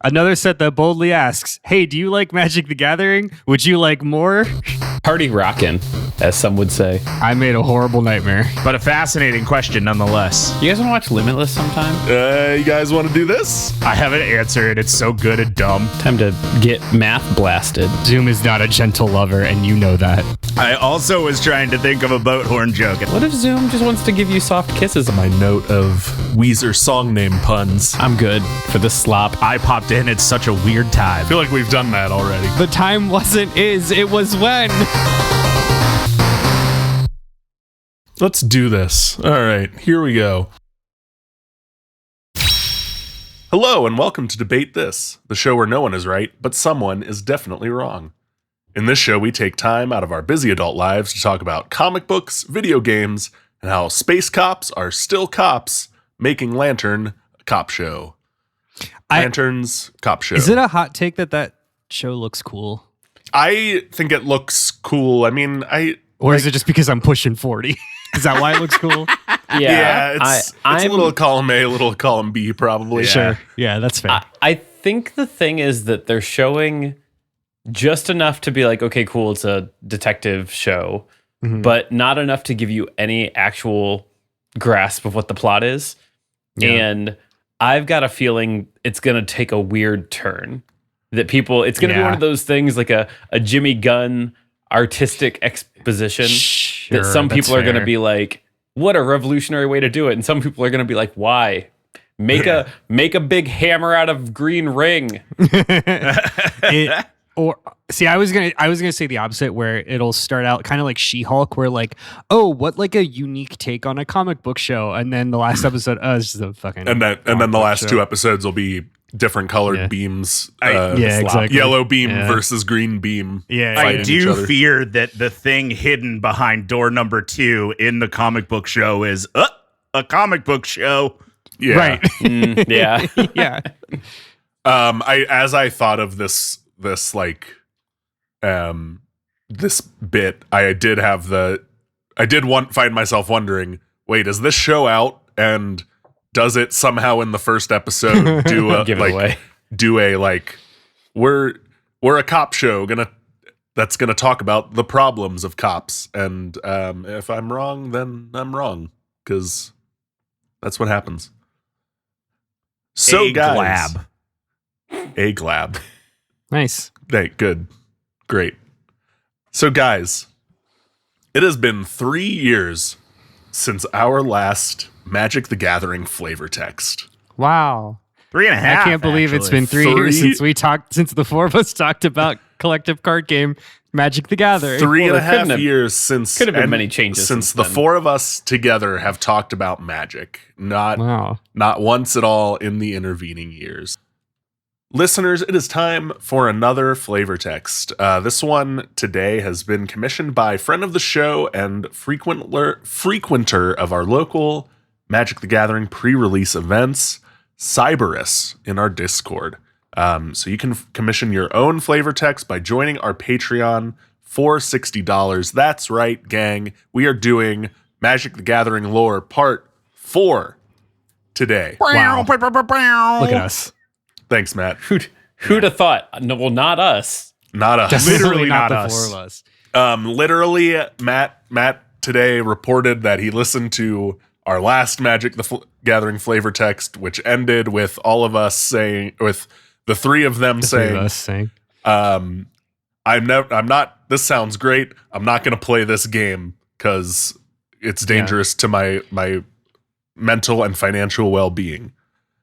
Another set that boldly asks, hey, do you like Magic the Gathering? Would you like more? Party rockin', as some would say. I made a horrible nightmare. But a fascinating question nonetheless. You guys want to watch Limitless sometime? You guys want to do this? I have an answer, and it's so good and dumb. Time to get math blasted. Zoom is not a gentle lover, and you know that. I also was trying to think of a boat horn joke. What if Zoom just wants to give you soft kisses? My note of Weezer song name puns. I'm good for this slop. I popped in. It's such a weird time. I feel like we've done that already. The time wasn't is, it was when. Let's do this. All right, here we go. Hello, and welcome to Debate This, the show where no one is right, but someone is definitely wrong. In this show, we take time out of our busy adult lives to talk about comic books, video games, and how space cops are still cops, making Lantern a cop show. Lantern's cop show. Is it a hot take that show looks cool? I think it looks cool. I mean, Or is it just because I'm pushing 40? Is that why it looks cool? Yeah, it's a little column A, a little column B, probably. Sure. Yeah, that's fair. I think the thing is that they're showing just enough to be like, okay, cool, it's a detective show, but not enough to give you any actual grasp of what the plot is. Yeah. And I've got a feeling it's going to take a weird turn. That it's going to be one of those things like a Jimmy Gunn artistic exposition that some people are going to be like, what a revolutionary way to do it. And some people are going to be like, why? Make a big hammer out of green ring. I was gonna say the opposite, where it'll start out kind of like She-Hulk, where like, oh, what like a unique take on a comic book show, and then the last episode, it's just a fucking and then the last two episodes will be different colored beams. Exactly. Yellow beam versus green beam. I do fear that the thing hidden behind door number 2 in the comic book show is a comic book show. Yeah. Right. Yeah. Yeah. I thought of this bit, I did find myself wondering, wait, is this show out, and does it somehow in the first episode do a give it away? We're a cop show that's gonna talk about the problems of cops, and if I'm wrong, then I'm wrong, because that's what happens. So guys, a glab. Nice. Hey, good. Great. So guys, it has been 3 years since our last Magic the Gathering flavor text. Wow. 3.5. I can't believe it's been 3 years since the four of us talked about collective card game Magic the Gathering. 3.5 years since could have been many changes since the four of us together have talked about Magic. Not once at all in the intervening years. Listeners, it is time for another flavor text. This one today has been commissioned by friend of the show and frequenter of our local Magic the Gathering pre-release events, Cyberus, in our Discord. So you can commission your own flavor text by joining our Patreon for $60. That's right, gang. We are doing Magic the Gathering lore part 4 today. Wow. Look at us. Thanks, Matt. Who'd have thought? No, well, not us. Not us. Literally not the us. four of us. Literally, Matt today reported that he listened to our last Magic the Gathering flavor text, which ended with all of us saying, with the three of them saying, I'm not, this sounds great. I'm not going to play this game because it's dangerous to my mental and financial well-being.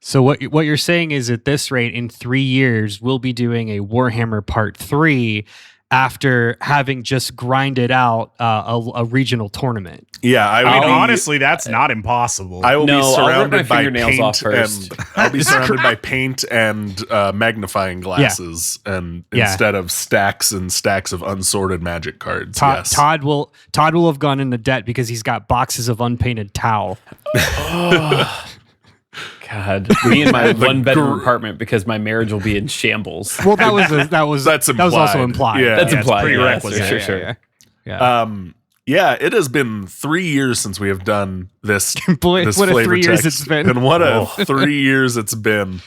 So what you're saying is, at this rate, in 3 years, we'll be doing a Warhammer Part 3 after having just grinded out a regional tournament. Yeah, honestly, that's not impossible. I will be surrounded by paint paint and magnifying glasses, and instead of stacks and stacks of unsorted Magic cards. Todd will have gone into debt because he's got boxes of unpainted towel. God, me in my one-bedroom apartment because my marriage will be in shambles. Well, that was also implied. Yeah, that's implied. Prerequisite. Sure. Yeah, it has been 3 years since we have done this. Boy, this what a flavor 3 years text, it's been. and what a 3 years it's been.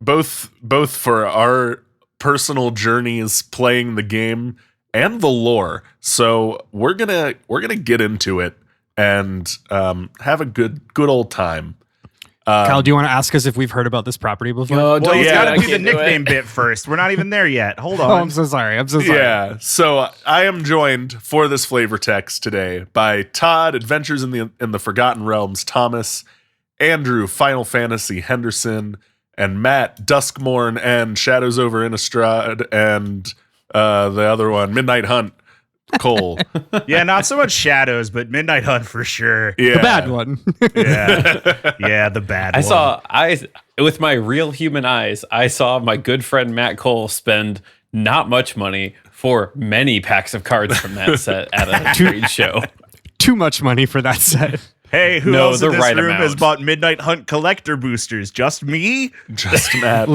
both for our personal journeys playing the game and the lore. So we're gonna get into it and have a good old time. Kyle, do you want to ask us if we've heard about this property before? No, Well, he's got to do the can't do it. nickname bit first. We're not even there yet. Hold on. Oh, I'm so sorry. Yeah. So I am joined for this flavor text today by Todd, Adventures in the Forgotten Realms, Thomas, Andrew, Final Fantasy, Henderson, and Matt, Duskmorn and Shadows over Innistrad, and the other one, Midnight Hunt, Cole. Yeah, not so much Shadows, but Midnight Hunt for sure. Yeah. The bad one. Yeah, the bad one. With my real human eyes, I saw my good friend Matt Cole spend not much money for many packs of cards from that set at a trade show. Too much money for that set. Hey, who No, else the in this right room amount. has bought Midnight Hunt collector boosters? Just me? Just Matt.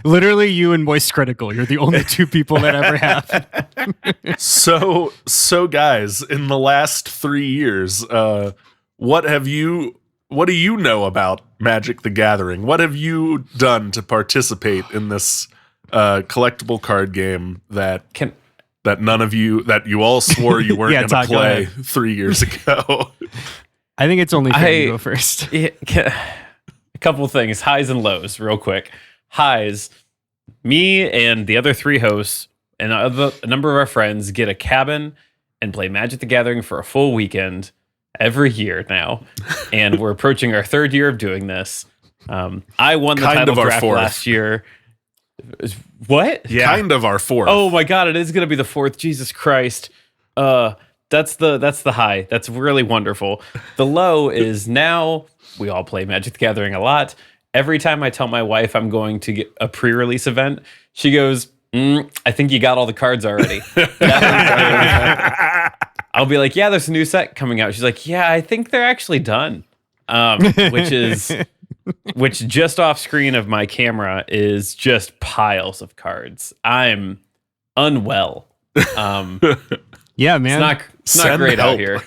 Literally you and Moist Critical. You're the only two people that ever have. So guys, in the last 3 years, what do you know about Magic the Gathering? What have you done to participate in this collectible card game that you all swore you weren't Yeah, going to Todd, go play ahead. 3 years ago? I think it's only fair you go first. A couple things, highs and lows, real quick. Highs, me and the other 3 hosts and a number of our friends get a cabin and play Magic the Gathering for a full weekend every year now. And we're approaching our 3rd year of doing this. I won the Kind title of our draft 4th. last year. What? Yeah. Kind of our 4th. Oh my god, it is going to be the 4th. Jesus Christ. That's the high. That's really wonderful. The low is now we all play Magic the Gathering a lot. Every time I tell my wife I'm going to get a pre-release event, she goes, I think you got all the cards already. I'll be like, yeah, there's a new set coming out. She's like, yeah, I think they're actually done. Which just off screen of my camera is just piles of cards. I'm unwell. Yeah, man. It's not Send great help. out here.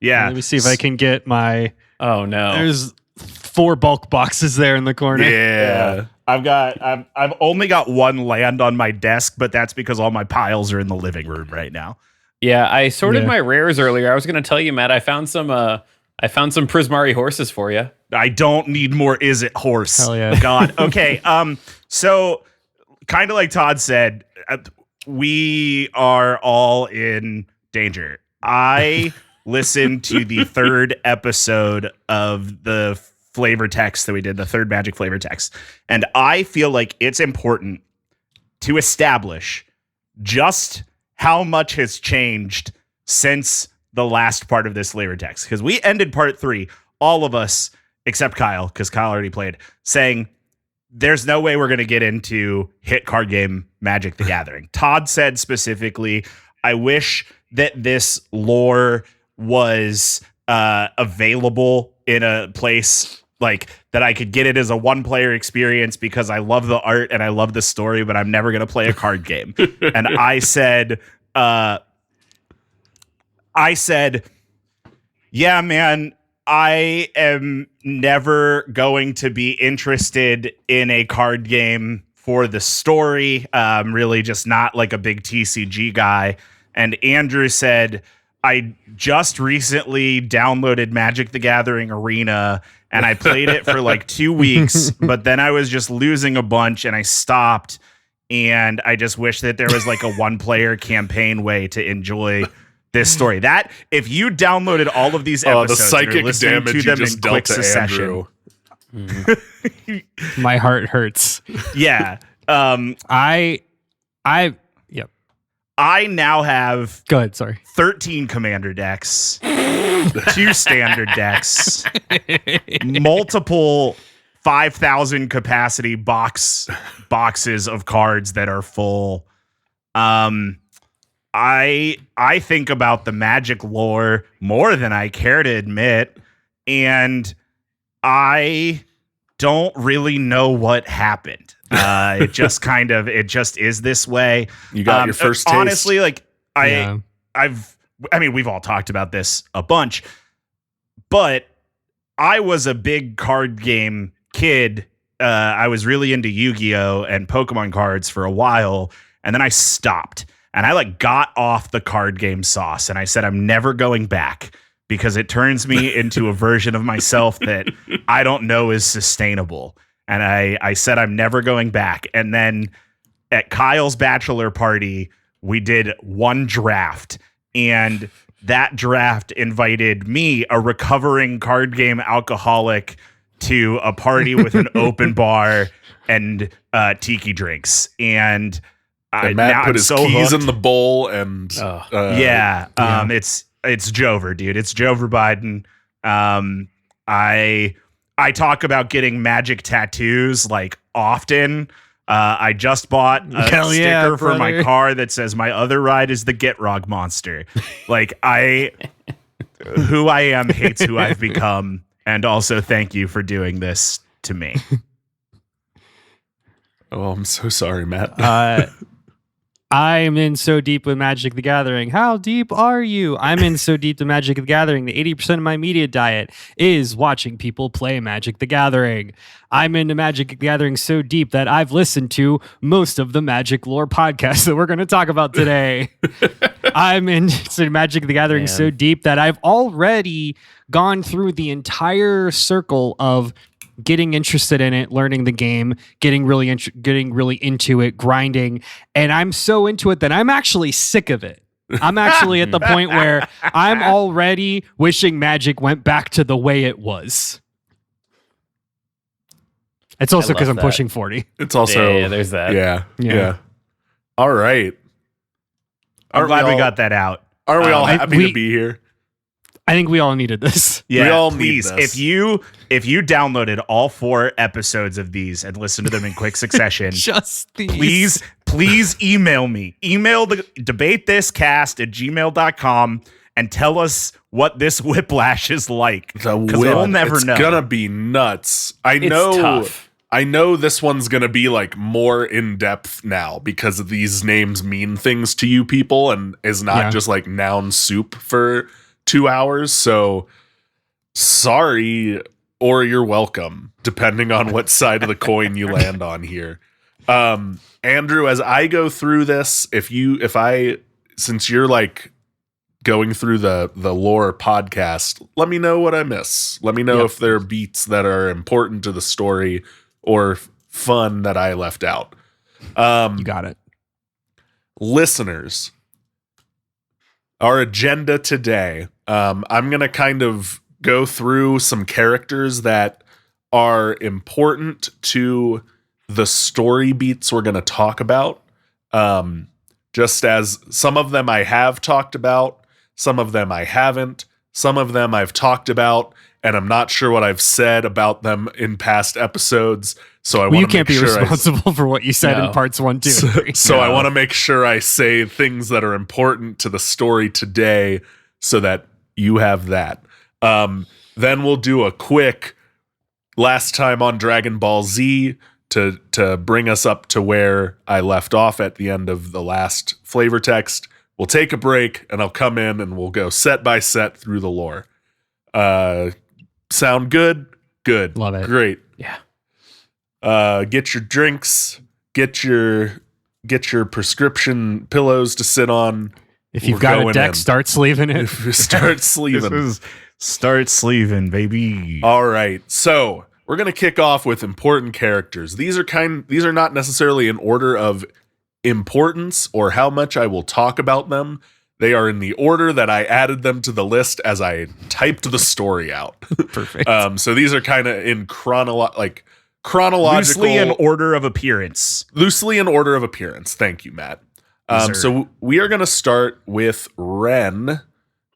Yeah. Let me see if I can get my... Oh no. There's 4 bulk boxes there in the corner. Yeah. I've only got 1 land on my desk, but that's because all my piles are in the living room right now. Yeah, I sorted Yeah. my rares earlier. I was going to tell you, Matt, I found some Prismari horses for you. I don't need more Is It horse. Hell yeah. God. Okay. So kind of like Todd said, we are all in danger. I listened to the 3rd episode of the flavor text that we did, the 3rd Magic flavor text, and I feel like it's important to establish just how much has changed since the last part of this flavor text, because we ended part 3, all of us except Kyle, because Kyle already played, saying there's no way we're going to get into hit card game Magic the Gathering. Todd said specifically, I wish that this lore was available in a place like that I could get it as a 1-player experience because I love the art and I love the story, but I'm never going to play a card game. And I said, yeah, man, I am never going to be interested in a card game for the story. I'm really just not like a big TCG guy. And Andrew said, I just recently downloaded Magic the Gathering Arena and I played it for like 2 weeks, but then I was just losing a bunch and I stopped. And I just wish that there was like a 1-player campaign way to enjoy this story. That if you downloaded all of these episodes, the psychic and you're listening damage to you them just in dealt quick to succession. Andrew. My heart hurts. Yeah. I now have Go ahead, sorry. 13 commander decks, 2 standard decks, multiple 5,000 capacity boxes of cards that are full. I think about the Magic lore more than I care to admit, and I don't really know what happened. It just is this way. You got your first taste. Honestly, like Yeah. we've all talked about this a bunch, but I was a big card game kid I was really into Yu-Gi-Oh and Pokemon cards for a while, and then I stopped. And I got off the card game sauce, and I said I'm never going back because it turns me into a version of myself that I don't know is sustainable. And I said I'm never going back. And then at Kyle's bachelor party, we did one draft, and that draft invited me, a recovering card game alcoholic, to a party with an open bar and tiki drinks. And Matt put his keys in the bowl, and it's Jover, dude. It's Jover Biden. I talk about getting magic tattoos often. I just bought a sticker for my car that says my other ride is the Gitrog monster. Who I am hates who I've become. And also thank you for doing this to me. Oh, I'm so sorry, Matt. I'm in so deep with Magic the Gathering. How deep are you? I'm in so deep to Magic the Gathering that 80% of my media diet is watching people play Magic the Gathering. I'm into Magic the Gathering so deep that I've listened to most of the Magic lore podcasts that we're going to talk about today. I'm into Magic the Gathering so deep that I've already gone through the entire circle of getting interested in it, learning the game, getting really into it, grinding, and I'm so into it that I'm actually sick of it. I'm actually at the point where I'm already wishing Magic went back to the way it was. It's also because I'm pushing 40. It's also there's that. Yeah. All right. I'm glad we got that out. Are we all happy to be here? I think we all needed this. Yeah, we all please. Need this. If you downloaded all 4 episodes of these and listened to them in quick succession, just these. please email me. Email the debatethiscast@gmail.com and tell us what this whiplash is like. Because we'll never know. It's gonna be nuts. It's tough. I know this one's gonna be more in depth now because these names mean things to you people and is not just noun soup for 2 hours. So sorry, or you're welcome, depending on what side of the coin you land on here. Andrew, as I go through this, since you're going through the lore podcast, let me know what I miss. Let me know if there are beats that are important to the story or fun that I left out. You got it. Listeners, our agenda today, I'm going to kind of go through some characters that are important to the story beats we're going to talk about. Just as some of them I have talked about, some of them I haven't, some of them I've talked about, and I'm not sure what I've said about them in past episodes. So I want to you can't be responsible for what you said in parts 1, 2, and 3. So I want to make sure I say things that are important to the story today so that you have that. Then we'll do a quick last time on Dragon Ball Z to bring us up to where I left off at the end of the last flavor text. We'll take a break and I'll come in and we'll go set by set through the lore. Sound good? Good. Love it. Great. Yeah. Get your drinks, get your prescription pillows to sit on. If you've got a deck, start sleeving it. Start sleeving. Start sleeving, baby. All right. So we're going to kick off with important characters. These are not necessarily in order of importance or how much I will talk about them. They are in the order that I added them to the list as I typed the story out. Perfect. So these are kind of in chronological. Loosely in order of appearance. Loosely in order of appearance. Thank you, Matt. So we are going to start with Ren,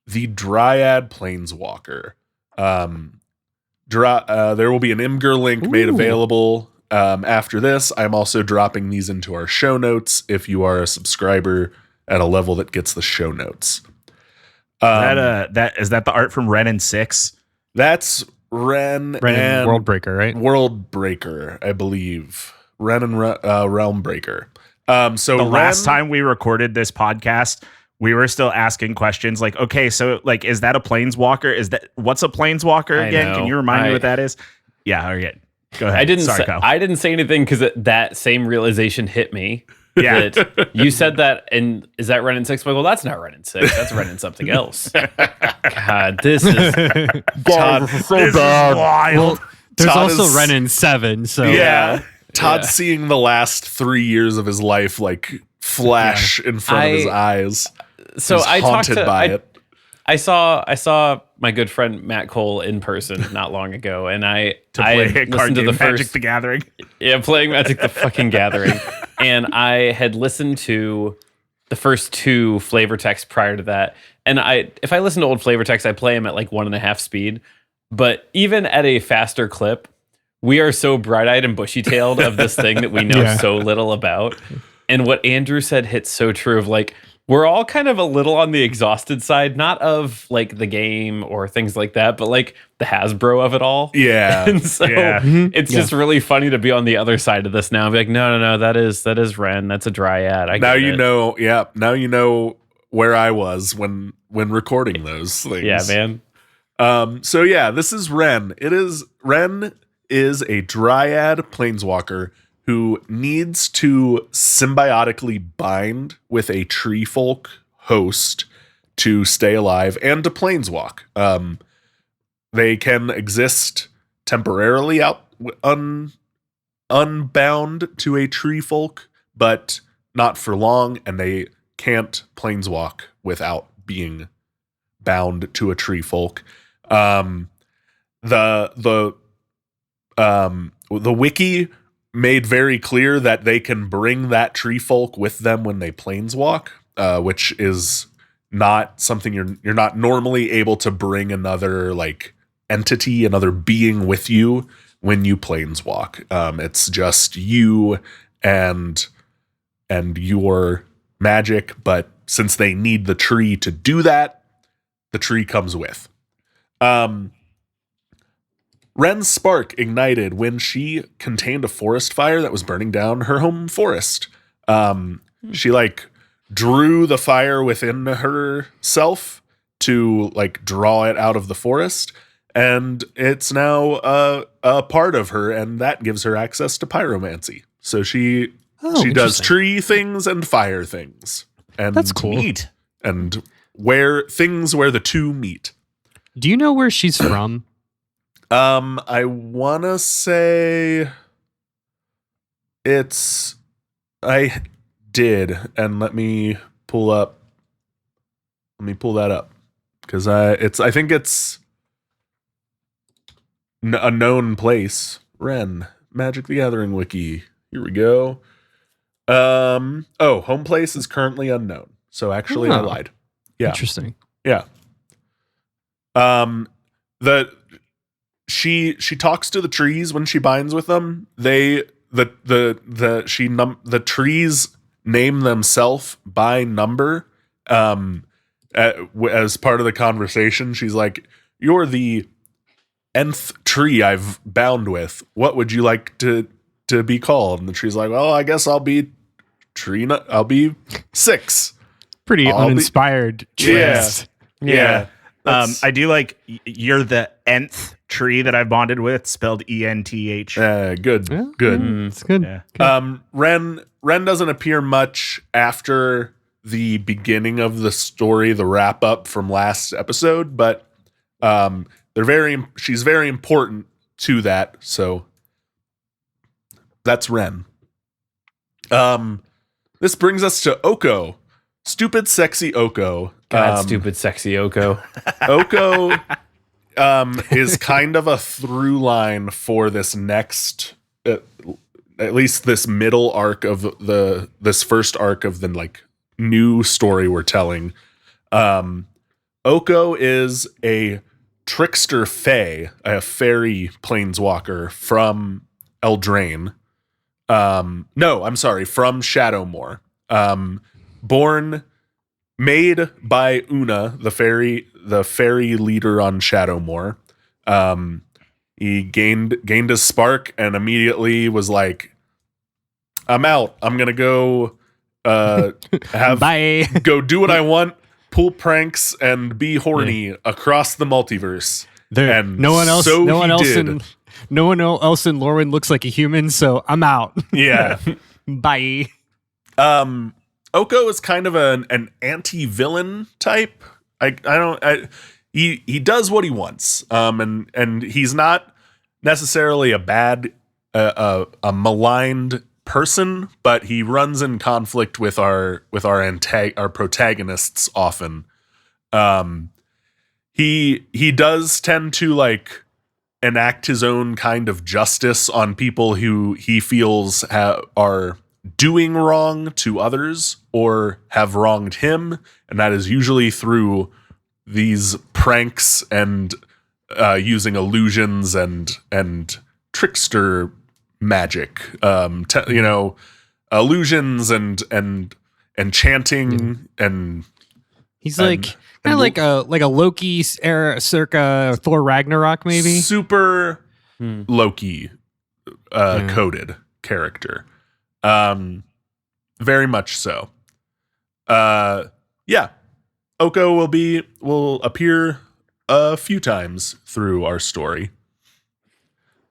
the Dryad Planeswalker. There will be an Imgur link made available after this. I'm also dropping these into our show notes if you are a subscriber at a level that gets the show notes. Is that the art from Ren and 6? That's Ren and Worldbreaker, right? Worldbreaker, I believe. Ren and Realmbreaker. So the last time we recorded this podcast, we were still asking questions like, okay, so is that a planeswalker? What's a planeswalker again? Can you remind me what that is? Yeah, all right. Go ahead. I didn't say anything because that same realization hit me. Yeah. That you said that, and is that Ren and 6? Well, that's not Ren and 6. That's Ren and something else. God, this is Todd, so bad. Wild. Well, there's Todd also is- Ren and 7. So Yeah. Todd's seeing the last 3 years of his life like flash in front of his eyes. So He's I talked haunted to by it. I saw my good friend Matt Cole in person not long ago, and I Play a listened card to game, the Magic first the Gathering. playing Magic the fucking Gathering, and I had listened to the first 2 flavor texts prior to that, and if I listen to old flavor texts, I play them at like 1.5 speed, but even at a faster clip, we are so bright-eyed and bushy-tailed of this thing that we know so little about. And what Andrew said hits so true of like, we're all kind of a little on the exhausted side, not of like the game or things like that, but like the Hasbro of it all. Yeah. And so it's just really funny to be on the other side of this now. And be like, no, that is Ren. That's a dryad. Now you know, now you know where I was when recording those things. Yeah, man. So yeah, this is Ren. Ren is a dryad planeswalker who needs to symbiotically bind with a tree folk host to stay alive and to planeswalk. They can exist temporarily unbound to a tree folk, but not for long, and they can't planeswalk without being bound to a tree folk. The wiki made very clear that they can bring that tree folk with them when they planeswalk, which is not something you're not normally able to bring another like entity, another being with you when you planeswalk. It's just you and your magic, but since they need the tree to do that, the tree comes with. Ren's spark ignited when she contained a forest fire that was burning down her home forest. She like drew the fire within herself to like draw it out of the forest, and it's now a part of her, and that gives her access to pyromancy. So she does tree things and fire things. And That's cool. Neat. And where the two meet. Do you know where she's from? I want to say I did, and let me pull that up because I think it's a known place. Ren, Magic the Gathering wiki. Here we go. Home place is currently unknown. So actually I lied. Yeah. Interesting. Yeah. She talks to the trees when she binds with them. The trees name themselves by number. As part of the conversation, she's like, "You're the nth tree I've bound with. What would you like to be called?" And the tree's like, "Well, I guess I'll be I'll be 6." Pretty uninspired twist. Yeah. I do like you're the nth tree that I've bonded with, spelled ENTH. Good. Yeah, Good. It's good. Yeah. Ren doesn't appear much after the beginning of the story, the wrap up from last episode, but she's very important to that. So that's Ren. This brings us to Oko. Stupid sexy Oko. God, stupid sexy Oko. Oko is kind of a through line for this next, at least this middle arc of this first arc of the like new story we're telling. Oko is a trickster fae, a fairy planeswalker from Eldraine. No, I'm sorry, from Shadowmoor. Made by Una, the fairy leader on Shadowmoor. He gained his spark and immediately was like, "I'm out. I'm gonna go Bye. go do what I want, pull pranks, and be horny across the multiverse." And no one else. so No one he else did. no one else in Lorwyn looks like a human, so I'm out. Yeah. Bye. Oko is kind of an anti-villain type. He does what he wants. And he's not necessarily a bad a maligned person, but he runs in conflict with our protagonists often. He does tend to like enact his own kind of justice on people who he feels are doing wrong to others or have wronged him, and that is usually through these pranks and using illusions and trickster magic, illusions and enchanting and he's like kind of like a Loki era circa Thor Ragnarok, maybe super Loki coded character. Very much so. Yeah. Oko will appear a few times through our story.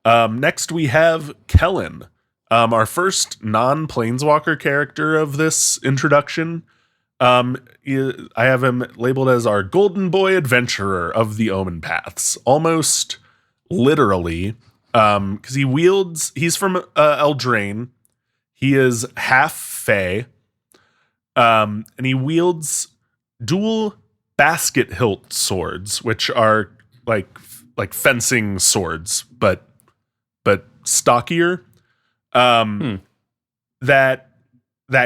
Next we have Kellen, our first non-planeswalker character of this introduction. I have him labeled as our golden boy adventurer of the Omen Paths, almost literally, because he's from Eldraine. He is half Fae, and he wields dual basket hilt swords, which are like fencing swords, but stockier. That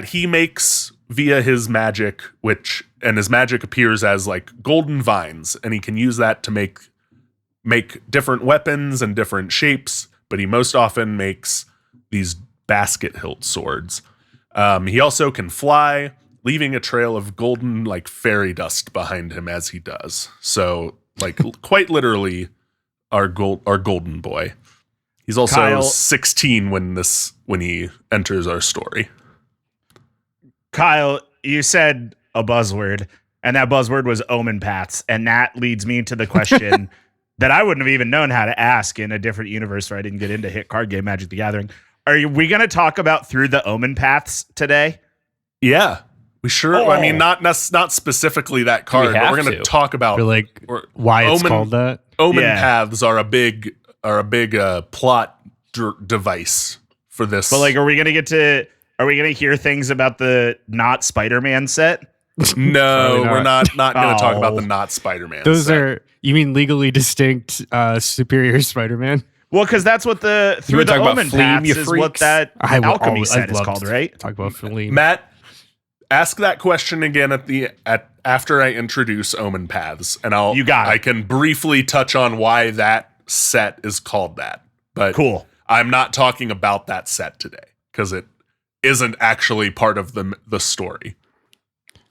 he makes via his magic, and his magic appears as like golden vines, and he can use that to make different weapons and different shapes, but he most often makes these basket hilt swords. He also can fly, leaving a trail of golden like fairy dust behind him as he does. So like quite literally our golden boy. He's also Kyle, 16 when he enters our story. Kyle, you said a buzzword, and that buzzword was Omen Paths, and that leads me to the question that I wouldn't have even known how to ask in a different universe where I didn't get into hit card game Magic the Gathering. Are we going to talk about Through the Omen Paths today? Yeah, we sure. I mean, not specifically that card, but we're going to talk about why it's called that. Omen Paths are a big plot device for this. But like, are we going to hear things about the not Spider-Man set? No, we're not going to talk about the not Spider-Man. Those set. You mean legally distinct superior Spider-Man? Well, because that's what the Through the Omen Paths is what that alchemy set is called, right? Talk about Philippe. Matt, ask that question again after I introduce Omen Paths, and I can briefly touch on why that set is called that. But cool. I'm not talking about that set today because it isn't actually part of the story.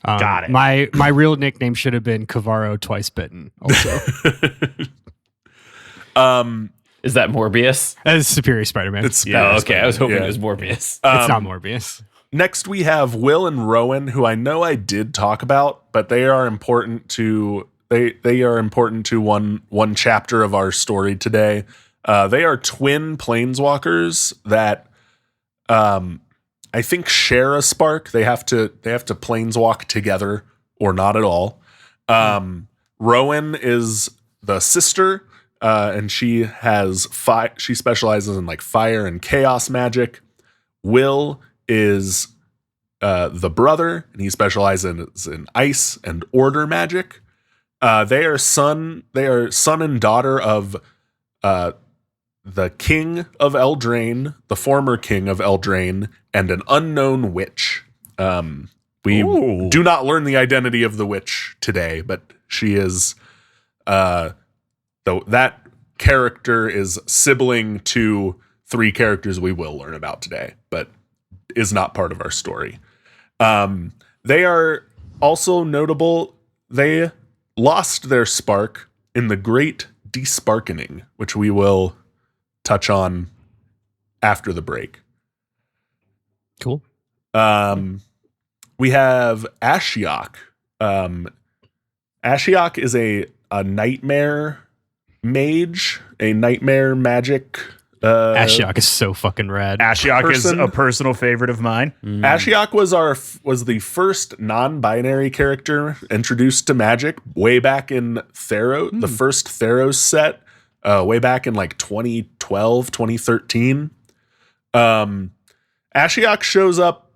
Got it. My real nickname should have been Cavaro Twice Bitten. Also, is that Morbius? As Superior Spider-Man. It's okay. I was hoping it was Morbius. It's not Morbius. Next, we have Will and Rowan, who I know I did talk about, but they are important to one chapter of our story today. They are twin planeswalkers that I think share a spark. They have to planeswalk together or not at all. Rowan is the sister, and she has she specializes in like fire and chaos magic. Will is the brother, and he specializes in ice and order magic. They are son and daughter of the king of Eldraine, the former king of Eldraine, and an unknown witch. We do not learn the identity of the witch today, but she is that character is sibling to 3 characters we will learn about today, but is not part of our story. They are also notable. They lost their spark in the Great Desparkening, which we will touch on after the break. Cool. We have Ashiok. Ashiok is a nightmare mage, a nightmare magic. Ashiok is so fucking rad. Ashiok is a personal favorite of mine. Ashiok was the first non-binary character introduced to magic way back in Theros, the first Theros set, way back in like 2012, 2013. Ashiok shows up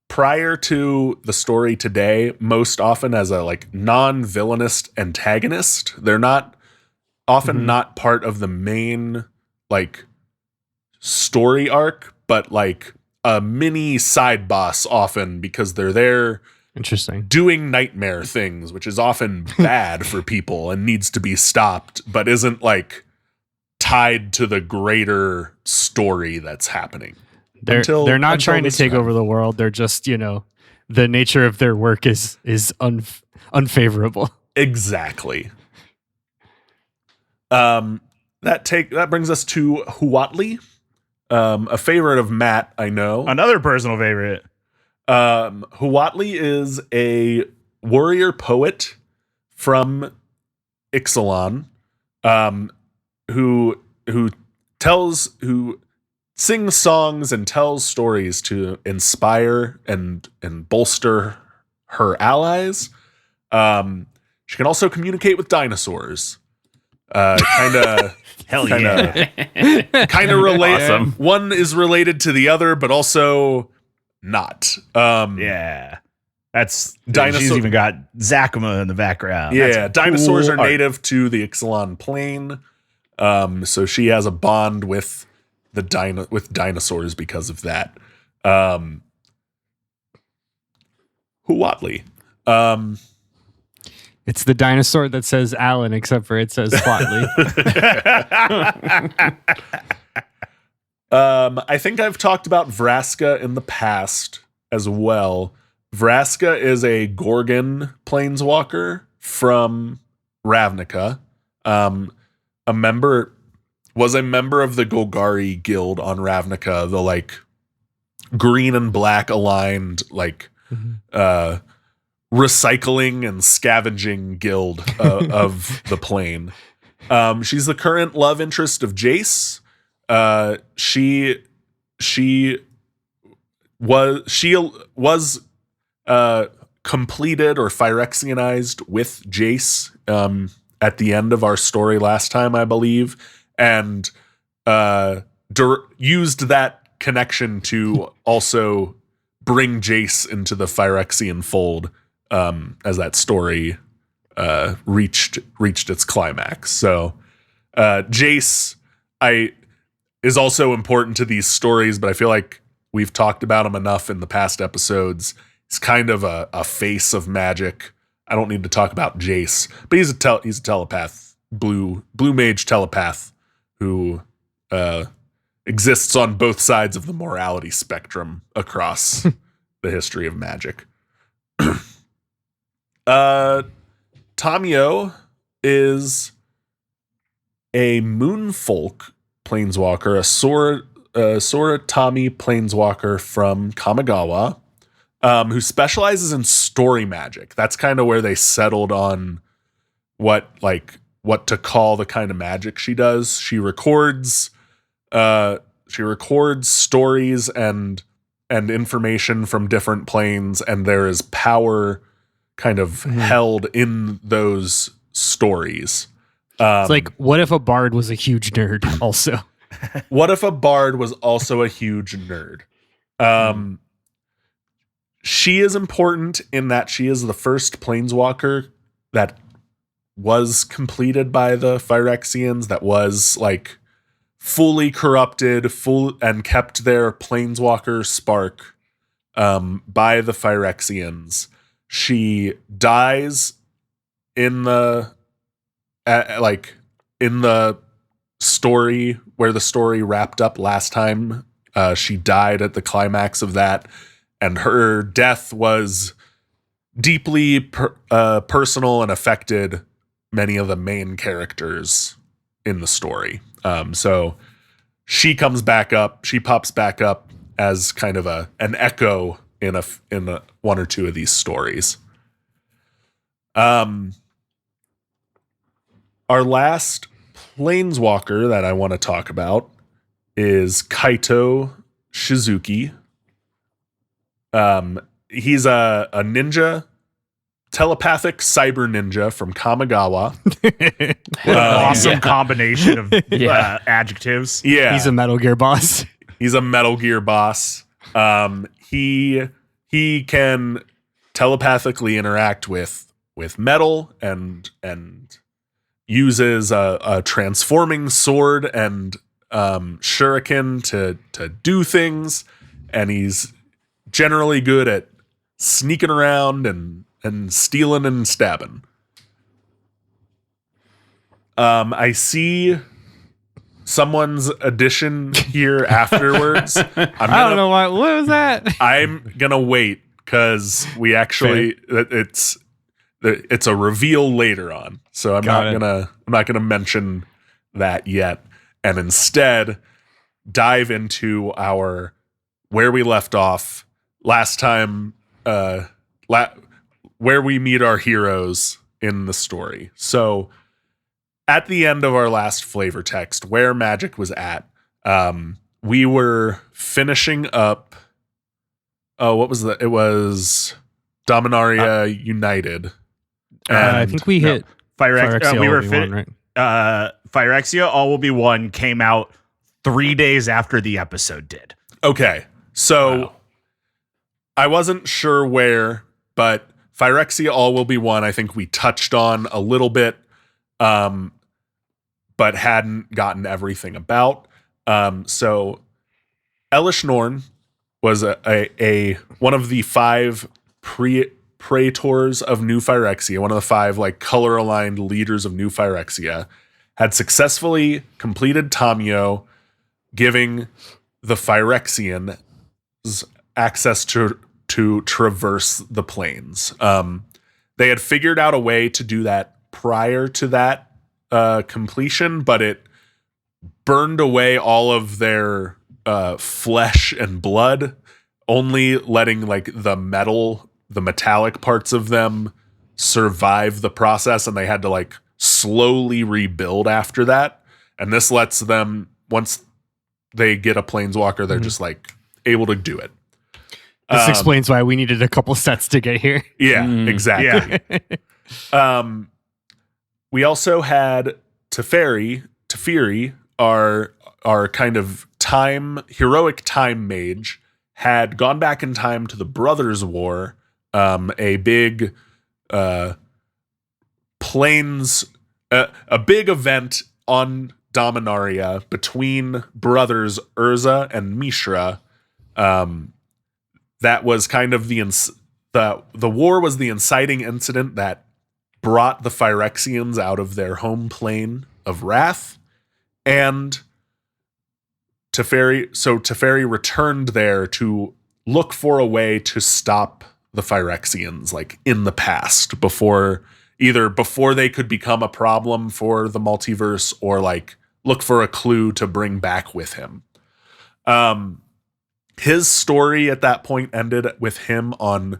prior to the story today, most often as a like non-villainous antagonist. They're not often not part of the main like story arc, but like a mini side boss often, because they're there doing nightmare things, which is often bad for people and needs to be stopped, but isn't like tied to the greater story that's happening. They're not trying to take over the world. They're just, the nature of their work is unfavorable. Exactly. That brings us to Huatli, a favorite of Matt, I know. Another personal favorite. Huatli is a warrior poet from Ixalan, who sings songs and tells stories to inspire and bolster her allies. She can also communicate with dinosaurs. Kind of related. Awesome. One is related to the other, but also not. Yeah. That's dinosaur. She's even got Zakama in the background. Yeah, dinosaurs are native to the Ixalan plain. So she has a bond with dinosaurs because of that. Huatli. It's the dinosaur that says Alan, except for it says Huatli. I think I've talked about Vraska in the past as well. Vraska is a Gorgon planeswalker from Ravnica. A member of the Golgari Guild on Ravnica, the like green and black aligned recycling and scavenging guild of the plane. She's the current love interest of Jace. She was completed or Phyrexianized with Jace at the end of our story last time, I believe, and used that connection to also bring Jace into the Phyrexian fold as that story reached its climax. So Jace is also important to these stories, but I feel like we've talked about him enough in the past episodes. He's kind of a face of magic. I don't need to talk about Jace, but he's a telepath, blue mage telepath who exists on both sides of the morality spectrum across the history of magic. Tamio is a moonfolk planeswalker, a Soratami planeswalker from Kamigawa, who specializes in story magic. That's kind of where they settled on what to call the kind of magic she does. She records stories and information from different planes, and there is power kind of held in those stories. It's like, what if a bard was a huge nerd also? What if a bard was also a huge nerd? She is important in that she is the first planeswalker that was completed by the Phyrexians, that was like fully corrupted, and kept their planeswalker spark by the Phyrexians. She dies in the story where the story wrapped up last time. She died at the climax of that, and her death was deeply personal and affected many of the main characters in the story. So she comes back up. She pops back up as kind of an echo in one or two of these stories. Our last planeswalker that I want to talk about is Kaito Shizuki. He's a ninja, telepathic cyber ninja from Kamigawa. What an awesome combination of adjectives. Yeah, he's a Metal Gear boss. He's a Metal Gear boss. He can telepathically interact with metal and uses a transforming sword and shuriken to do things, and he's generally good at sneaking around and stealing and stabbing. I see someone's addition here afterwards. I don't know why. What was that? I'm gonna wait because we actually it's a reveal later on, so I'm not gonna mention that yet, and instead dive into our where we left off last time, where we meet our heroes in the story. So at the end of our last flavor text, where magic was at, we were finishing up. Oh, what was that? It was Dominaria United. I think we hit Phyrexia. We were right? Phyrexia All Will Be One came out 3 days after the episode did. Okay, so I wasn't sure where, but Phyrexia All Will Be One, I think we touched on a little bit, but hadn't gotten everything about. So Elish Norn was a one of the 5 praetors of New Phyrexia, one of the 5 like color aligned leaders of New Phyrexia, had successfully completed Tamio, giving the Phyrexians access to traverse the planes. They had figured out a way to do that prior to that completion, but it burned away all of their flesh and blood, only letting like the metallic parts of them survive the process, and they had to like slowly rebuild after that. And this lets them, once they get a planeswalker, they're just like able to do it. This explains why we needed a couple sets to get here. Yeah, exactly. Yeah. We also had Teferi, our kind of heroic time mage, had gone back in time to the Brothers' War, a big a big event on Dominaria between brothers Urza and Mishra. That was kind of the war was the inciting incident that brought the Phyrexians out of their home plane of Wrath, and Teferi returned there to look for a way to stop the Phyrexians, like in the past, before they could become a problem for the multiverse, or like look for a clue to bring back with him. His story at that point ended with him on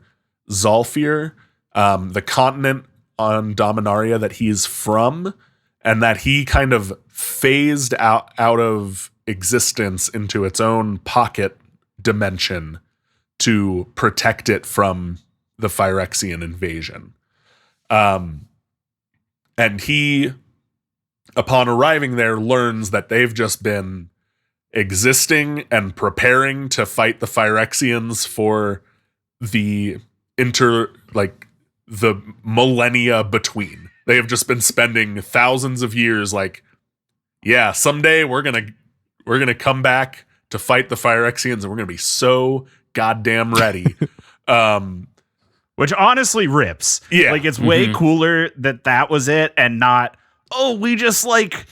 Zolfir, the continent on Dominaria that he's from, and that he kind of phased out of existence into its own pocket dimension to protect it from the Phyrexian invasion. And he, upon arriving there, learns that they've just been existing and preparing to fight the Phyrexians for the millennia between. They have just been spending thousands of years like, yeah, someday we're gonna come back to fight the Phyrexians, and we're gonna be so goddamn ready. Which honestly rips. Yeah. Like, it's way cooler that was it, and not, we just like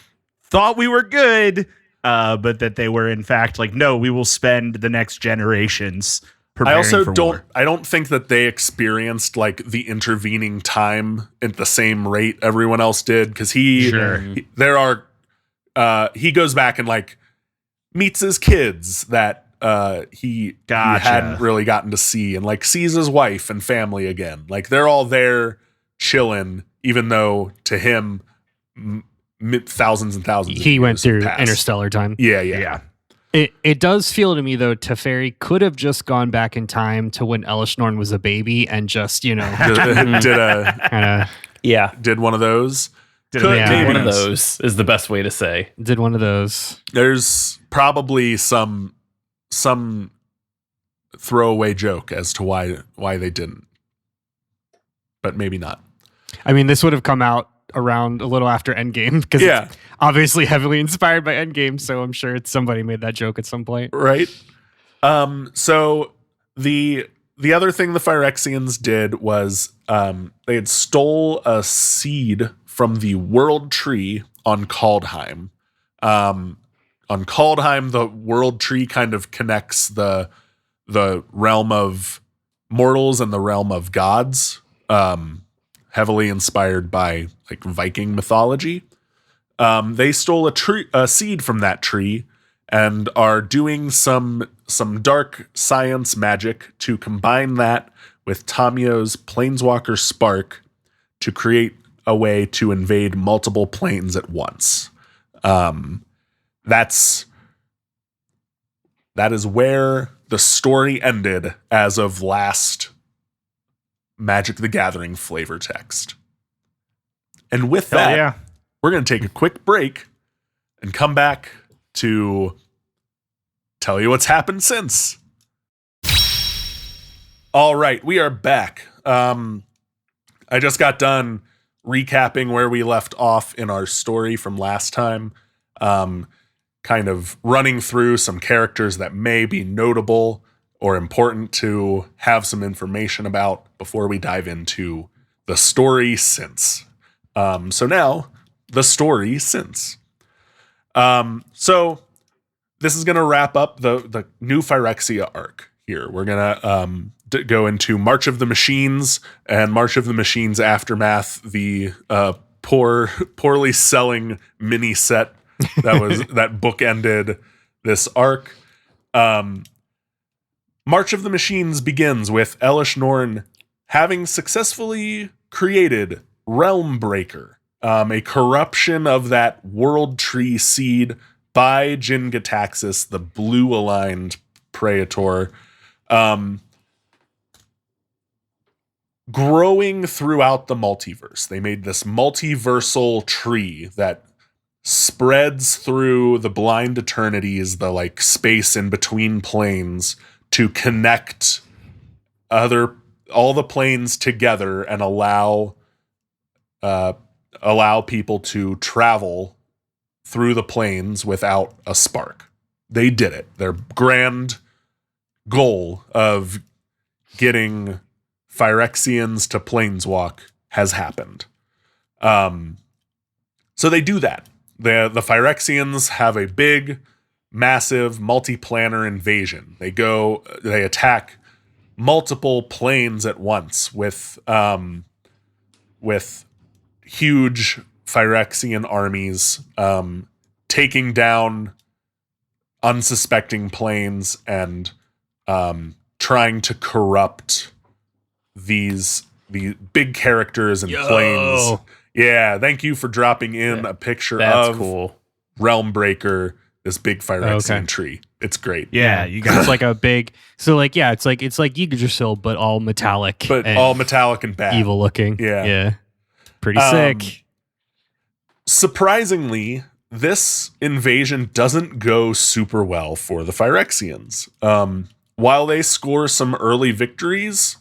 thought we were good, but that they were in fact like, no, we will spend the next generations preparing for war. I don't think that they experienced like the intervening time at the same rate everyone else did, because he goes back and like meets his kids that he hadn't really gotten to see, and like sees his wife and family again. Like they're all there chilling, even though to him thousands and thousands of he years went through passed. interstellar time. Yeah. It does feel to me though Teferi could have just gone back in time to when Elishnorn was a baby and just did one of those. One of those is the best way to say. Did one of those. There's probably some throwaway joke as to why they didn't, but maybe not. I mean, this would have come out around a little after Endgame because it's obviously heavily inspired by Endgame, so I'm sure somebody made that joke at some point. Right. So the other thing the Phyrexians did was they had stole a seed from the world tree on Kaldheim. On Kaldheim, the world tree kind of connects the realm of mortals and the realm of gods. Heavily inspired by like Viking mythology. They stole a seed from that tree and are doing some dark science magic to combine that with Tamio's Planeswalker Spark to create a way to invade multiple planes at once. That is where the story ended as of last Magic the Gathering flavor text. And with that, we're going to take a quick break and come back to tell you what's happened since. All right, we are back. I just got done recapping where we left off in our story from last time, kind of running through some characters that may be notable or important to have some information about before we dive into the story since. So now, the story since. So this is going to wrap up the new Phyrexia arc here. We're going to go into March of the Machines and March of the Machines Aftermath, the poorly selling mini set that bookended this arc. March of the Machines begins with Elish Norn having successfully created Realm Breaker, a corruption of that World Tree seed by Jin Gitaxias, the blue-aligned Praetor, growing throughout the multiverse. They made this multiversal tree that spreads through the blind eternities, the like space in between planes, to connect all the planes together and allow people to travel through the planes without a spark. They did it. Their grand goal of getting Phyrexians to planeswalk has happened. So they do that. The Phyrexians have a big, massive multi-planar invasion. They attack multiple planes at once with huge Phyrexian armies, taking down unsuspecting planes and trying to corrupt the big characters and planes. Yeah, thank you for dropping in a picture of cool. Realm Breaker, this big Phyrexian tree. It's great. Yeah, you got it's like a big. So like it's like Yggdrasil, but all metallic, all metallic and bad, evil looking. Yeah, pretty sick. Surprisingly, this invasion doesn't go super well for the Phyrexians. While they score some early victories,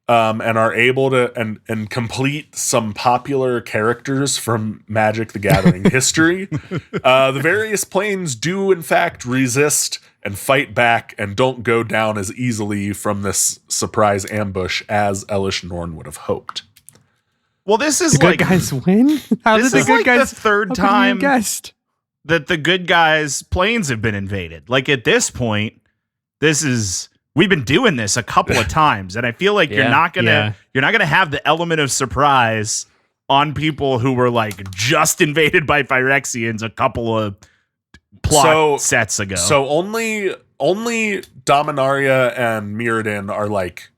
and are able to and complete some popular characters from Magic the Gathering history, the various planes do in fact resist and fight back and don't go down as easily from this surprise ambush as Elish Norn would have hoped. Well, this is the good guys win? How did the good guys? The third time that the good guys' planes have been invaded. Like at this point, we've been doing this a couple of times, and I feel like you're not gonna have the element of surprise on people who were like just invaded by Phyrexians a couple of plot sets ago. So only Dominaria and Mirrodin are like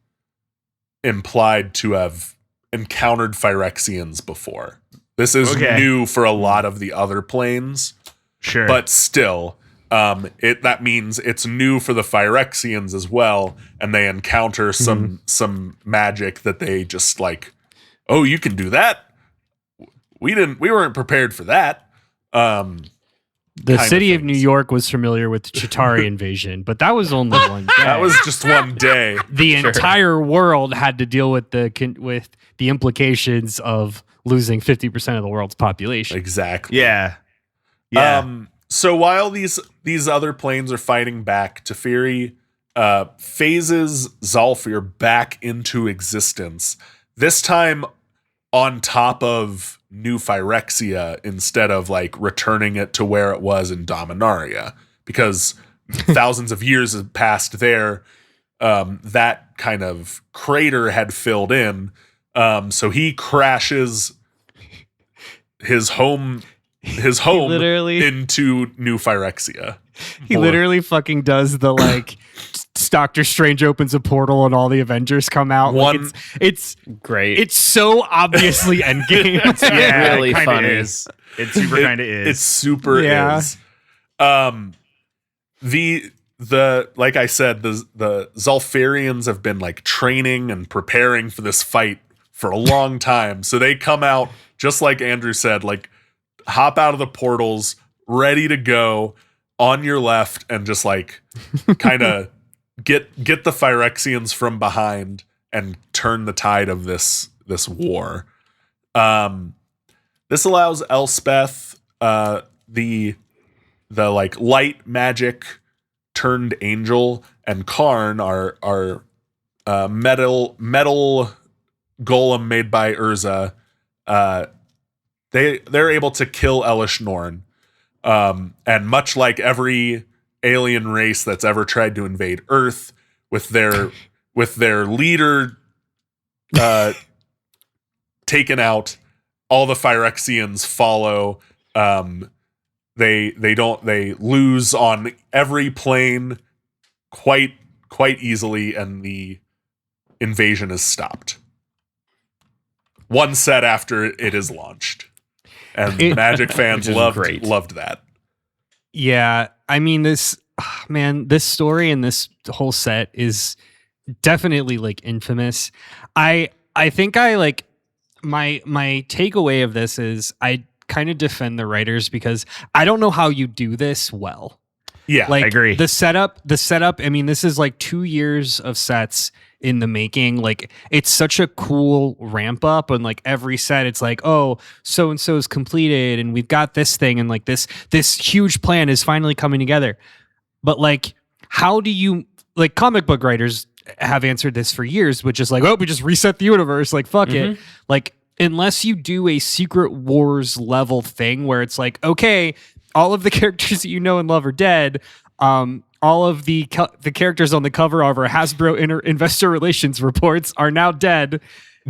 implied to have encountered Phyrexians before. This is new for a lot of the other planes. Sure. But still, that means it's new for the Phyrexians as well, and they encounter some magic that they just like, oh, you can do that? We weren't prepared for that. The city of New York was familiar with the Chitauri invasion, but that was only one day. That was just one day. The entire world had to deal with the implications of losing 50% of the world's population. Exactly. Yeah. So while these other planes are fighting back, Teferi phases Zalfir back into existence. This time on top of New Phyrexia instead of like returning it to where it was in Dominaria, because thousands of years have passed there. That kind of crater had filled in. So he crashes his home literally into New Phyrexia. He literally fucking does the like Doctor Strange opens a portal and all the Avengers come out. It's great. It's so obviously Endgame. It's really it funny. Is. It super kind of is. It super is. The like I said, the Zalfirians have been like training and preparing for this fight for a long time. So they come out just like Andrew said, like hop out of the portals, ready to go on your left, and just like kind of get the Phyrexians from behind and turn the tide of this war. This allows Elspeth, the like light magic turned angel, and Karn, our metal golem made by Urza. They're able to kill Elish Norn. And much like every alien race that's ever tried to invade Earth, with their leader taken out, all the Phyrexians follow. They lose on every plane quite easily, and the invasion is stopped. One set after it is launched. And Magic fans loved that. Yeah, I mean this story and this whole set is definitely like infamous. I think I like my takeaway of this is I kind of defend the writers because I don't know how you do this well. Yeah, like, I agree. The setup, I mean, this is like 2 years of sets in the making. Like, it's such a cool ramp up, and like every set it's like, oh, so and so is completed and we've got this thing, and like this huge plan is finally coming together. But like, how do you, like, comic book writers have answered this for years, which is like, oh, we just reset the universe, like fuck it. Like, unless you do a Secret Wars level thing where it's like, okay, all of the characters that you know and love are dead. All of the characters on the cover of our Hasbro investor relations reports are now dead.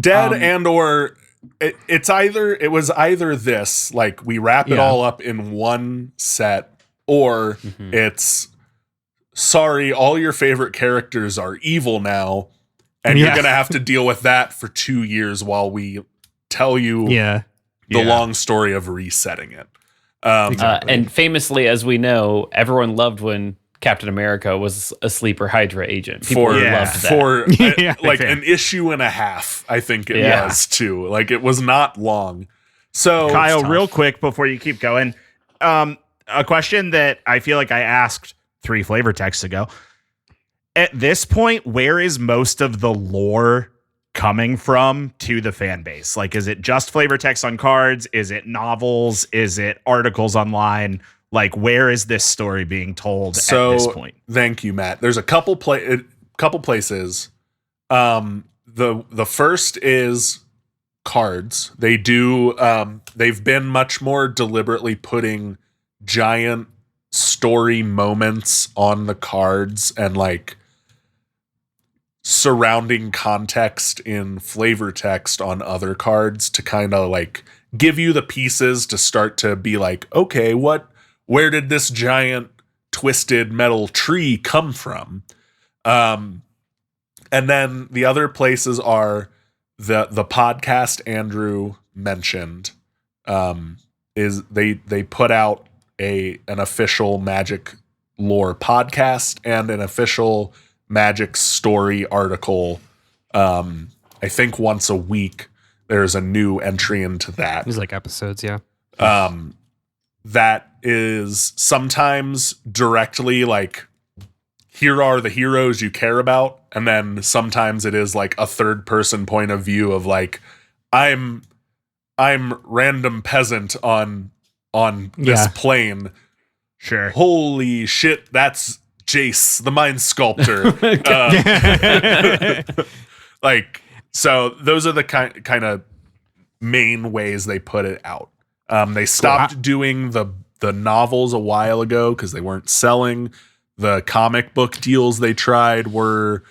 And or it was either this, like we wrap it all up in one set, or it's, sorry, all your favorite characters are evil now, and you're going to have to deal with that for 2 years while we tell you the long story of resetting it. Exactly. And famously, as we know, everyone loved when Captain America was a sleeper Hydra agent. People loved that. For like an issue and a half, I think it was too. Like, it was not long. So Kyle, real quick before you keep going, a question that I feel like I asked 3 flavor texts ago. At this point, where is most of the lore coming from to the fan base? Like, is it just flavor text on cards? Is it novels? Is it articles online? Like, where is this story being told at this point? Thank you, Matt. There's a couple places. The first is cards. They do they've been much more deliberately putting giant story moments on the cards and like surrounding context in flavor text on other cards to kind of like give you the pieces to start to be like, okay, where did this giant twisted metal tree come from? And then the other places are the podcast Andrew mentioned, is they put out an official Magic lore podcast and an official Magic story article. I think once a week there's a new entry into that. There's like episodes, yeah. That is sometimes directly like, here are the heroes you care about, and then sometimes it is like a third person point of view of like, I'm random peasant on this plane. Sure. Holy shit, that's Jace, the Mind Sculptor. Like, so those are the kind of main ways they put it out. They stopped doing the novels a while ago because they weren't selling. The comic book deals they tried were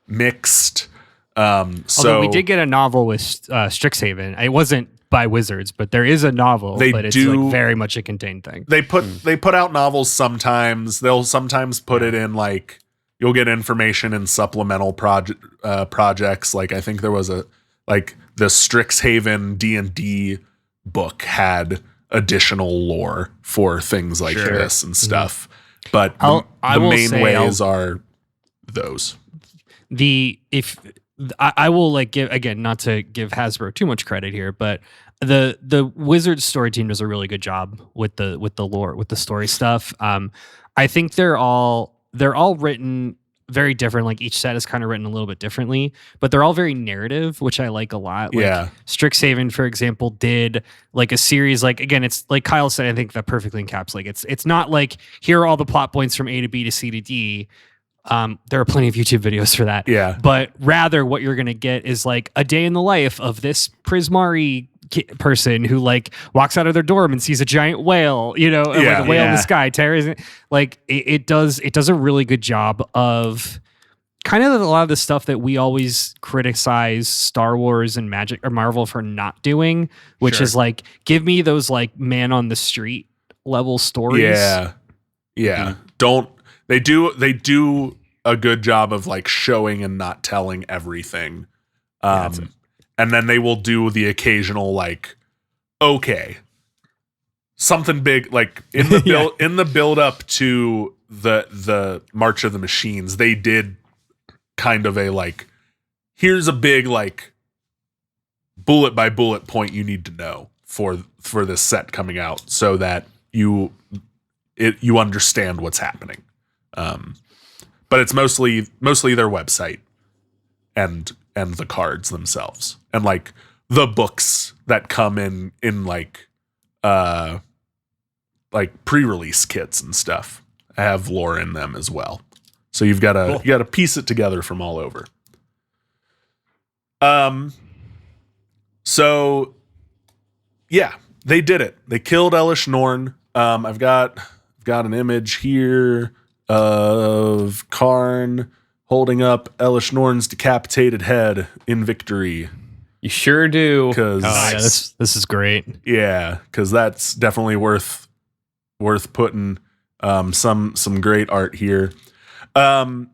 mixed. Although we did get a novel with Strixhaven. It wasn't by Wizards, but there is a novel, but it's like very much a contained thing. They put out novels sometimes. They'll sometimes put it in like, you'll get information in supplemental projects. Like I think there was the Strixhaven D&D book had additional lore for things like this and stuff. But the main ways are those. I will like give, again, not to give Hasbro too much credit here, but the Wizards story team does a really good job with the lore, with the story stuff. I think they're all written very different. Like each set is kind of written a little bit differently, but they're all very narrative, which I like a lot. Like Strixhaven, for example, did like a series. Like again, it's like Kyle said, I think that perfectly encapsulates. It's not like here are all the plot points from A to B to C to D. There are plenty of YouTube videos for that. Yeah. But rather what you're going to get is like a day in the life of this Prismari person who like walks out of their dorm and sees a giant whale, like a whale in the sky. Like it does a really good job of kind of a lot of the stuff that we always criticize Star Wars and Magic or Marvel for not doing, which is like, give me those like man on the street level stories. Yeah. Mm-hmm. They do a good job of like showing and not telling everything. And then they will do the occasional like, okay, something big, like in the in the build up to the March of the Machines, they did kind of a like, here's a big like bullet by bullet point you need to know for this set coming out so that you understand what's happening. But it's mostly their website and the cards themselves and like the books that come in like pre-release kits and stuff have lore in them as well. So you got to piece it together from all over. So yeah, they did it. They killed Elish Norn. I've got an image here of Karn holding up Elish Norn's decapitated head in victory. You sure do. This is great. Yeah, because that's definitely worth putting some great art here. So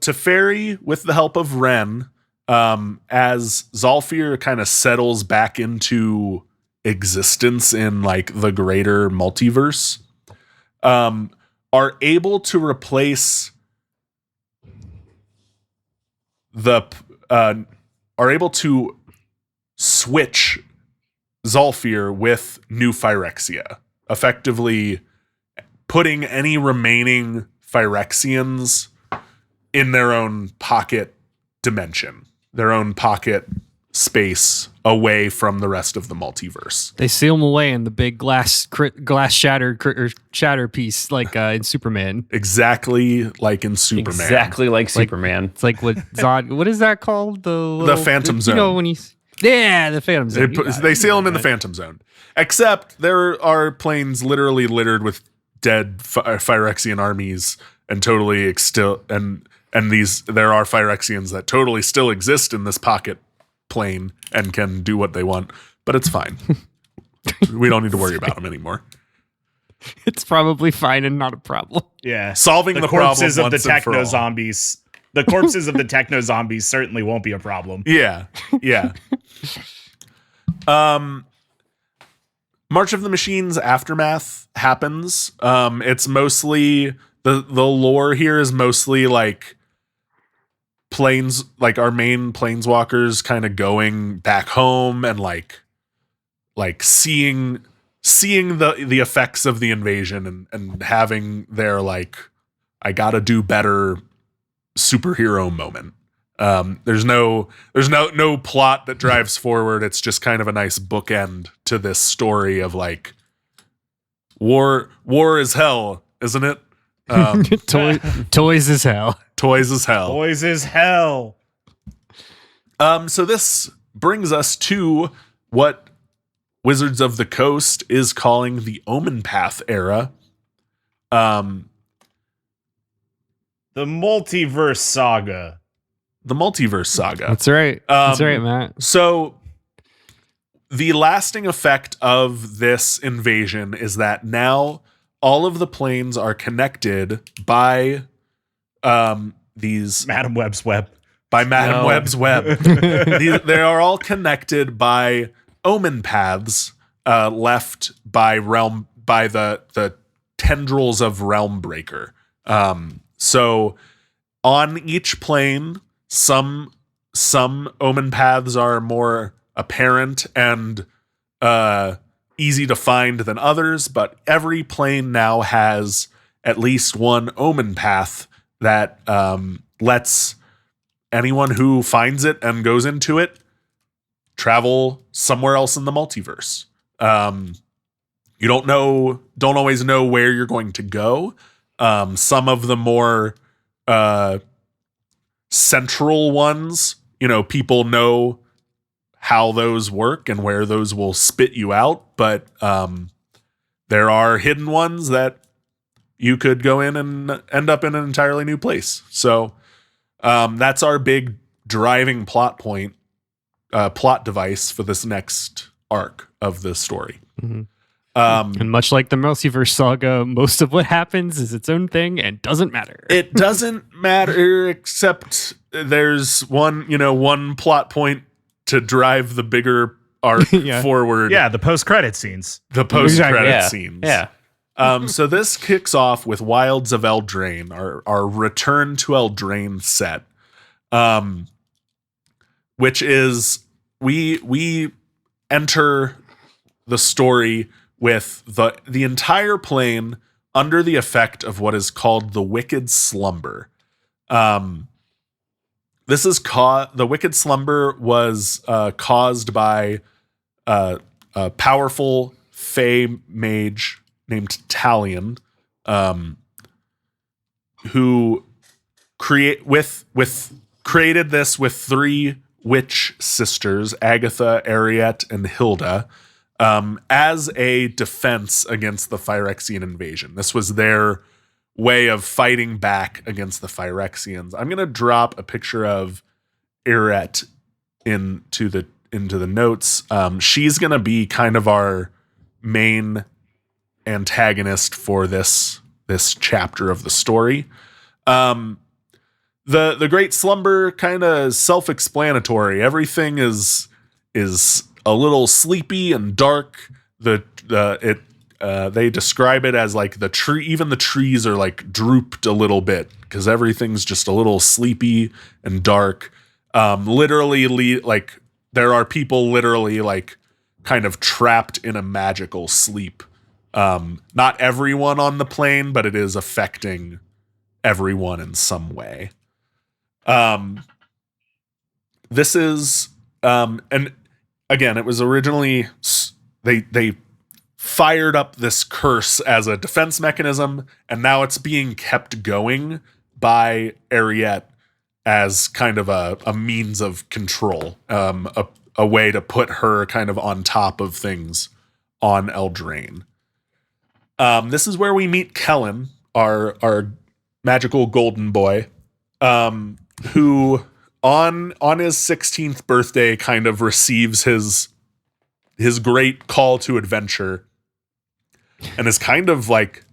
Teferi, with the help of Ren, as Zalfir kind of settles back into existence in like the greater multiverse, are able to replace are able to switch Zalfir with New Phyrexia, effectively putting any remaining Phyrexians in their own pocket dimension, their own pocket space away from the rest of the multiverse. They seal them away in the big glass shatter piece, like in Superman. Exactly like in Superman. Exactly like Superman. It's like what Zod. What is that called? The Phantom Zone. You know when he's the Phantom Zone. They seal them in the Phantom Zone. Except there are planes literally littered with dead Phyrexian armies and totally there are Phyrexians that totally still exist in this pocket plane and can do what they want, but it's fine. We don't need to worry about them anymore. It's probably fine and not a problem. Yeah, solving the corpses problem of the techno zombies. The corpses of the techno zombies certainly won't be a problem. Yeah. March of the Machines Aftermath happens. It's mostly the lore here is mostly like planes, like our main planeswalkers kind of going back home and like seeing the effects of the invasion and having their like I gotta do better superhero moment. There's no plot that drives forward. It's just kind of a nice bookend to this story of like war is hell, isn't it? Toys is hell. Toys is hell. Boys is hell. So this brings us to what Wizards of the Coast is calling the Omen Path era. The multiverse saga. The multiverse saga. That's right. That's right, Matt. So the lasting effect of this invasion is that now all of the planes are connected by these Madam Web's web. By Madam Web's web. They are all connected by omen paths left by the tendrils of Realmbreaker. So on each plane, some omen paths are more apparent and easy to find than others, but every plane now has at least one omen path that lets anyone who finds it and goes into it travel somewhere else in the multiverse. You don't always know where you're going to go. Some of the more central ones, people know how those work and where those will spit you out, but there are hidden ones that you could go in and end up in an entirely new place. So that's our big driving plot device for this next arc of the story. Mm-hmm. And much like the Multiverse Saga, most of what happens is its own thing and doesn't matter. It doesn't matter, except there's one plot point to drive the bigger arc forward. Yeah, the post-credit scenes. The post-credit scenes. Yeah. So this kicks off with Wilds of Eldraine, our Return to Eldraine set, which is we enter the story with the entire plane under the effect of what is called the Wicked Slumber. This is the Wicked Slumber was caused by a powerful Fey mage named Talion, who created this with three witch sisters, Agatha, Ariette, and Hilda, as a defense against the Phyrexian invasion. This was their way of fighting back against the Phyrexians. I'm going to drop a picture of Ariette into the notes. She's going to be kind of our main antagonist for this chapter of the story. The Great Slumber, kind of self-explanatory. Everything is a little sleepy and dark. They describe it as like even the trees are like drooped a little bit because everything's just a little sleepy and dark. Literally, like there are people literally like kind of trapped in a magical sleep. Not everyone on the plane, but it is affecting everyone in some way. This is, and again, it was originally, they fired up this curse as a defense mechanism, and now it's being kept going by Ariette as kind of a means of control, a way to put her kind of on top of things on Eldraine. This is where we meet Kellen, our magical golden boy, who on his 16th birthday kind of receives his great call to adventure and is kind of like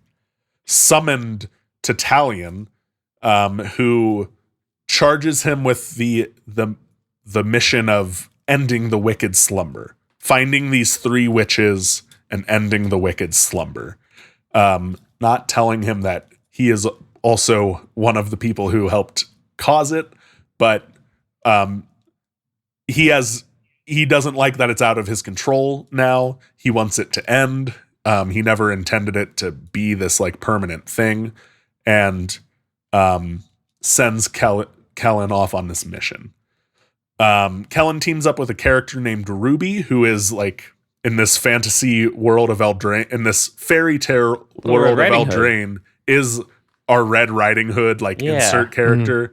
summoned to Talion, who charges him with the mission of ending the Wicked Slumber, finding these three witches and ending the wicked slumber. Not telling him that he is also one of the people who helped cause it, but he doesn't like that it's out of his control now. He wants it to end. He never intended it to be this like permanent thing, and sends Kellen off on this mission. Kellen teams up with a character named Ruby, who is like in this fantasy world of Eldraine, in this fairy tale world of Eldraine, is our Red Riding Hood, like insert character.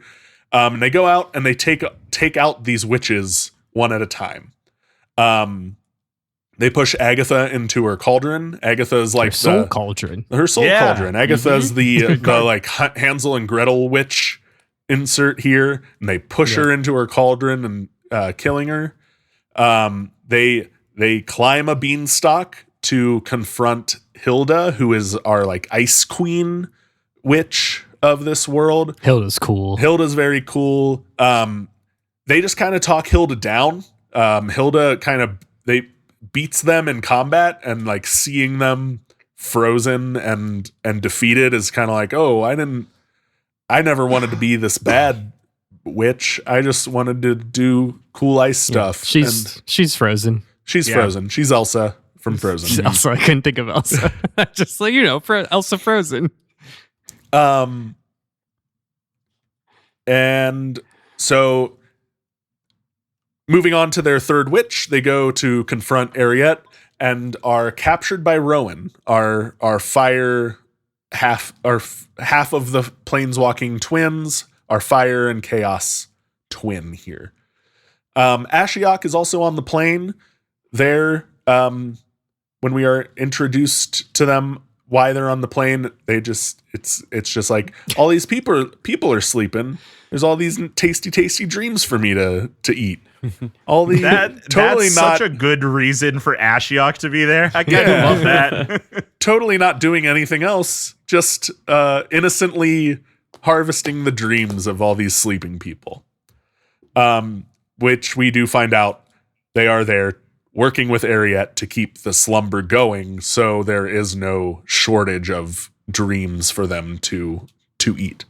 And they go out and they take out these witches one at a time. They push Agatha into her cauldron. Agatha's like her soul cauldron. Agatha's the like Hansel and Gretel witch insert here, and they push her into her cauldron and killing her. They climb a beanstalk to confront Hilda, who is our like ice queen witch of this world. Hilda's cool. Hilda's very cool. They just kind of talk Hilda down. Hilda they beats them in combat, and like seeing them frozen and defeated is kind of like, oh, I never wanted to be this bad witch. I just wanted to do cool ice stuff. She's frozen. She's frozen. She's Elsa from Frozen. She's Elsa. I couldn't think of Elsa. Just like, Elsa Frozen. And so moving on to their third witch, they go to confront Ariette and are captured by Rowan, our fire half of the planeswalking twins, our fire and chaos twin here. Ashiok is also on the plane. There, when we are introduced to them, why they're on the plane, it's just like all these people are sleeping. There's all these tasty dreams for me to eat. All the that's such a good reason for Ashiok to be there. I kind of love that. Totally not doing anything else, just innocently harvesting the dreams of all these sleeping people. Which we do find out they are there working with Ariette to keep the slumber going, so there is no shortage of dreams for them to eat.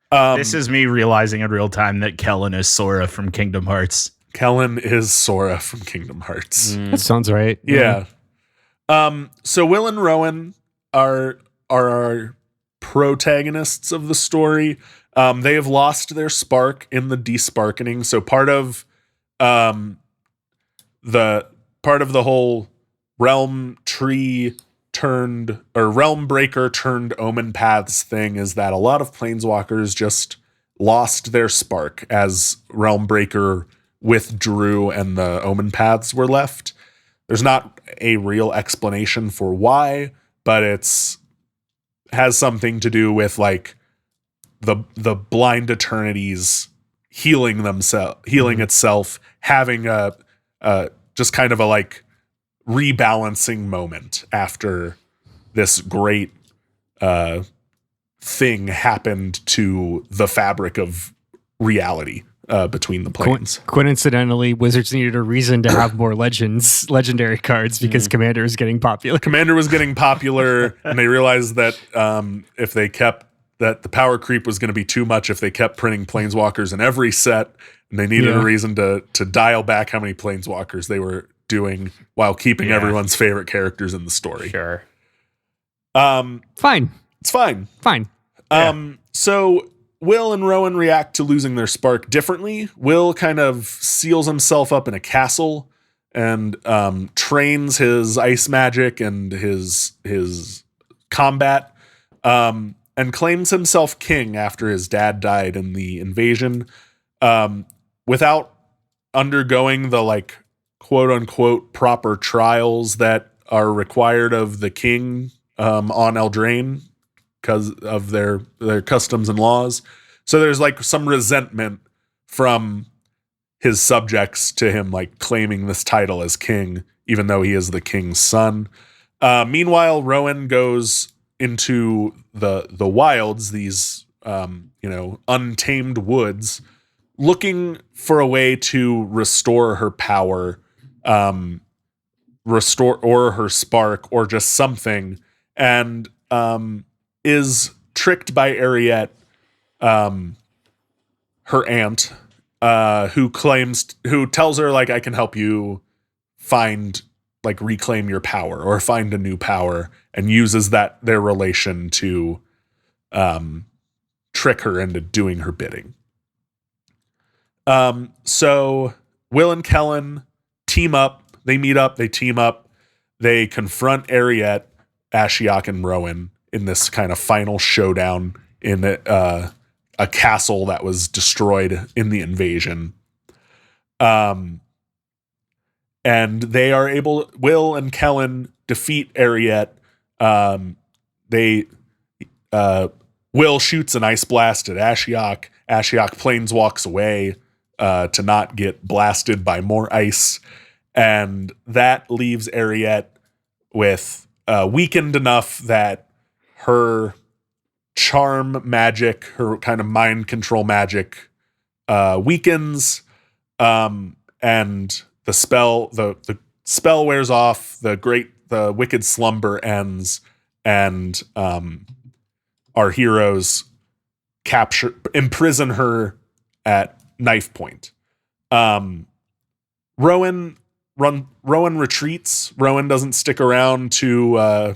This is me realizing in real time that Kellen is Sora from Kingdom Hearts. Kellen is Sora from Kingdom Hearts. That sounds right. Yeah. So Will and Rowan are our protagonists of the story. They have lost their spark in the desparkening. So part of the whole realm tree turned, or realm breaker turned omen paths thing, is that a lot of planeswalkers just lost their spark as realm breaker withdrew and the omen paths were left. There's not a real explanation for why, but has something to do with like the blind eternities healing itself, having a just kind of a like rebalancing moment after this great thing happened to the fabric of reality between the planes. Coincidentally, Wizards needed a reason to have more legendary cards because Commander is getting popular. Commander was getting popular, and they realized that if they kept that the power creep was going to be too much if they kept printing planeswalkers in every set, and they needed a reason to dial back how many planeswalkers they were doing while keeping everyone's favorite characters in the story. Sure. Fine. It's fine. Fine. So Will and Rowan react to losing their spark differently. Will kind of seals himself up in a castle and trains his ice magic and his combat, and claims himself king after his dad died in the invasion, without undergoing the like quote unquote proper trials that are required of the king on Eldraine because of their customs and laws. So there's like some resentment from his subjects to him like claiming this title as king, even though he is the king's son. Meanwhile, Rowan goes into the wilds, these untamed woods, looking for a way to restore her power, restore or her spark or just something, and is tricked by Ariette, her aunt, who tells her like, I can help you find, like, reclaim your power or find a new power, and uses their relation to trick her into doing her bidding. So Will and Kellen team up. They meet up. They team up. They confront Ariette, Ashiok, and Rowan in this kind of final showdown in a castle that was destroyed in the invasion. And they are able. Will and Kellen defeat Ariette. Will shoots an ice blast at Ashiok. Ashiok planeswalks away to not get blasted by more ice. And that leaves Ariette with weakened enough that her charm magic, her kind of mind control magic, weakens, and the spell wears off. The wicked slumber ends, and our heroes imprison her at knife point. Rowan retreats. Rowan doesn't stick around to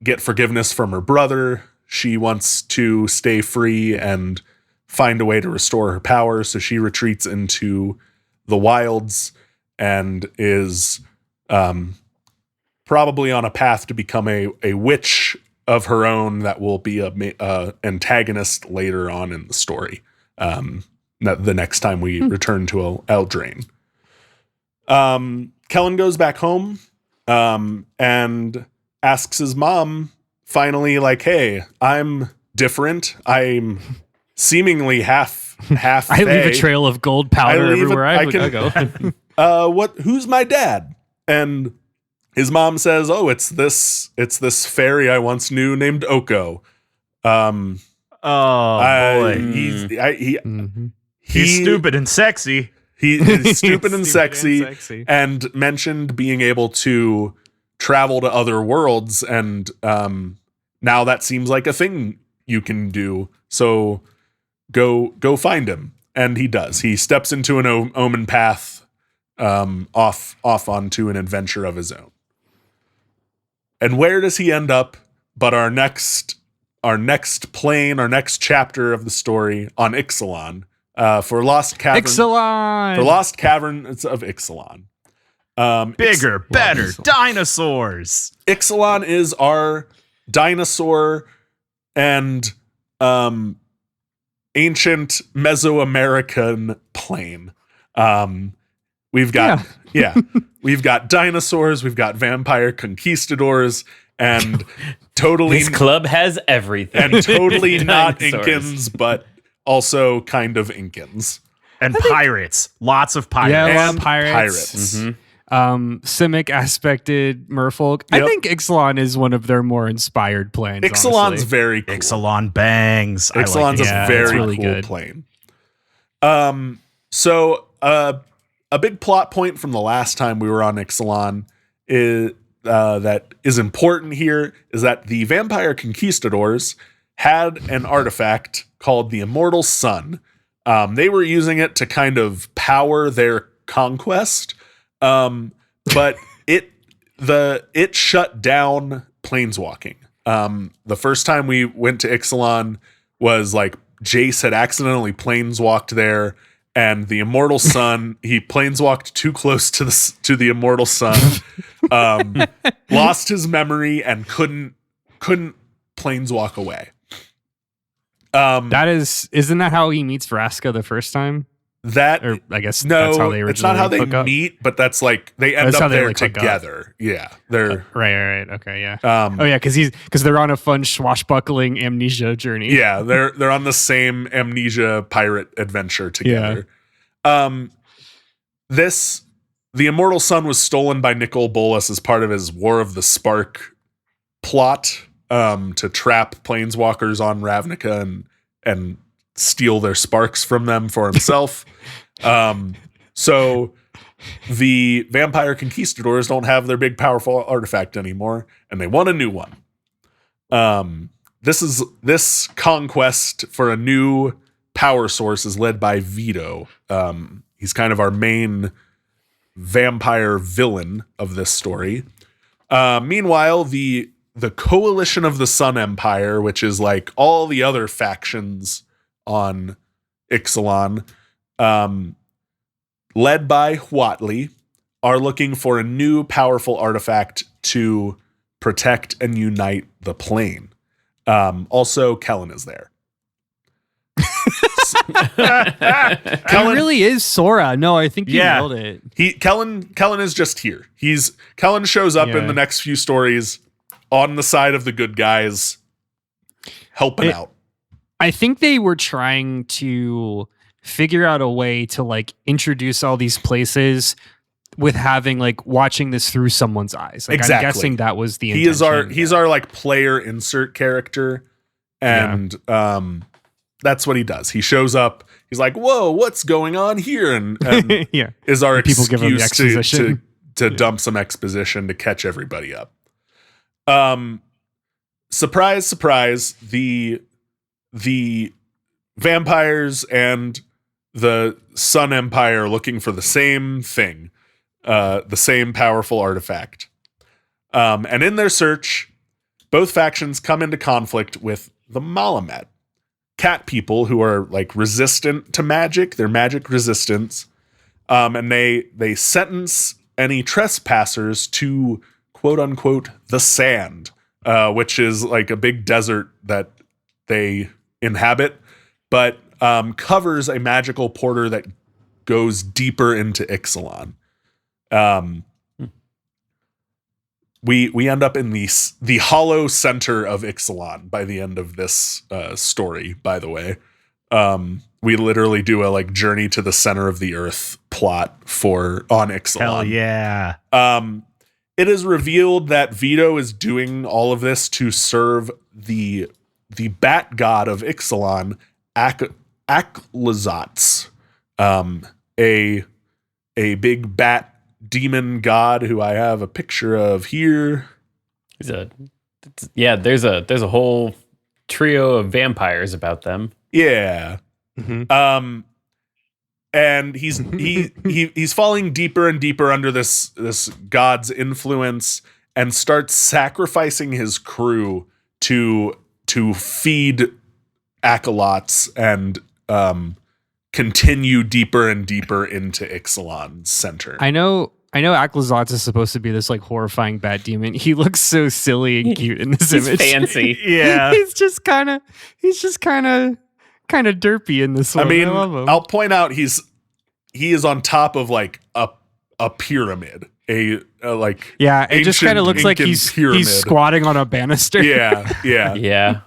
get forgiveness from her brother. She wants to stay free and find a way to restore her power, so she retreats into the wilds and is probably on a path to become a witch of her own that will be a antagonist later on in the story. The next time we return to Eldraine. Kellen goes back home and asks his mom finally, like, hey, I'm different. I'm seemingly half I leave a trail of gold powder everywhere I go. Who's my dad? And his mom says, oh, it's this fairy I once knew named Oko. Boy. He's stupid and sexy. He's stupid and sexy, and mentioned being able to travel to other worlds, and now that seems like a thing you can do. So go find him, and he does. He steps into an omen path, off onto an adventure of his own. And where does he end up? But our next plane, our next chapter of the story on Ixalan. For Lost Caverns of Ixalan. Bigger, better, dinosaurs. Ixalan is our dinosaur and ancient Mesoamerican plane. We've got we've got dinosaurs, we've got vampire conquistadors, and totally this club has everything. And totally not Incans, but also kind of Incans. And pirates. Lots of pirates. Yeah, a lot And of pirates. Mm-hmm. Simic aspected merfolk. Yep. I think Ixalan is one of their more inspired planes. Ixalan's honestly. very cool. Ixalan bangs. Ixalan's a very really cool good plane. So a big plot point from the last time we were on Ixalan is that is important here is that the vampire conquistadors had an artifact called the Immortal Sun. They were using it to kind of power their conquest, but it shut down planeswalking. The first time we went to Ixalan was like Jace had accidentally planeswalked there, and the Immortal Sun, he planeswalked too close to the Immortal Sun, lost his memory and couldn't planeswalk away. Isn't that how he meets Vraska the first time? Or I guess no, that's how they originally it's not how they meet, but that's like they end up there like together. Yeah, they're right. Okay, yeah. Because they're on a fun swashbuckling amnesia journey. Yeah, they're on the same amnesia pirate adventure together. Yeah. The Immortal Sun was stolen by Nicol Bolas as part of his War of the Spark plot to trap planeswalkers on Ravnica and steal their sparks from them for himself. So the vampire conquistadors don't have their big powerful artifact anymore, and they want a new one. This conquest for a new power source is led by Vito. He's kind of our main vampire villain of this story. Meanwhile, the coalition of the Sun Empire, which is like all the other factions on Ixalan, led by Huatli, are looking for a new powerful artifact to protect and unite the plane. Also, Kellen is there. Kellen really is Sora. No, I think you nailed it. Kellen is just here. Kellen shows up in the next few stories on the side of the good guys, helping out. I think they were trying to figure out a way to like introduce all these places with having like watching this through someone's eyes. Like, exactly. I'm guessing that was the intention. He's our like player insert character, and that's what he does. He shows up. He's like, "Whoa, what's going on here?" And is our people give him the exposition to dump some exposition to catch everybody up. Surprise, surprise! The vampires and the Sun Empire are looking for the same thing, the same powerful artifact. And in their search, both factions come into conflict with the Malamet, cat people who are like resistant to magic. They're magic resistance. And they sentence any trespassers to quote unquote the sand, which is like a big desert that they inhabit, but covers a magical portal that goes deeper into Ixalan. We end up in the hollow center of Ixalan by the end of this story, by the way. We literally do a like journey to the center of the earth plot on Ixalan. Hell yeah. It is revealed that Vito is doing all of this to serve the bat god of Ixalan, Aklazats, a big bat demon god who I have a picture of here. There's a whole trio of vampires about them. Yeah. Mm-hmm. And he's falling deeper and deeper under this god's influence and starts sacrificing his crew to feed acolytes and continue deeper and deeper into Ixalan's center. I know Aklazats is supposed to be this like horrifying bat demon. He looks so silly and cute in this image. Fancy. Yeah. he's just kind of derpy in this one. I mean, I love him. I'll point out he is on top of like a pyramid. It just kind of looks like he's squatting on a banister. Yeah.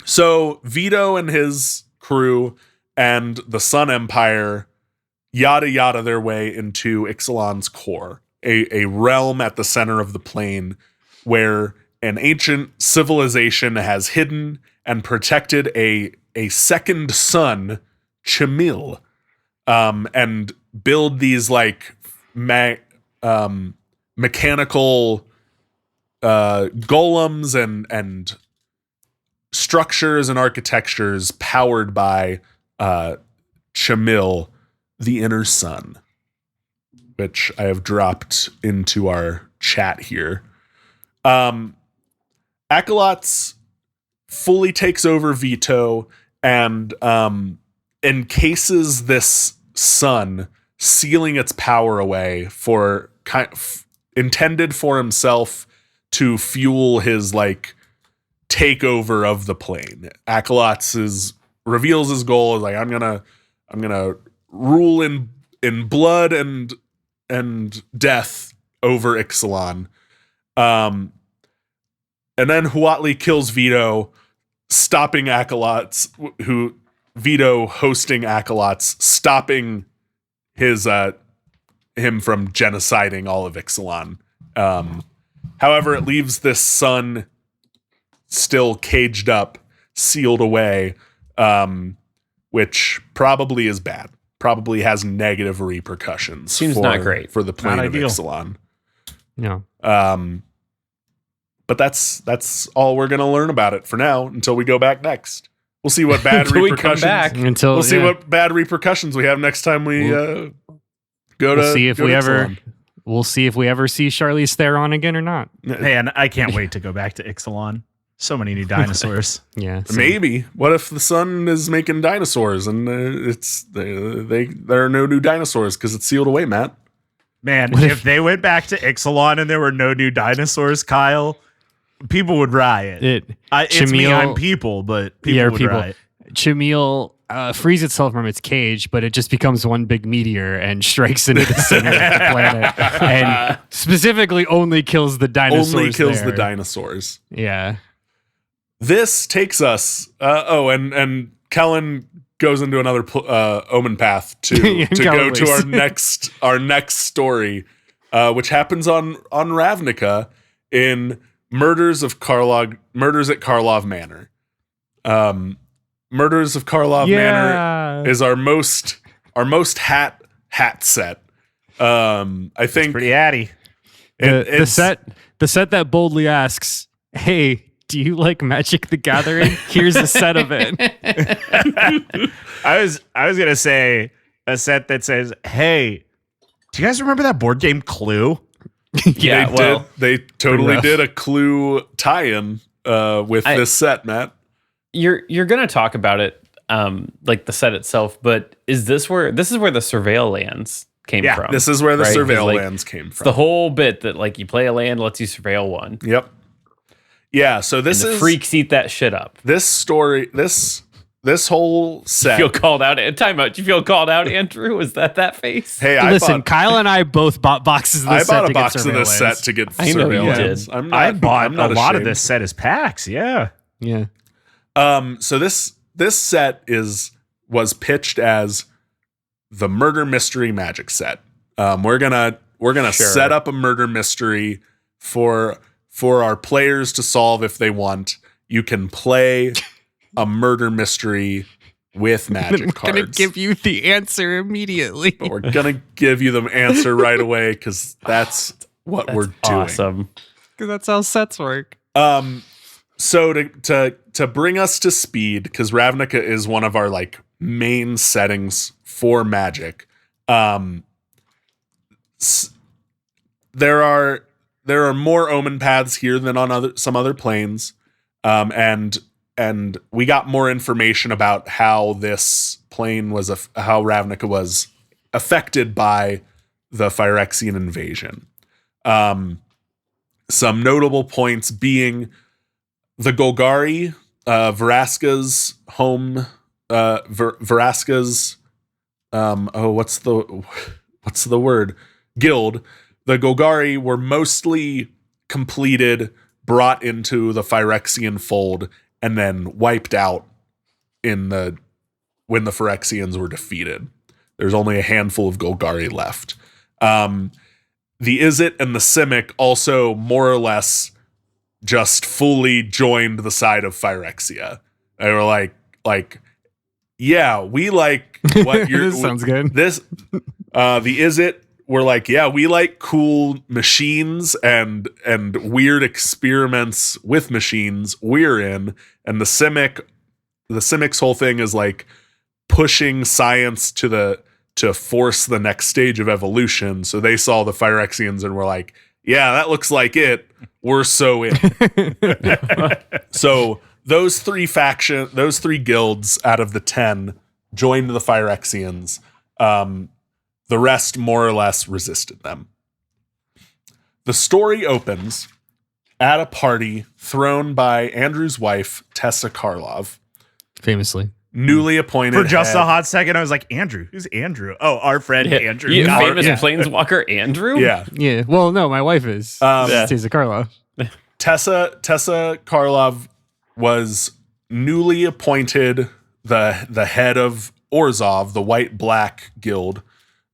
So Vito and his crew and the Sun Empire yada yada their way into Ixalan's core, a realm at the center of the plane where an ancient civilization has hidden and protected a second sun, Chamil, and build these like mechanical golems and structures and architectures powered by Chamil, the inner sun, which I have dropped into our chat here. Acolytes fully takes over Vito and encases this sun, sealing its power away intended for himself to fuel his like takeover of the plane. Acolytes reveals his goal is like, I'm gonna rule in blood and death over Ixalan. And then Huatli kills Vito, stopping acolytes Vito hosting acolytes, stopping him from genociding all of Ixalan. However, it leaves this sun still caged up, sealed away, which probably is bad. probably has negative repercussions. Seems not great for the plane Not of ideal. Ixalan. No. But that's all we're gonna learn about it for now until we go back next. We'll see what bad Until we come repercussions. back. Until We'll see what bad repercussions we have next time we go to. We'll see if go we to ever. Ixalan. We'll see if we ever see Charlize Theron again or not. Man, I can't wait to go back to Ixalan. So many new dinosaurs. Yeah. so- Maybe. What if the sun is making dinosaurs and there are no new dinosaurs because it's sealed away, Matt? Man, What if they went back to Ixalan and there were no new dinosaurs, Kyle, people would riot. It's me, Chameel- I'm people, but people would riot. Chameel frees itself from its cage, but it just becomes one big meteor and strikes into the center of the planet, and specifically only kills the dinosaurs. Only kills there. the dinosaurs. Yeah. This takes us. And Kellen goes into another omen path to Yeah, go Kellen to leaves. our next story, which happens on Ravnica in Murders at Karlov Manor. Murders of Karlov Manor is our most hat set. I think Pretty addy. the set that boldly asks, "Hey, do you like Magic the Gathering? Here's a set of it." I was gonna say a set that says, "Hey, do you guys remember that board game Clue?" Yeah, they totally rough. did a Clue tie-in with this set, Matt. You're gonna talk about it, like the set itself, but is this where the surveil lands came Yeah, from? This is where the right? 'Cause, surveil like, lands came it's from. the whole bit that like you play a land, lets you surveil one. Yep. Yeah. So this And the is freaks eat that shit up. this story. This whole set. You feel called out. Time out. You feel called out, Andrew? Was that face? Hey, Listen, Kyle and I both bought boxes of I this set bought a to get box of this surveillance. set to get I know you surveillance. did. I bought I'm not a lot of ashamed. this set as packs. Yeah. Yeah. So this set was pitched as the murder mystery magic set. We're gonna Sure. set up a murder mystery for our players to solve if they want. You can play a murder mystery with magic I'm cards. gonna give you the answer immediately. But we're gonna give you the answer right away because that's what we're doing. Awesome. Because that's how sets work. So to bring us to speed, because Ravnica is one of our like main settings for Magic. There are more omen paths here than on some other planes, and we got more information about how this plane was how Ravnica was affected by the Phyrexian invasion. Some notable points being the Golgari, Veraska's home, Veraska's, what's the word? Guild. The Golgari were mostly completed, brought into the Phyrexian fold, and then wiped out when the Phyrexians were defeated. There's only a handful of Golgari left. The Izzet and the Simic also more or less just fully joined the side of Phyrexia. They were like, yeah, we like what you're. This sounds good. The Izzet were like, yeah, we like cool machines and weird experiments with machines. We're in, and the Simic's whole thing is like pushing science to force the next stage of evolution. So they saw the Phyrexians and were like, yeah, that looks like it. We're so in. So those three guilds out of the 10 joined the Phyrexians. The rest more or less resisted them. The story opens at a party thrown by Andrew's wife, Tessa Karlov, Famously. newly appointed For just head. a hot second, I was like, Andrew? Who's Andrew? Oh, our friend Andrew. You Got it. famous Yeah. planeswalker Andrew? Yeah. Yeah. Well, no, my wife is. Yeah. Tessa Karlov. Tessa Karlov was newly appointed the head of Orzhov, the White-Black Guild,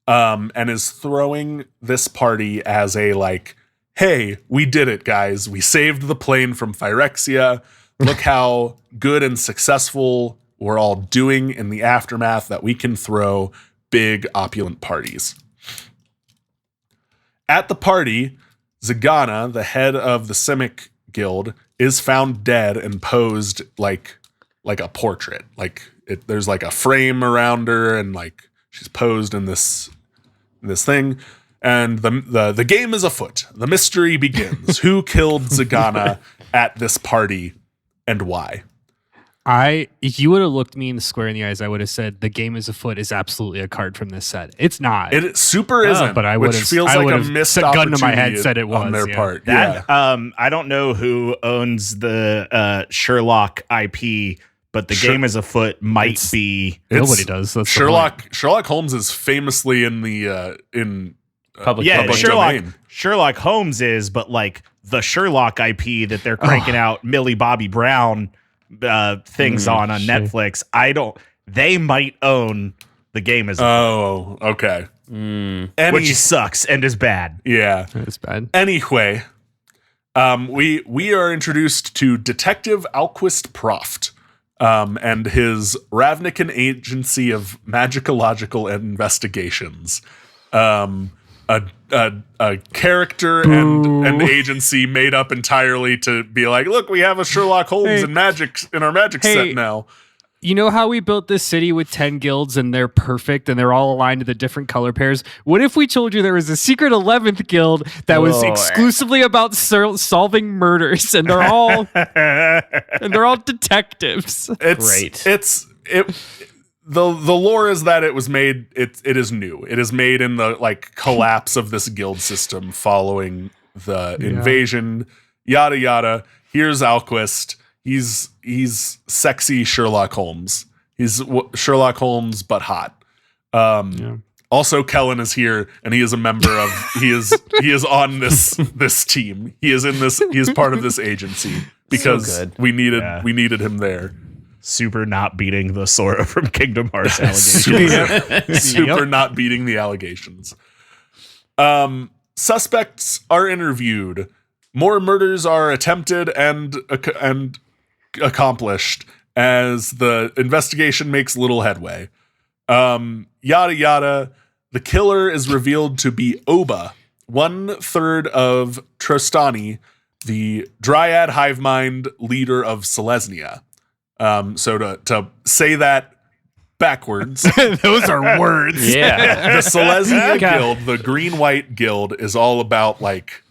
and is throwing this party as a like, hey, we did it, guys. We saved the plane from Phyrexia. Look how good and successful we're all doing in the aftermath that we can throw big opulent parties. At the party, Zagana, the head of the Simic Guild, is found dead and posed like a portrait. There's like a frame around her, and like she's posed in this thing. And the game is afoot. The mystery begins. Who killed Zagana at this party, and why? If you would have looked me in the square in the eyes, I would have said the game is afoot is absolutely a card from this set. It's not. It super isn't, but I would have feels like a missed gun to my head opportunity said it was on their part. That I don't know who owns the Sherlock IP, but the game is afoot might be. Nobody does. That's Sherlock Holmes is famously in the public domain. Sherlock Holmes is, but like the Sherlock IP that they're cranking out Millie Bobby Brown things on Netflix. They might own the game as okay. Which sucks and is bad. Yeah. It's bad. Anyway, we are introduced to Detective Alquist Proft and his Ravnican Agency of Magicological Investigations. A character and agency made up entirely to be like, look, we have a Sherlock Holmes and magic in our magic set now. You know how we built this city with 10 guilds and they're perfect and they're all aligned to the different color pairs? What if we told you there was a secret 11th guild that was exclusively about solving murders, and they're all detectives? It's great. The lore is that it was made. It is new. It is made in the like collapse of this guild system following the invasion. Yada yada. Here's Alquist. He's sexy Sherlock Holmes. He's Sherlock Holmes but hot. Also, Kellen is here, and he is a member of. He is on this team. He is in this. He is part of this agency because we needed him there. Super not beating the Sora from Kingdom Hearts allegations. Super not beating the allegations. Suspects are interviewed. More murders are attempted and accomplished as the investigation makes little headway. Yada yada. The killer is revealed to be Oba, 1/3 of Trostani, the Dryad hive mind leader of Selesnya. So to say that backwards, those are words. Yeah. The Selesnya Guild, the Green-White Guild, is all about like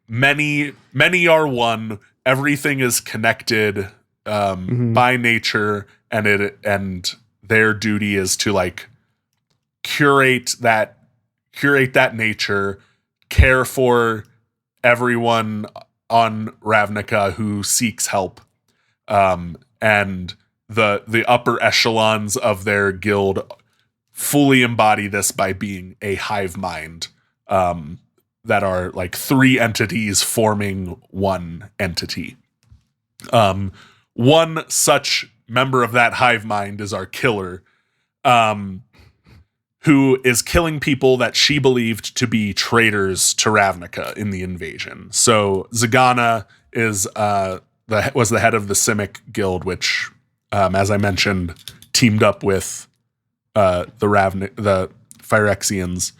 many are one. Everything is connected by nature, and their duty is to like curate that nature, care for everyone on Ravnica who seeks help. And the upper echelons of their guild fully embody this by being a hive mind that are like 3 entities forming one entity. One such member of that hive mind is our killer, who is killing people that she believed to be traitors to Ravnica in the invasion. So Zagana is was the head of the Simic Guild, which, as I mentioned, teamed up with the Phyrexians.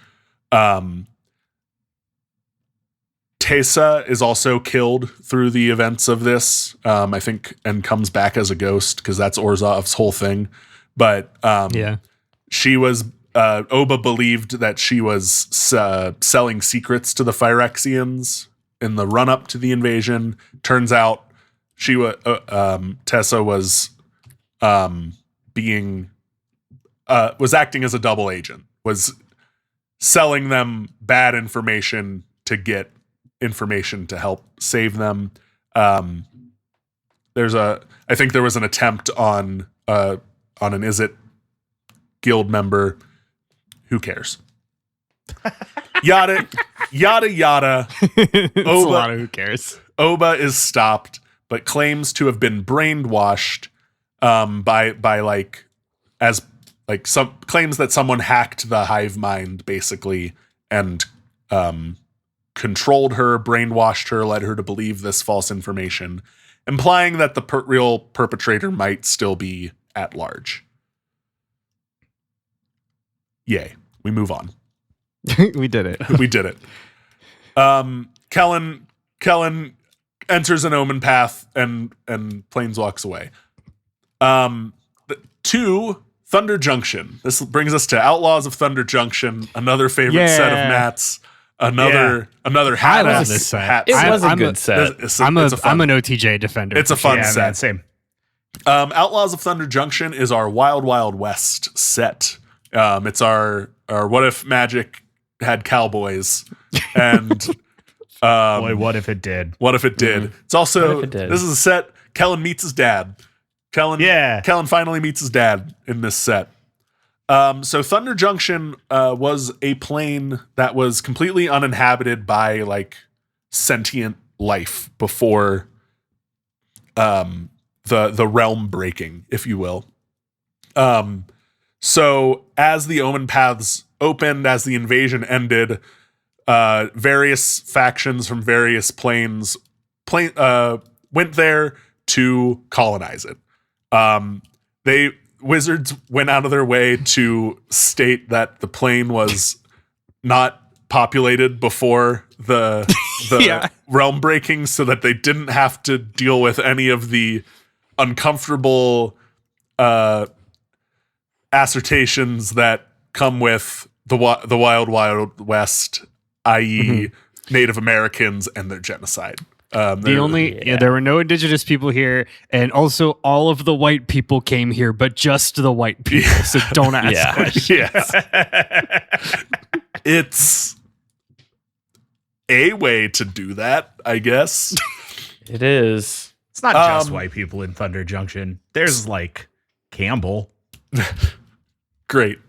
Tessa is also killed through the events of this, I think, and comes back as a ghost because that's Orzhov's whole thing. But she was Oba believed that she was selling secrets to the Phyrexians in the run up to the invasion. Turns out she was Tessa was was acting as a double agent, was selling them bad information to get information to help save them. I think there was an attempt on an Izzet guild member. Who cares? Yada yada. It's a lot of who cares. Oba is stopped, but claims to have been brainwashed claims that someone hacked the hive mind basically and controlled her, brainwashed her, led her to believe this false information, implying that the real perpetrator might still be at large. Yay. We move on. We did it. We did it. Kellen enters an omen path and Plains walks away. 2, Thunder Junction. This brings us to Outlaws of Thunder Junction, another favorite set of Matt's. Another hat. I love this set. It was a good set. I'm an OTJ defender. It's a fun set. Man, same. Outlaws of Thunder Junction is our Wild Wild West set. It's our what if Magic had cowboys and Boy, what if it did? What if it did? It's also this is a set. Kellen meets his dad. Kellen finally meets his dad in this set. So Thunder Junction was a plane that was completely uninhabited by like sentient life before the realm breaking, if you will. So as the Omen Paths opened, as the invasion ended, various factions from various planes went there to colonize it. Wizards went out of their way to state that the plane was not populated before the realm breaking, so that they didn't have to deal with any of the uncomfortable assertions that come with the Wild Wild West, i.e. Native Americans and their genocide. There were no indigenous people here, and also all of the white people came here, but just the white people. So don't ask questions. Yes. It's a way to do that, I guess. It is. It's not just white people in Thunder Junction. There's like Campbell. Great.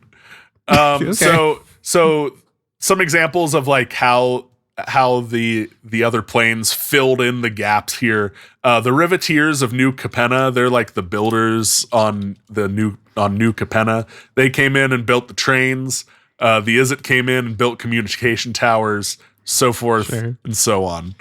Okay. So some examples of like how the other planes filled in the gaps here. The Riveteers of New Capenna, they're like the builders on New Capenna. They came in and built the trains. The Izzet came in and built communication towers, so forth and so on.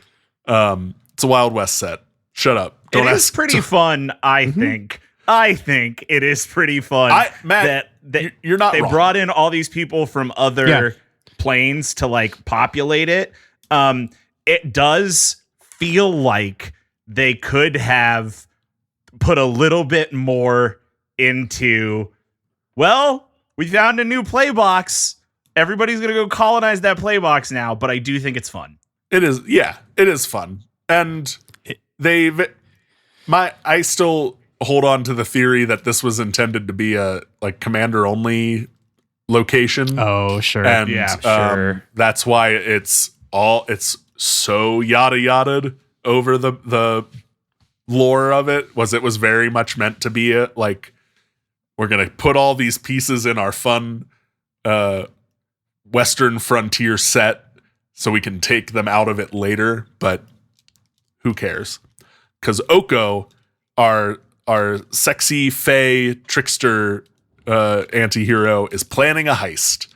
It's a Wild West set. Shut up. It is pretty fun, I think. I think it is pretty fun. Matt, that you're not They wrong. brought in all these people from other planes to like populate it. It does feel like they could have put a little bit more into, well, we found a new play box. Everybody's going to go colonize that play box now, but I do think it's fun. It is, it is fun. And I still hold on to the theory that this was intended to be a like commander only location. Oh, sure. And sure. That's why it's so yada-yada'd over the lore of it. It was very much meant to be like, we're going to put all these pieces in our fun Western frontier set so we can take them out of it later, but who cares? Because Oko, our sexy fae trickster anti-hero, is planning a heist.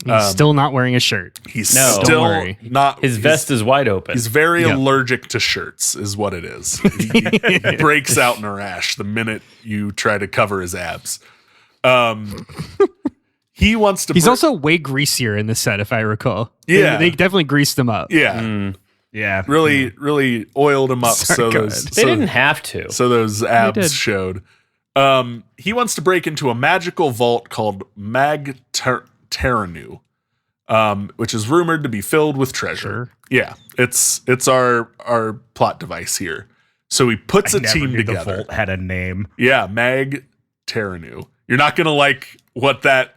He's still not wearing a shirt. He's No. still Don't worry. not. His vest is wide open. He's very allergic to shirts, is what it is. He breaks out in a rash the minute you try to cover his abs. He wants to. He's also way greasier in the set, if I recall. Yeah. They definitely greased him up. Yeah. Yeah. Really oiled him up. Sorry, go ahead. They didn't have to. So those abs did. showed. He wants to break into a magical vault called Mag Terranu, which is rumored to be filled with treasure. Sure. Yeah, it's our plot device here. So he puts a team The together. Vault had a name. Yeah, Mag Terranu. You're not gonna like what that.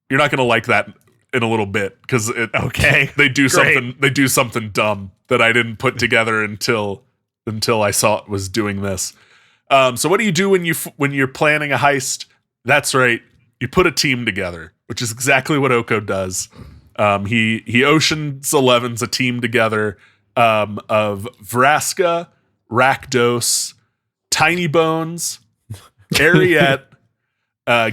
You're not gonna like that in a little bit because they do something. They do something dumb that I didn't put together until I saw it was doing this. So what do you do when you're planning a heist? That's right. You put a team together, which is exactly what Oko does. He Ocean's 11's a team together of Vraska, Rakdos, Tiny Bones, Ariette,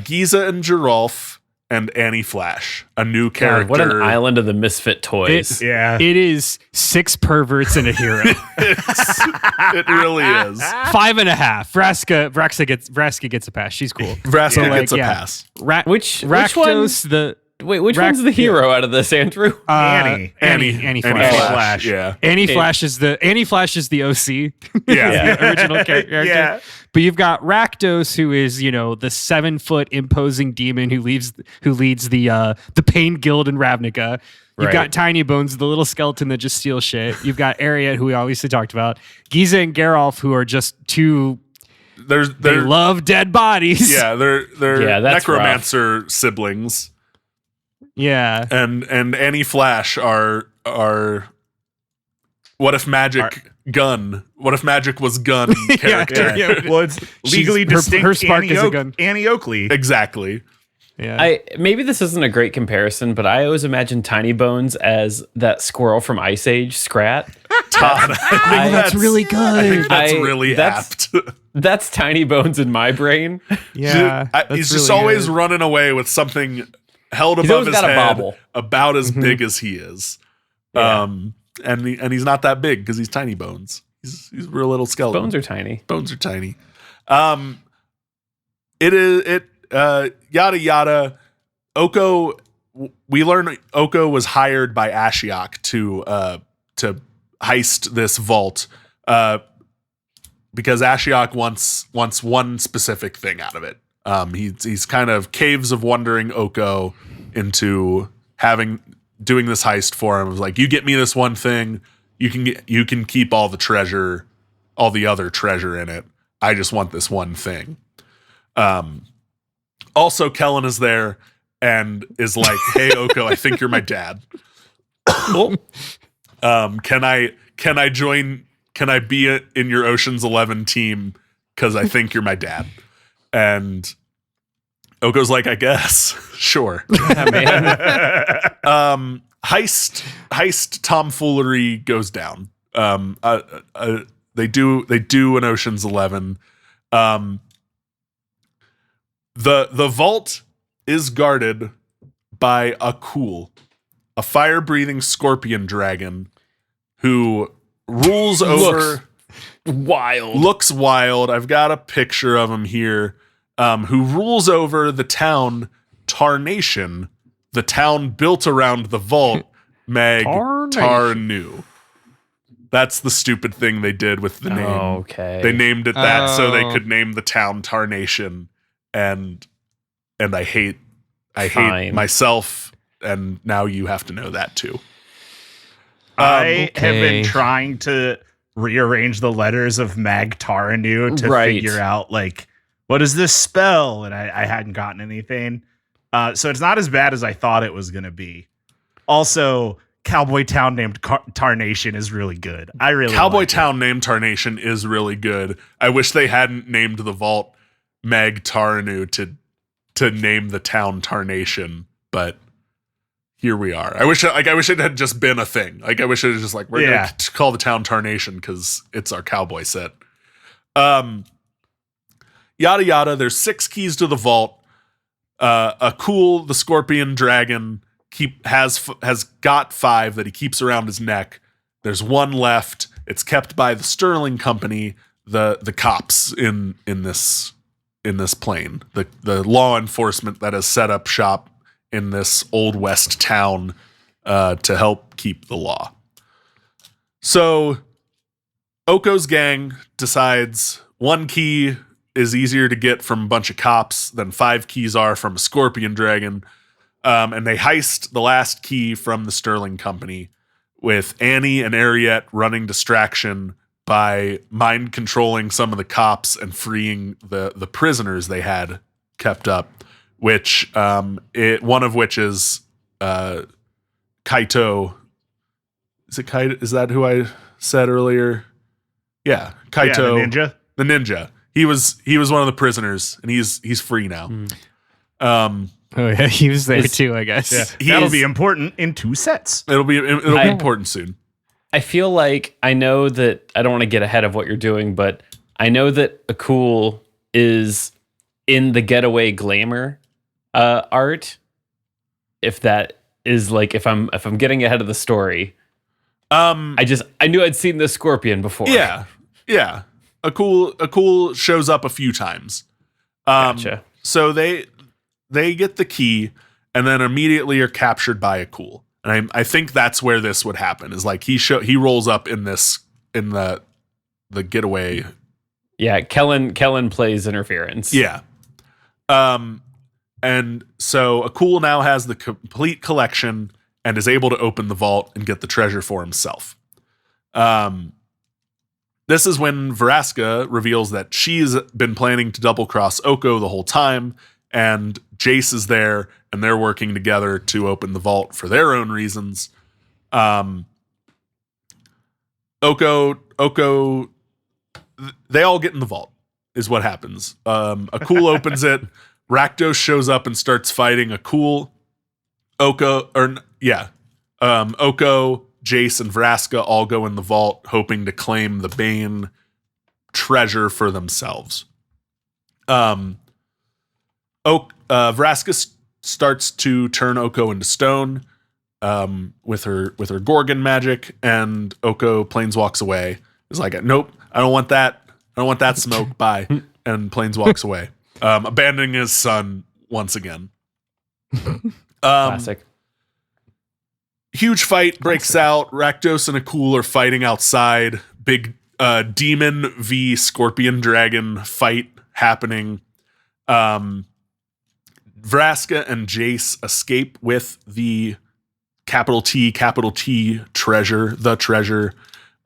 Giza and Giralf, and Annie Flash, a new character. God, what an island of the misfit toys. It is 6 perverts and a hero. It really is. 5.5. Vraska gets a pass. She's cool. Vraska gets a pass. Which Rakdos, which one's the hero out of this, Andrew? Annie Flash. Yeah. Annie Flash is the OC. Yeah. The original character. Yeah. But you've got Rakdos, who is, the 7-foot imposing demon who leads the Pain Guild in Ravnica. You've got Tiny Bones, the little skeleton that just steals shit. You've got Ariat, who we obviously talked about. Giza and Geralf, who are just two. They love dead bodies. Yeah, they're necromancer rough. Siblings. Yeah, and Annie Flash are what if magic was gun character. Yeah. Well, it's legally distinct. Her spark is a gun. Annie Oakley. Exactly. Yeah. Maybe this isn't a great comparison, but I always imagine Tiny Bones as that squirrel from Ice Age, Scrat. Todd, that's really good. I think that's really apt. That's Tiny Bones in my brain. Yeah, he's just really always running away with something held above his head, about as big as he is. Yeah. And he's not that big because he's Tiny Bones. He's a real little skeleton. Bones are tiny. Yada yada. Oko. We learn Oko was hired by Ashiok to heist this vault because Ashiok wants one specific thing out of it. He's kind of caves of wondering Oko into doing this heist for him. It was like, you get me this one thing, you can keep all the treasure, all the other treasure in it. I just want this one thing. Also, Kellen is there and is like, "Hey, Oko, I think you're my dad. Can I join? Can I be in your Ocean's 11 team? Because I think you're my dad." And Oko's like, "I guess, sure." Yeah, man. Heist tomfoolery goes down. They do an Ocean's 11. The vault is guarded by a fire-breathing scorpion dragon who rules over. Looks wild. I've got a picture of him here. Who rules over the town Tarnation, the town built around the vault, Meg Tarnu. That's the stupid thing they did with the name. Okay. They named it that so they could name the town Tarnation, and I hate myself, and now you have to know that too. I have been trying to rearrange the letters of Mag Taranu to figure out, like, what does this spell? And I hadn't gotten anything. So it's not as bad as I thought it was going to be. Also, Cowboy Town named Tarnation is really good. Cowboy Town named Tarnation is really good. I wish they hadn't named the vault Mag Taranu to name the town Tarnation, but here we are. I wish it had just been a thing. Like, I wish it was just like, we're going to call the town Tarnation because it's our cowboy set. Yada yada. There's 6 keys to the vault. The Scorpion Dragon has got 5 that he keeps around his neck. There's 1 left. It's kept by the Sterling Company, the cops in this plane, the law enforcement that has set up shop in this Old West town to help keep the law. So Oko's gang decides 1 key is easier to get from a bunch of cops than 5 keys are from a Scorpion Dragon. And they heist the last key from the Sterling Company with Annie and Ariat running distraction by mind controlling some of the cops and freeing the prisoners they had kept up, which one of which is Kaito. Is it Kaito? Is that who I said earlier? Yeah, Kaito, the ninja. He was one of the prisoners, and he's free now. Oh yeah, he was there too, I guess. Yeah. That'll be important in 2 sets. It'll be important soon. I feel like I know that I don't want to get ahead of what you're doing, but I know that Akul is in the Getaway Glamour art, if that is like if I'm getting ahead of the story. I knew I'd seen the scorpion before. Yeah. A cool shows up a few times. Gotcha. So they get the key and then immediately are captured by a cool. And I think that's where this would happen. Is like he rolls up in the getaway. Yeah, Kellen plays interference. Yeah. And so a cool now has the complete collection and is able to open the vault and get the treasure for himself. This is when Vraska reveals that she's been planning to double cross Oko the whole time, and Jace is there, and they're working together to open the vault for their own reasons. Oko, they all get in the vault, is what happens. A cool opens it. Rakdos shows up and starts fighting a cool. Oko, Jace, and Vraska all go in the vault, hoping to claim the Bane treasure for themselves. Vraska starts to turn Oko into stone with her Gorgon magic, and Oko planeswalks away. Is like, nope, I don't want that. I don't want that smoke. Bye, and planeswalks away, abandoning his son once again. Classic. Huge fight breaks out. Rakdos and Akul are fighting outside. Big demon v scorpion dragon fight happening. Vraska and Jace escape with the capital T treasure, the treasure.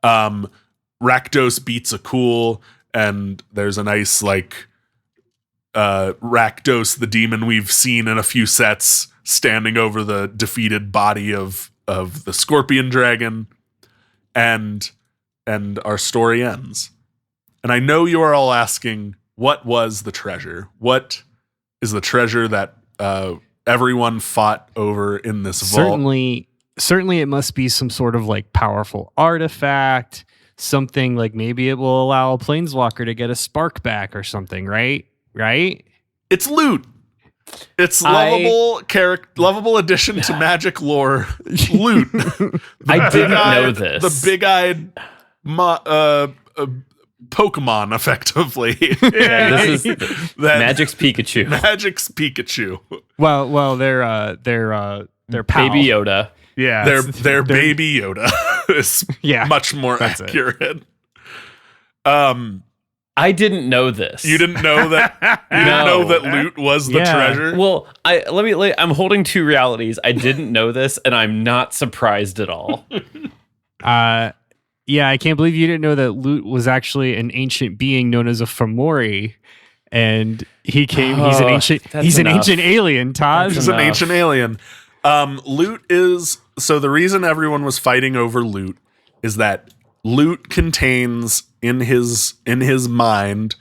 Rakdos beats Akul, and there's a nice Rakdos, the demon we've seen in a few sets, standing over the defeated body of the scorpion dragon, and our story ends. And I know you are all asking, what was the treasure? What is the treasure that everyone fought over in this vault? Certainly it must be some sort of powerful artifact, something maybe it will allow a planeswalker to get a spark back or something, right? It's loot. It's lovable addition to Magic lore. Loot. I didn't know this. The big-eyed Pokemon, effectively. Yeah, this is Magic's Pikachu. Magic's Pikachu. Well, they're pal. Baby Yoda. Yeah, their baby Yoda is much more accurate. I didn't know this. You didn't know that. Didn't know that loot was the treasure. Well, I'm holding two realities. I didn't know this, and I'm not surprised at all. Yeah, I can't believe you didn't know that loot was actually an ancient being known as a Fomori, and he came. He's an ancient. He's an ancient alien. Todd. He's an ancient alien. Loot is the reason everyone was fighting over loot is that loot contains in his mind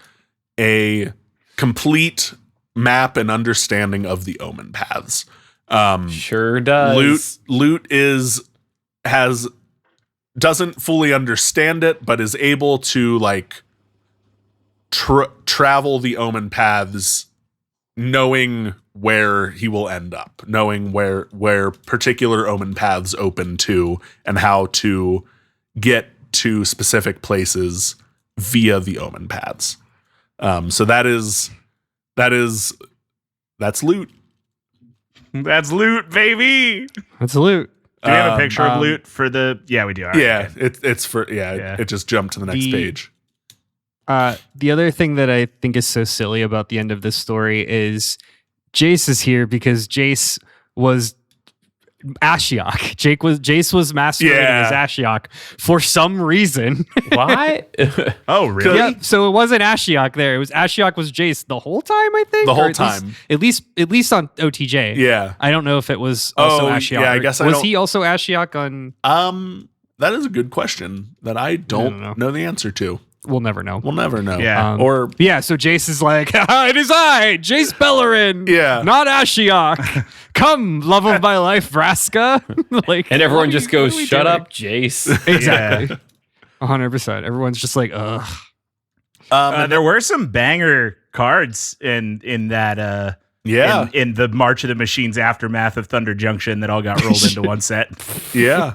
a complete map and understanding of the omen paths. Sure does. Loot doesn't fully understand it, but is able to travel the omen paths, knowing where he will end up, knowing where particular omen paths open to, and how to get to specific places via the omen paths. So that's loot. That's loot, baby. That's loot. Do we have a picture of loot for the? Yeah, we do. Right, yeah, it's for It just jumped to the next page. The other thing that I think is so silly about the end of this story is Jace is here because Jace was Ashiok. Jace was masquerading as Ashiok for some reason. Why? Oh, really? Yeah. So it wasn't Ashiok there. It was Ashiok was Jace the whole time. I think the whole time. At least on OTJ. Yeah. I don't know if it was also Ashiok. Yeah, I guess was he also Ashiok on? That is a good question that I don't know the answer to. We'll never know. Yeah. So Jace is like, it is I, Jace Bellerin. Yeah. Not Ashiok. Come, love of my life, Vraska. And everyone just goes, shut up, Jace. Exactly. 100%. Everyone's just like, ugh. There were some banger cards in that Yeah. In the March of the Machines aftermath of Thunder Junction that all got rolled into one set. Yeah.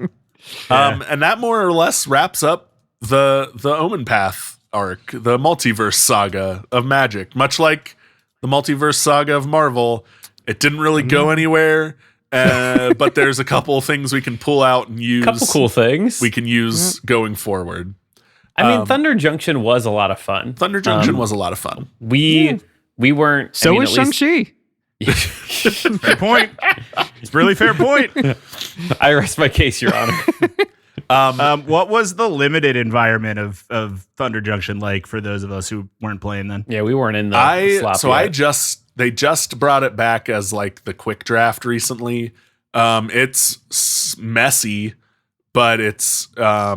And that more or less wraps up the Omen Path arc, the multiverse saga of Magic. Much like the multiverse saga of Marvel, it didn't really go anywhere. But there's a couple things we can pull out and use. Couple cool things we can use going forward. I mean, Thunder Junction was a lot of fun. Thunder Junction was a lot of fun. We weren't. So was Shang-Chi. Fair point. It's a really fair point. I rest my case, Your Honor. What was the limited environment of Thunder Junction like for those of us who weren't playing then? Yeah, we weren't in the slop yet. They just brought it back as like the quick draft recently. It's messy, but it's a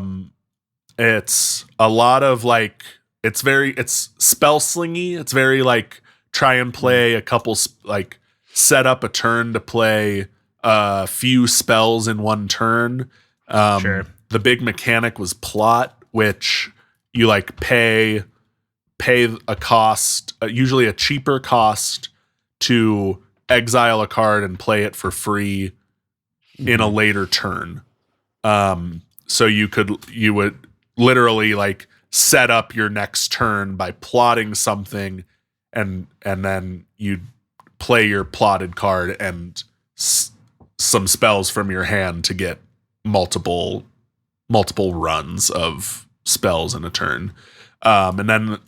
lot of like it's spell slingy. It's very like try and play a couple like set up a turn to play a few spells in one turn. Sure. The big mechanic was plot, which you like pay a cost, usually a cheaper cost, to exile a card and play it for free in a later turn. So you would literally like set up your next turn by plotting something, and then you'd play your plotted card and some spells from your hand to get multiple runs of spells in a turn. And then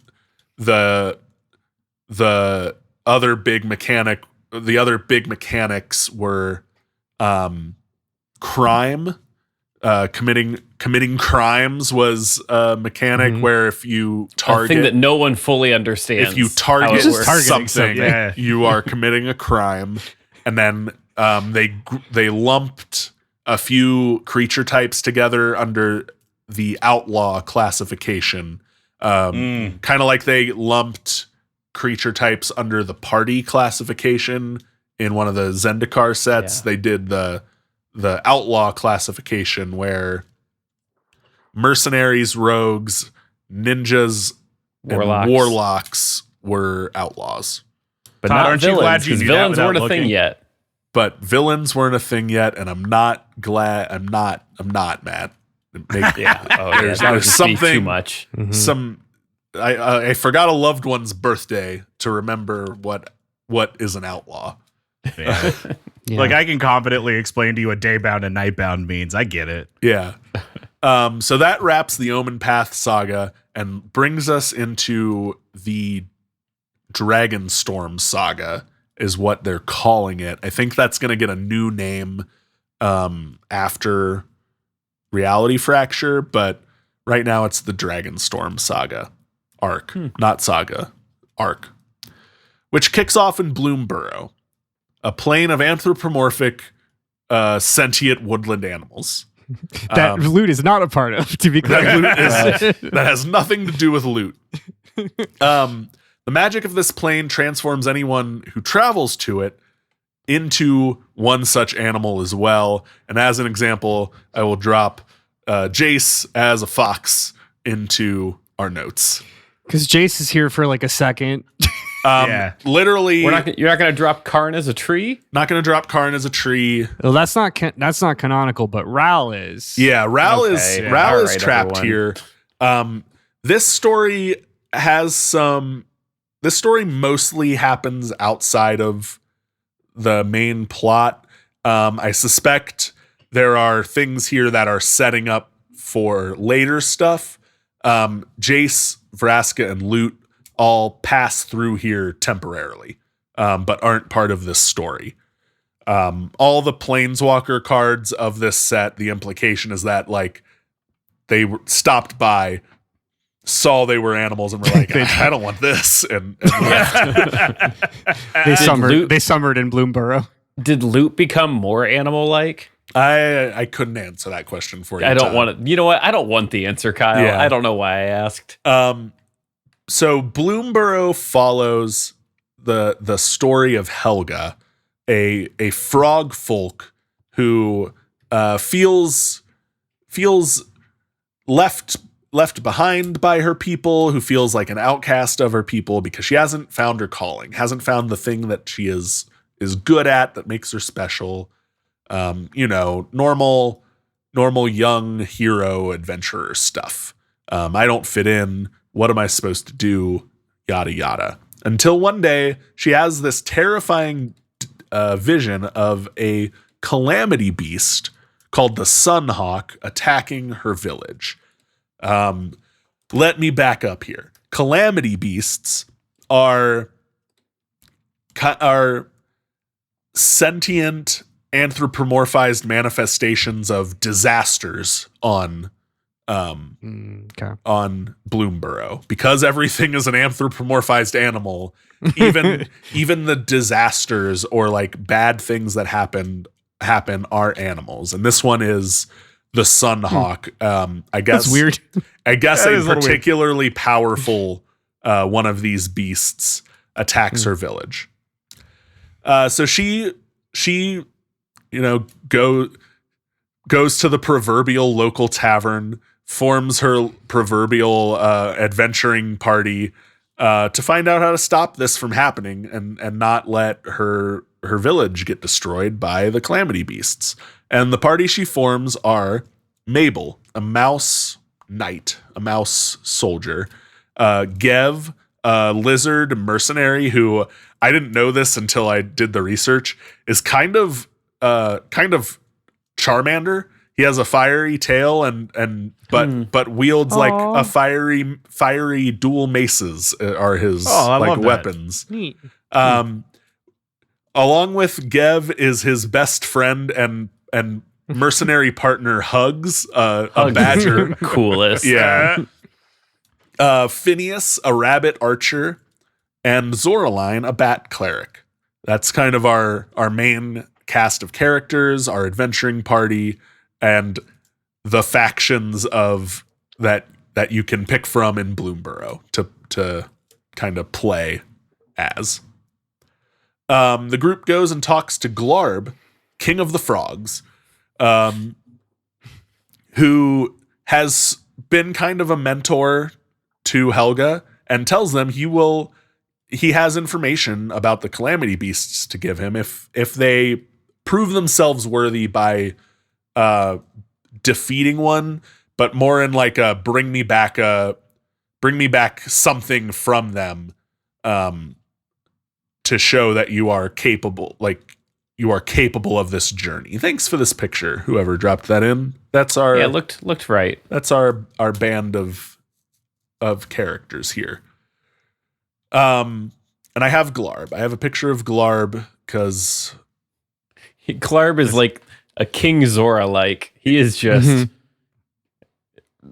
the other big mechanics were crime. Committing crimes was a mechanic where if you target a thing that no one fully understands, if you target something, yeah. you are committing a crime. And then they lumped a few creature types together under the outlaw classification, kind of like they lumped creature types under the party classification in one of the Zendikar sets. They did the outlaw classification where mercenaries, rogues, ninjas, and warlocks were outlaws. but Todd, not aren't you villains, glad you because knew that villains without weren't a looking? thing yet. But villains weren't a thing yet, and I'm not glad. I'm not, Matt. There's there's something too something- much. I forgot a loved one's birthday to remember what is an outlaw. Yeah. Yeah. Like I can confidently explain to you what daybound and nightbound means. I get it. Yeah. So that wraps the Omen Path saga and brings us into the Dragonstorm saga, is what they're calling it. I think that's going to get a new name after Reality Fracture, but right now it's the Dragonstorm saga arc, not saga, arc, which kicks off in Bloomburrow, a plane of anthropomorphic sentient woodland animals. That loot is not a part of, to be clear. That has nothing to do with loot. The magic of this plane transforms anyone who travels to it into one such animal as well. And as an example, I will drop Jace as a fox into our notes. Because Jace is here for like a second. Literally, You're not going to drop Karn as a tree? not going to drop Karn as a tree. Well, that's not canonical, but Ral is. Yeah, Ral Okay, is yeah. Ral All is right, trapped everyone. here. This story has some. This story mostly happens outside of the main plot. I suspect there are things here that are setting up for later stuff. Jace, Vraska, and Lute all pass through here temporarily, but aren't part of this story. All the Planeswalker cards of this set, the implication is that like they stopped by, saw they were animals, and were like, I don't want this, and left. They summered in Bloomburrow. Did loot become more animal-like? I couldn't answer that question for you. I don't Todd. want it. You know what? I don't want the answer, Kyle. Yeah. I don't know why I asked. So Bloomburrow follows the story of Helga, a frog folk who feels left left behind by her people, who feels like an outcast of her people because she hasn't found her calling, hasn't found the thing that she is good at that makes her special. Normal young hero adventurer stuff. I don't fit in. What am I supposed to do? Yada, yada. Until one day she has this terrifying vision of a calamity beast called the Sunhawk attacking her village. Let me back up here. Calamity beasts are sentient, anthropomorphized manifestations of disasters on Bloomborough. Because everything is an anthropomorphized animal, even the disasters or like bad things that happen are animals. And this one is the Sunhawk. I guess that's weird. I guess a particularly powerful one of these beasts attacks her village. So she goes to the proverbial local tavern, forms her proverbial adventuring party to find out how to stop this from happening and not let her village get destroyed by the calamity beasts. And the party she forms are Mabel, a mouse knight, a mouse soldier, Gev, a lizard mercenary who, I didn't know this until I did the research, is kind of Charmander. He has a fiery tail but wields like a fiery dual maces are his weapons. Neat. Along with Gev is his best friend and mercenary partner Hugs, a badger. Coolest. Yeah. Phineas, a rabbit archer, and Zoraline, a bat cleric. That's kind of our main cast of characters, our adventuring party, and the factions of that you can pick from in Bloomborough to kind of play as. The group goes and talks to Glarb, King of the Frogs, who has been kind of a mentor to Helga and tells them he has information about the calamity beasts to give him if they prove themselves worthy by defeating one, but more in like a bring me back something from them to show that you are capable of this journey. Thanks for this picture, whoever dropped that in. That's our looked right. That's our band of characters here. And I have Glarb. I have a picture of Glarb because Glarb is like a King Zora. Like he is just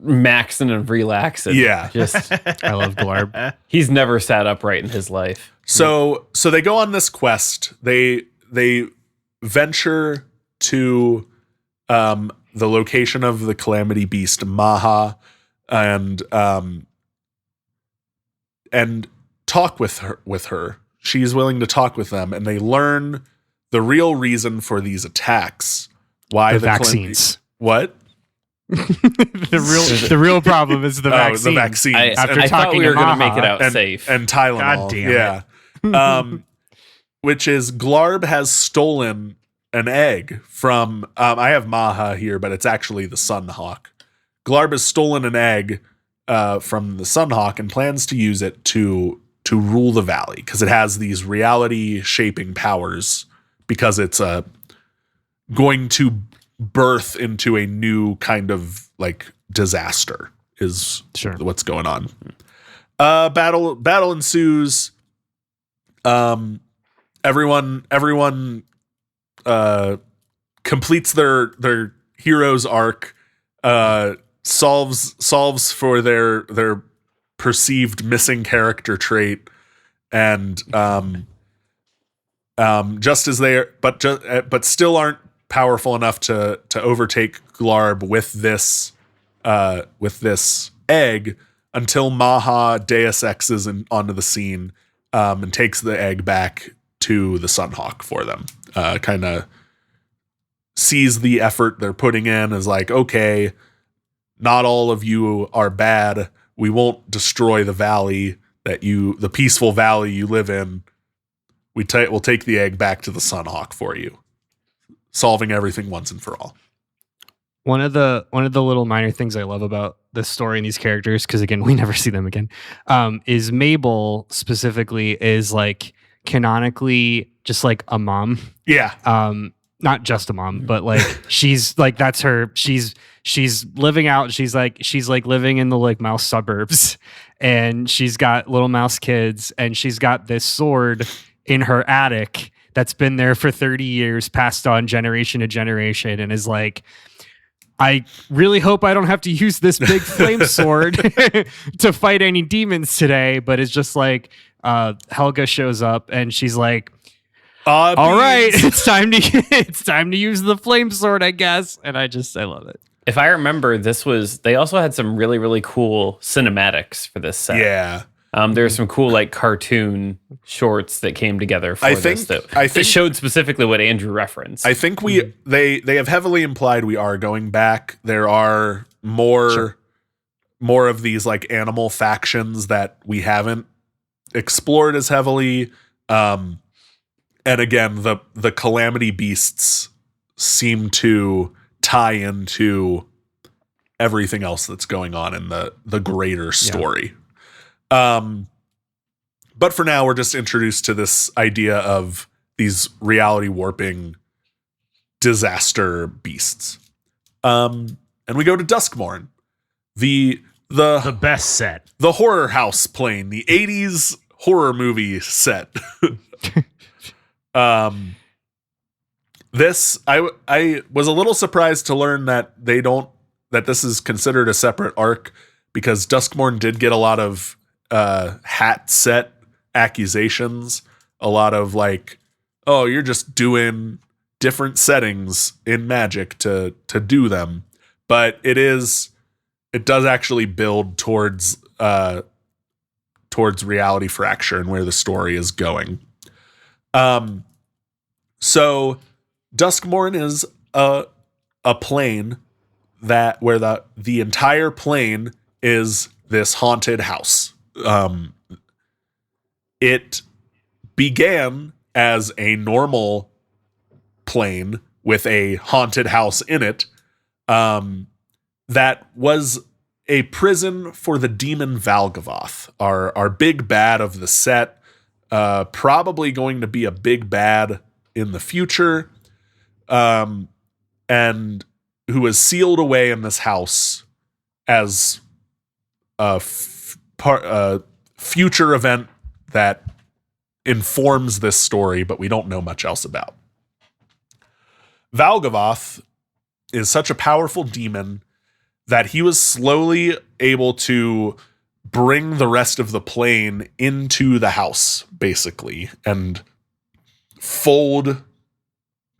maxing and relaxing. Yeah, just I love Glarb. He's never sat upright in his life. So they go on this quest. They venture to the location of the calamity beast Maha and talk with her. She's willing to talk with them, and they learn the real reason for these attacks. Why the vaccines? What? the real problem is the vaccines. The vaccines. I thought we were going to make it out safe. And Tylenol. God damn it. Which is Glarb has stolen an egg from. I have Maha here, but it's actually the Sunhawk. Glarb has stolen an egg from the Sunhawk and plans to use it to rule the valley because it has these reality shaping powers because it's going to birth into a new kind of like disaster is what's going on. Battle ensues. Everyone completes their hero's arc, solves for their perceived missing character trait, and just as they are, but still aren't powerful enough to overtake Glarb with this egg until Maha Deus Exes onto the scene and takes the egg back to the Sunhawk for them. Kind of sees the effort they're putting in, is like, okay, not all of you are bad. We won't destroy the valley the peaceful valley you live in. We'll take the egg back to the Sunhawk for you, solving everything once and for all. One of the little minor things I love about this story and these characters, because again, we never see them again, is Mabel specifically is like canonically just like a mom. Yeah. Not just a mom, but like she's like that's her. She's living out. She's like living in the like mouse suburbs, and she's got little mouse kids, and she's got this sword in her attic that's been there for 30 years, passed on generation to generation, and is like, I really hope I don't have to use this big flame sword to fight any demons today. But it's just like Helga shows up and she's like, all right, it's time to use the flame sword, I guess. And I love it. If I remember, they also had some really, really cool cinematics for this set. Yeah. There's some cool like cartoon shorts that came together for this that showed specifically what Andrew referenced. I think they have heavily implied we are going back. There are more of these like animal factions that we haven't explored as heavily. And again, the calamity beasts seem to tie into everything else that's going on in the greater story. But for now, we're just introduced to this idea of these reality warping disaster beasts. And we go to Duskmorn, the best set, the horror house plane, the 80s horror movie set. This I was a little surprised to learn that that this is considered a separate arc, because Duskmorn did get a lot of hat set accusations, a lot of like, oh, you're just doing different settings in Magic to do them. But it does actually build towards reality fracture and where the story is going. So Duskmorn is a plane where the entire plane is this haunted house. It began as a normal plane with a haunted house in it, that was a prison for the demon Valgavoth, our big bad of the set, probably going to be a big bad in the future, and who was sealed away in this house as a future event that informs this story, but we don't know much else about. Valgavoth is such a powerful demon that he was slowly able to bring the rest of the plane into the house, basically, and fold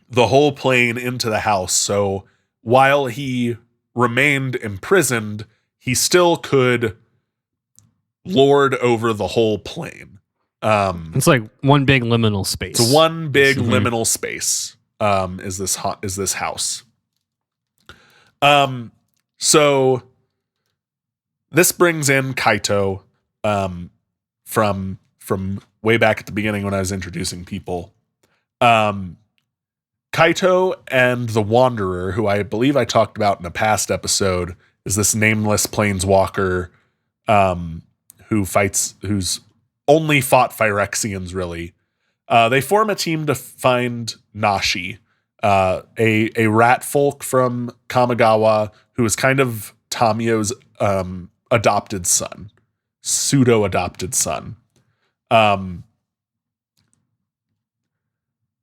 the whole plane into the house. So while he remained imprisoned, he still could lord over the whole plane. It's like one big liminal space. It's one big liminal space. Is this house? So this brings in Kaito, from way back at the beginning when I was introducing people. Kaito and the Wanderer, who I believe I talked about in a past episode, is this nameless planeswalker who's only fought Phyrexians, really. They form a team to find Nashi, a rat folk from Kamigawa, who is kind of Tamio's adopted son, pseudo-adopted son.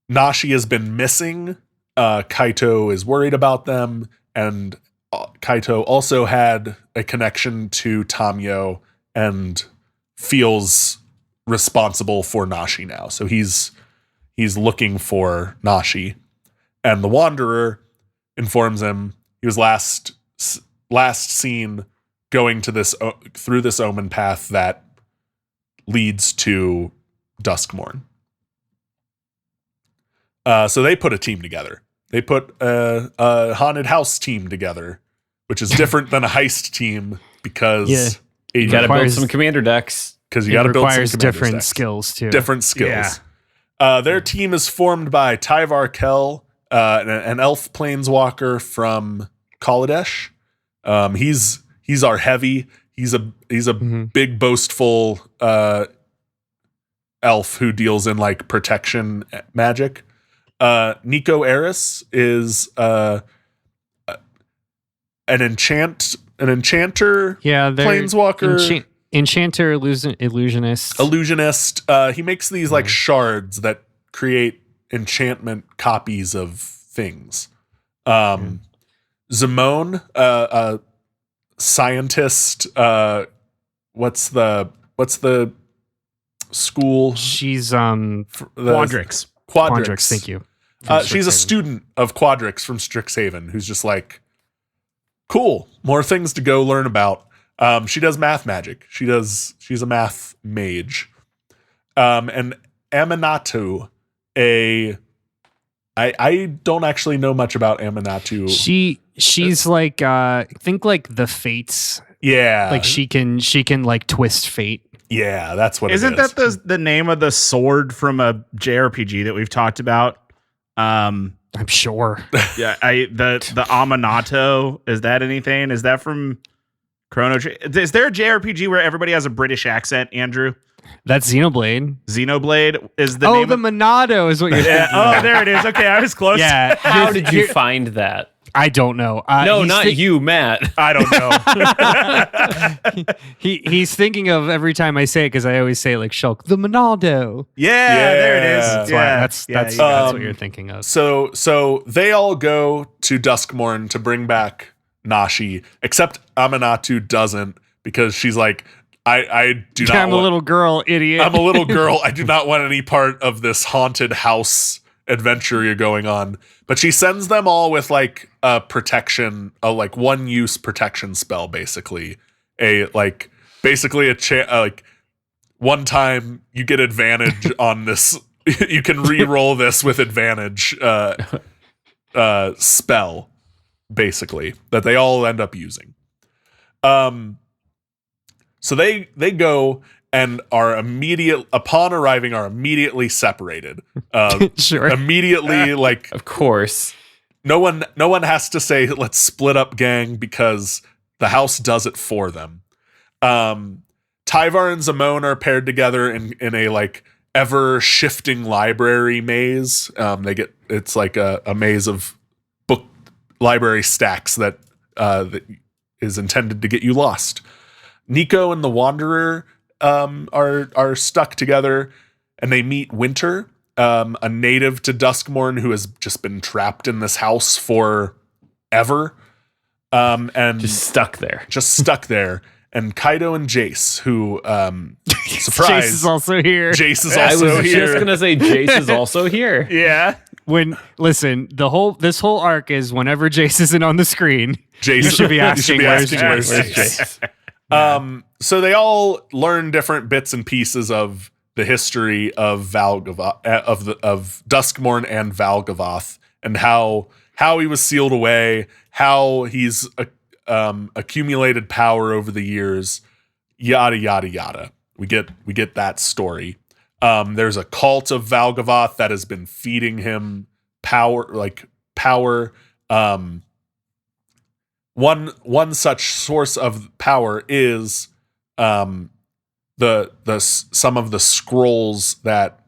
Nashi has been missing. Kaito is worried about them, and Kaito also had a connection to Tamio and feels responsible for Nashi now. So he's looking for Nashi, and the Wanderer informs him he was last seen going to through this omen path that leads to Duskmorn. So they put a team together. They put a haunted house team together which is different than a heist team because you got to build some commander decks. Because you got to build some different decks. skills too. Different skills. Yeah. Their team is formed by Tyvar Kell, an elf planeswalker from Kaladesh. He's our heavy. He's a big boastful elf who deals in like protection magic. Nico Eris is an enchanter. Planeswalker. Enchanter, illusionist. He makes these like shards that create enchantment copies of things. Zimone, a scientist. What's the school? She's Quadrix. Quadrix. Thank you. She's a student of Quadrix from Strixhaven, who's just like, cool, more things to go learn about. She does math magic. She's a math mage. And Aminatou, I don't actually know much about Aminatou. She's like think like the fates. Yeah. Like she can like twist fate. Yeah, that's what Isn't it is. that the name of the sword from a JRPG that we've talked about? I'm sure. Yeah, the Aminato, is that anything? Is that from Chrono Trigger? Is there a JRPG where everybody has a British accent, Andrew? That's Xenoblade. Xenoblade is the name the Monado is what you're thinking. Oh, there it is. Okay, I was close. Yeah. How did you find that? I don't know. No, not you, Matt. I don't know. He's thinking of every time I say it because I always say it like Shulk, the Monado. Yeah, there it is. That's what you're thinking of. So they all go to Duskmorn to bring back Nashi, except Aminatou doesn't, because she's like, I do not. I'm a little girl, idiot. I'm a little girl. I do not want any part of this haunted house adventure you're going on. But she sends them all with like a protection, a like one use protection spell, basically. Like one time you get advantage on this. You can re-roll this with advantage spell, basically, that they all end up using. So they go and upon arriving are immediately separated. Sure. Immediately, like, of course. No one has to say, let's split up, gang, because the house does it for them. Tyvar and Zimone are paired together in a like ever shifting library maze. It's like a maze of book library stacks that is intended to get you lost. Nico and the Wanderer are stuck together, and they meet Winter, a native to Duskmorn who has just been trapped in this house for ever, and just stuck there. And Kaido and Jace, who surprise, Jace is also here. Jace is also I was here. just gonna say Jace is also here. Yeah. This whole arc is whenever Jace isn't on the screen, Jace you should be asking where's Jace? So they all learn different bits and pieces of the history of of Duskmorn and Valgavoth, and how he was sealed away, how he's accumulated power over the years, yada yada yada. We get that story. There's a cult of Valgavoth that has been feeding him power. One such source of power is some of the scrolls that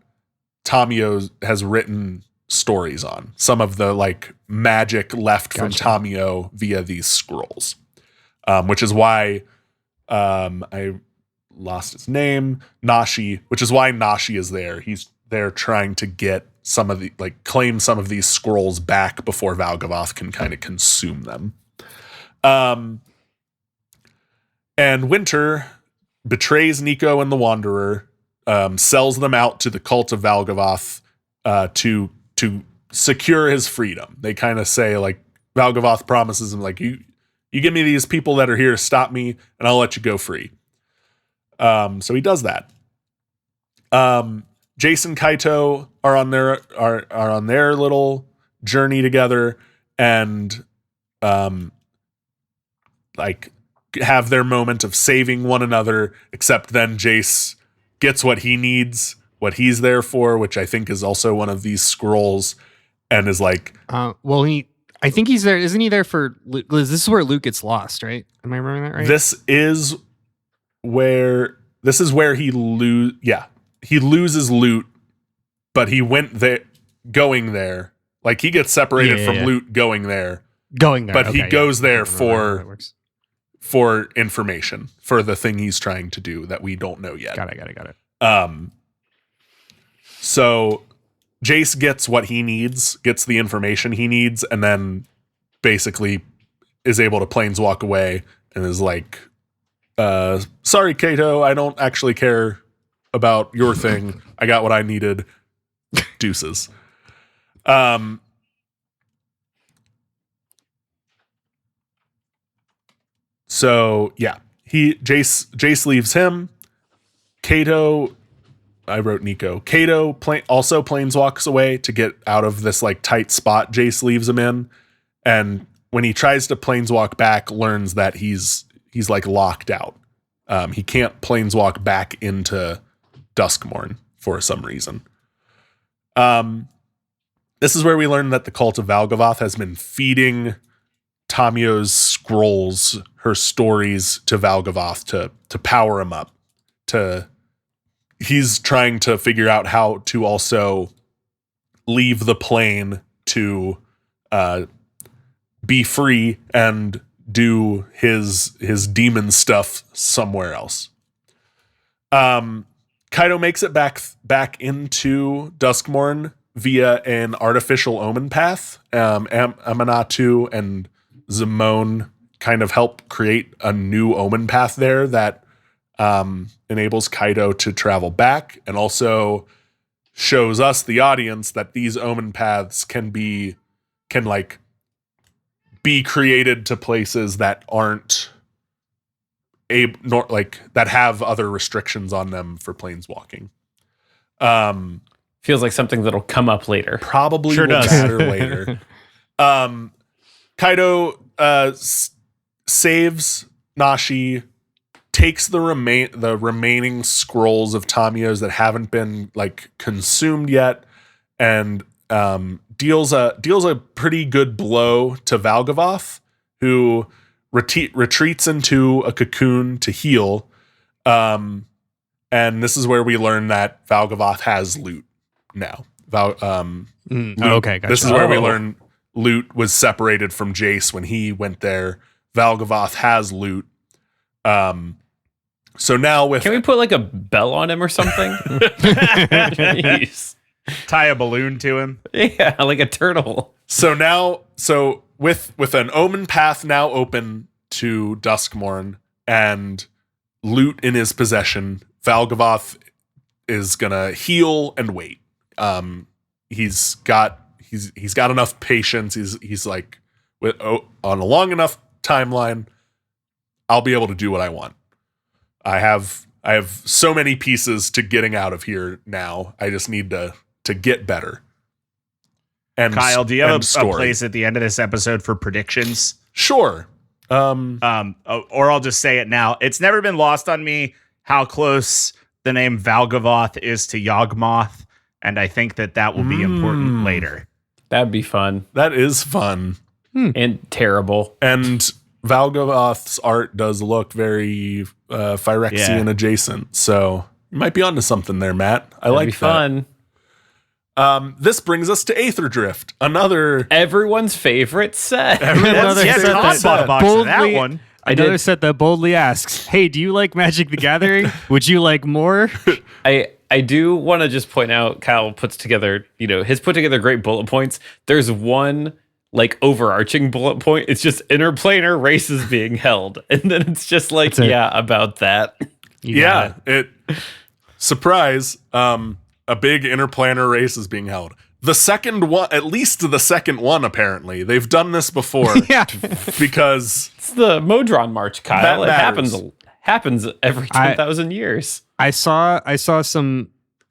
Tamio has written stories on. Some of the like magic left from Tamio via these scrolls, which is why I lost his name, Nashi. Which is why Nashi is there. He's there trying to get claim some of these scrolls back before Valgavoth can kind of consume them. And Winter betrays Nico and the Wanderer, sells them out to the cult of Valgavoth to secure his freedom. They kind of say, like, Valgavoth promises him, like, you give me these people that are here to stop me, and I'll let you go free. So he does that. Jace and Kaito are on their little journey together, and like have their moment of saving one another, except then Jace gets what he needs, what he's there for, which I think is also one of these scrolls, and is like, I think he's there. Isn't he there for? This is where Luke gets lost, right? Am I remembering that right? This is where he loses loot, but he went there, going there. Like he gets separated from loot going there, but he goes there for information, for the thing he's trying to do that we don't know yet. Got it. So Jace gets what he needs, gets the information he needs, and then basically is able to planeswalk away and is like, sorry, Kato, I don't actually care about your thing. I got what I needed. Deuces. So yeah, Jace leaves him. Kato, I wrote Nico. Kato also planeswalks away to get out of this like tight spot Jace leaves him in, and when he tries to planeswalk back, learns that he's like locked out. He can't planeswalk back into Duskmourn for some reason. This is where we learn that the cult of Valgavoth has been feeding Tamio's scrolls, her stories, to Valgavoth to power him up. He's trying to figure out how to also leave the plane to be free and do his demon stuff somewhere else. Kaido makes it back into Duskmourn via an artificial omen path. Amanatu and Zimone kind of help create a new omen path there that enables Kaido to travel back, and also shows us, the audience, that these omen paths can be created to places that aren't that have other restrictions on them for planeswalking. Feels like something that'll come up later. Probably sure will does. matter later. Kaido saves Nashi, takes the remaining scrolls of Tamio's that haven't been like consumed yet, and deals a pretty good blow to Valgavoth, who retreats into a cocoon to heal. And this is where we learn that Valgavoth has loot now. Okay, gotcha. This is where we learn loot was separated from Jace when he went there. Valgavoth has loot. So now Can we put like a bell on him or something? Jeez. Tie a balloon to him. Yeah, like a turtle. So with an omen path now open to Duskmourn and loot in his possession, Valgavoth is gonna heal and wait. He's got enough patience. He's like, on a long enough timeline, I'll be able to do what I want. I have so many pieces to getting out of here now. I just need to get better. And Kyle, do you have a story. place at the end of this episode for predictions? Sure. Or I'll just say it now. It's never been lost on me how close the name Valgavoth is to Yawgmoth, and I think that will be important later. That'd be fun. That is fun. And terrible. And Valgavoth's art does look very Phyrexian adjacent, so you might be onto something there, Matt. That'd like be that. fun. This brings us to Aetherdrift, another Everyone's favorite set. Another Yeah, set Todd that bought a box of that boldly- one. Another set that boldly asks, "Hey, do you like Magic the Gathering? Would you like more?" I do want to just point out, Kyle puts together, has put together great bullet points. There's one like overarching bullet point. It's just interplanar races being held. And then it's just like, about that. Surprise. A big interplanar race is being held. The second one, at least the second one, apparently. They've done this before. Yeah. Because It's the Modron March, Kyle. That It happens every 10,000 years. I saw some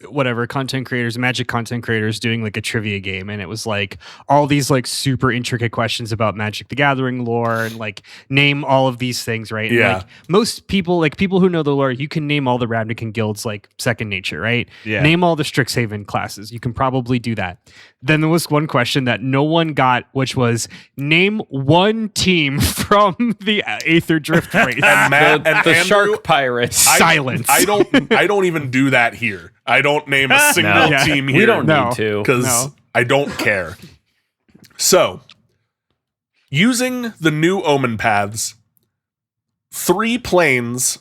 whatever content creators, Magic content creators doing like a trivia game, and it was like all these like super intricate questions about Magic the Gathering lore and like name all of these things, right? And, like most people, like people who know the lore, you can name all the Ravnican guilds like second nature, right? Yeah. Name all the Strixhaven classes. You can probably do that. Then there was one question that no one got, which was name one team from the Aether Drift race. And Matt and the Andrew, Shark Pirates. Silence. I don't even do that here. I don't name a single team here. We don't need to. Because I don't care. So, using the new Omen paths, 3 planes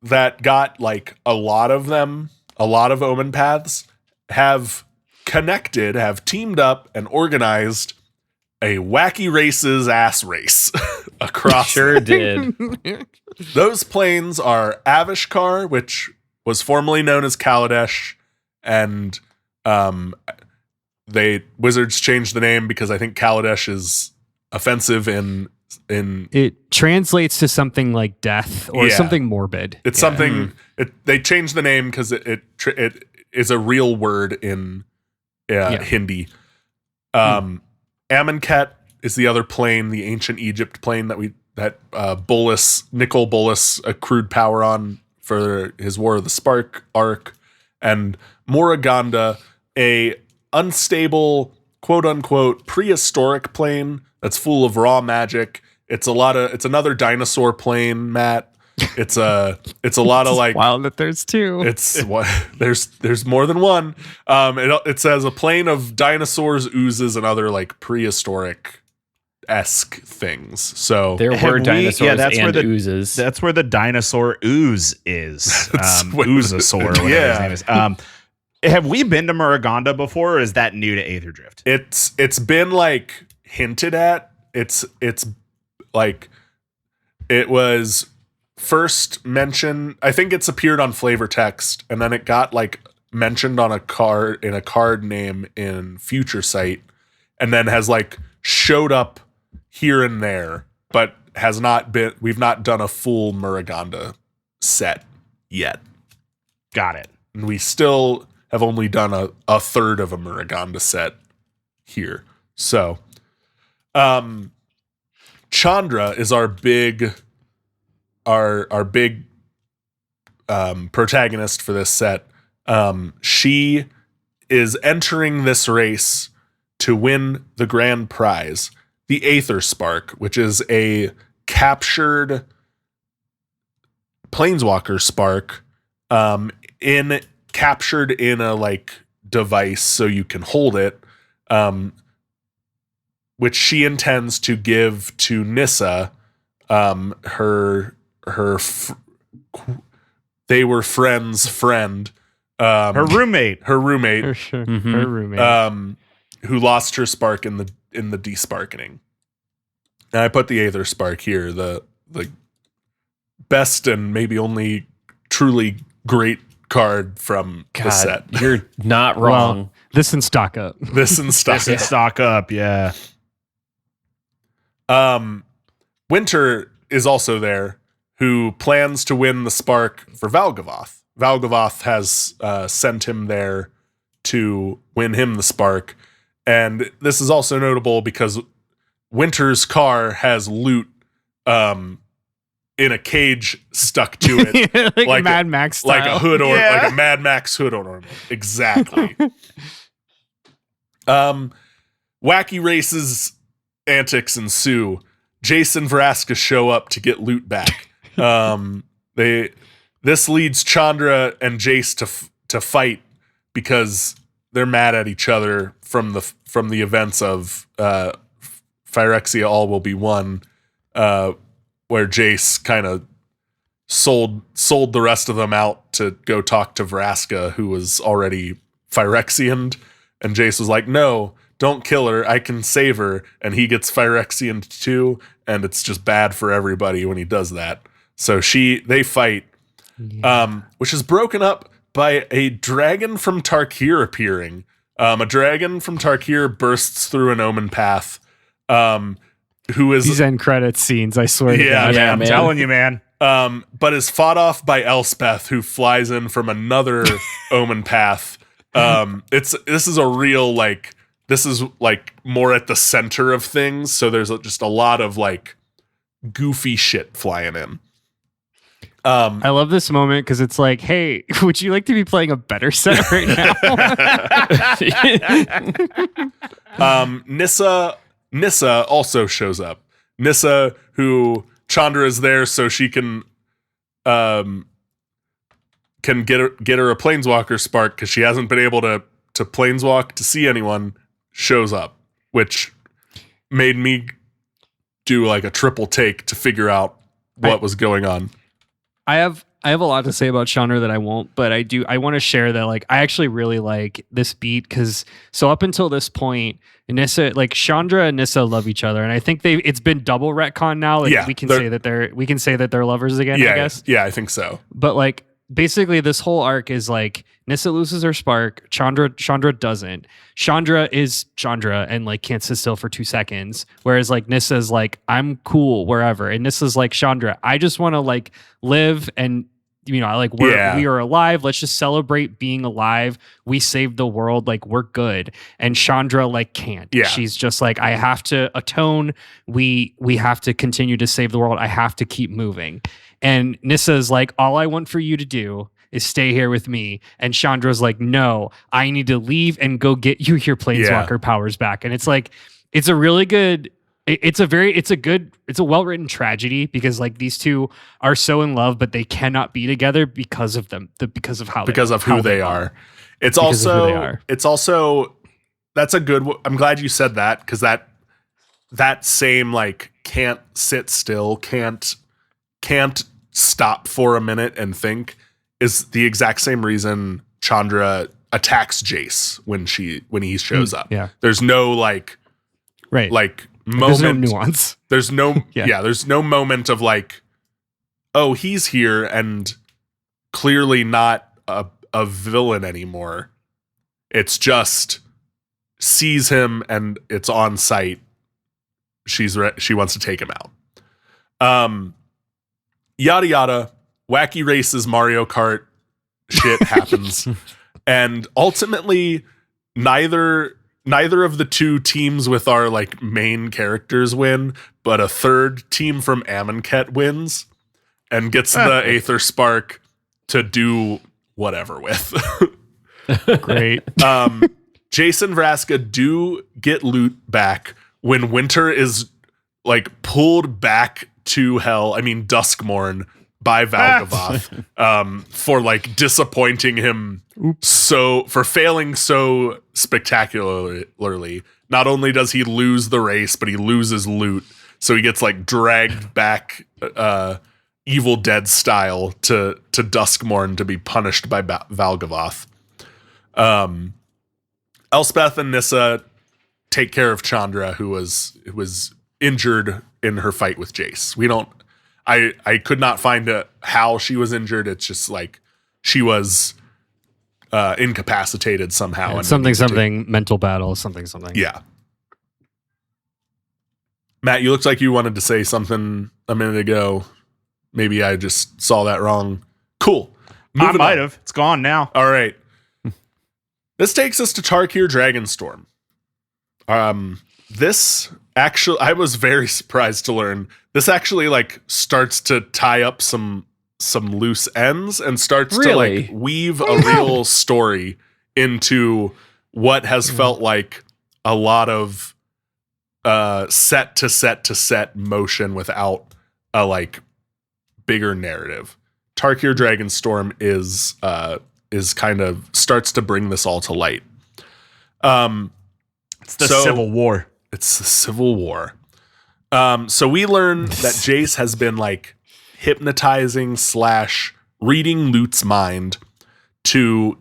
that got like a lot of Omen paths have connected, have teamed up and organized a Wacky Races ass race across. Sure did. Those planes are Avishkar, which was formerly known as Kaladesh, and Wizards changed the name because I think Kaladesh is offensive in it translates to something like death or something morbid. It's something they changed the name because it is a real word in Hindi. Amonkhet is the other plane, the ancient Egypt plane that Nicol Bolas accrued power on for his War of the Spark arc, and Moraganda, a unstable, quote unquote, prehistoric plane that's full of raw magic. It's another dinosaur plane, Matt. It's a lot of like wild that there's 2. There's more than one. It says a plane of dinosaurs, oozes, and other like prehistoric esque things. So there were dinosaurs and oozes. That's where the dinosaur ooze is. Oozosaur, whatever his name is. Have we been to Muraganda before, or is that new to Aether Drift? It's been like hinted at. It's like it was first mentioned. I think it's appeared on flavor text, and then it got like mentioned on a card name in Future Sight, and then has like showed up here and there, but we've not done a full Muraganda set yet. Got it. And we still have only done a third of a Muraganda set here. So, Chandra is our big protagonist for this set. She is entering this race to win the grand prize, the Aether Spark, which is a captured Planeswalker spark, captured in a like device so you can hold it, which she intends to give to Nissa, they were friends' friend, her roommate, her roommate, who lost her spark in the desparkening. And I put the Aether Spark here, the best and maybe only truly great card from the set. You're not wrong. Well, this and stock up. Stock up, yeah. Winter is also there, who plans to win the spark for Valgavoth. Valgavoth has sent him there to win him the spark. And this is also notable because Winter's car has loot in a cage stuck to it. like a Mad Max style. Like a hood or like a Mad Max hood ornament. Exactly. Wacky Races antics ensue. Jace and Vraska show up to get loot back. This leads Chandra and Jace to fight because they're mad at each other from the events of Phyrexia All Will Be One, where Jace kind of sold the rest of them out to go talk to Vraska, who was already Phyrexianed, and Jace was like, "No, don't kill her. I can save her." And he gets Phyrexianed too, and it's just bad for everybody when he does that. So they fight, which is broken up by a dragon from Tarkir appearing. A dragon from Tarkir bursts through an Omen path. Who is these end credits scenes? I swear. Yeah, to God. man, I'm telling you, man. but is fought off by Elspeth, who flies in from another omen path. This is a real this is more at the center of things, so there's just a lot of goofy shit flying in. I love this moment because it's like, hey, would you like to be playing a better set right now? Nissa also shows up. Nissa, who Chandra is there so she can get her a planeswalker spark because she hasn't been able to planeswalk to see anyone, shows up, which made me do a triple take to figure out what was going on. I have a lot to say about Chandra that I won't, but I want to share that I actually really like this beat because up until this point, Nissa, Chandra and Nissa love each other, and I think it's been double retcon now. We can say that they're lovers again. Yeah, I guess. Yeah, I think so. But basically this whole arc is Nissa loses her spark, Chandra doesn't. Chandra is Chandra and like can't sit still for 2 seconds, whereas like Nissa's like I'm cool wherever, and Nissa's like Chandra, I just want to like live, and you know, like we are alive. Let's just celebrate being alive. We saved the world. Like we're good. And Chandra like can't. Yeah. She's just like, I have to atone. We have to continue to save the world. I have to keep moving. And Nissa's like, all I want for you to do is stay here with me. And Chandra's like, no, I need to leave and go get you your planeswalker powers back. And it's like, it's a really good. It's a well-written tragedy because like these two are so in love, but they cannot be together because of them, because of who they are. It's also that's a good. I'm glad you said that because that same like can't sit still, can't stop for a minute and think is the exact same reason Chandra attacks Jace when he shows up. Yeah, there's no like right like. Moment. There's no nuance. There's no there's no moment of like, oh, he's here and clearly not a villain anymore. It's just sees him and it's on site. She wants to take him out. Yada yada, wacky races, Mario Kart shit happens, and ultimately neither of the two teams with our like main characters win, but a third team from Amonkhet wins and gets the Aether Spark to do whatever with. Great. Jace and Vraska do get loot back when Winter is like pulled back to hell. I mean Duskmourn by Valgavoth for like disappointing him. For failing so spectacularly. Not only does he lose the race, but he loses loot. So he gets like dragged back Evil Dead style to Duskmourn to be punished by Valgavoth. Elspeth and Nissa take care of Chandra, who was injured in her fight with Jace. I could not find how she was injured. It's just like she was incapacitated somehow. Yeah, something mental battle, something. Yeah. Matt, you looked like you wanted to say something a minute ago. Maybe I just saw that wrong. Cool. I might have. It's gone now. All right. This takes us to Tarkir Dragonstorm. This actually, I was very surprised to learn this actually like starts to tie up some loose ends and starts to like weave a real story into what has felt like a lot of set to set motion without a like bigger narrative. Tarkir Dragonstorm is kind of starts to bring this all to light. It's the Civil War. It's the Civil War. So we learn that Jace has been like hypnotizing / reading Lut's mind to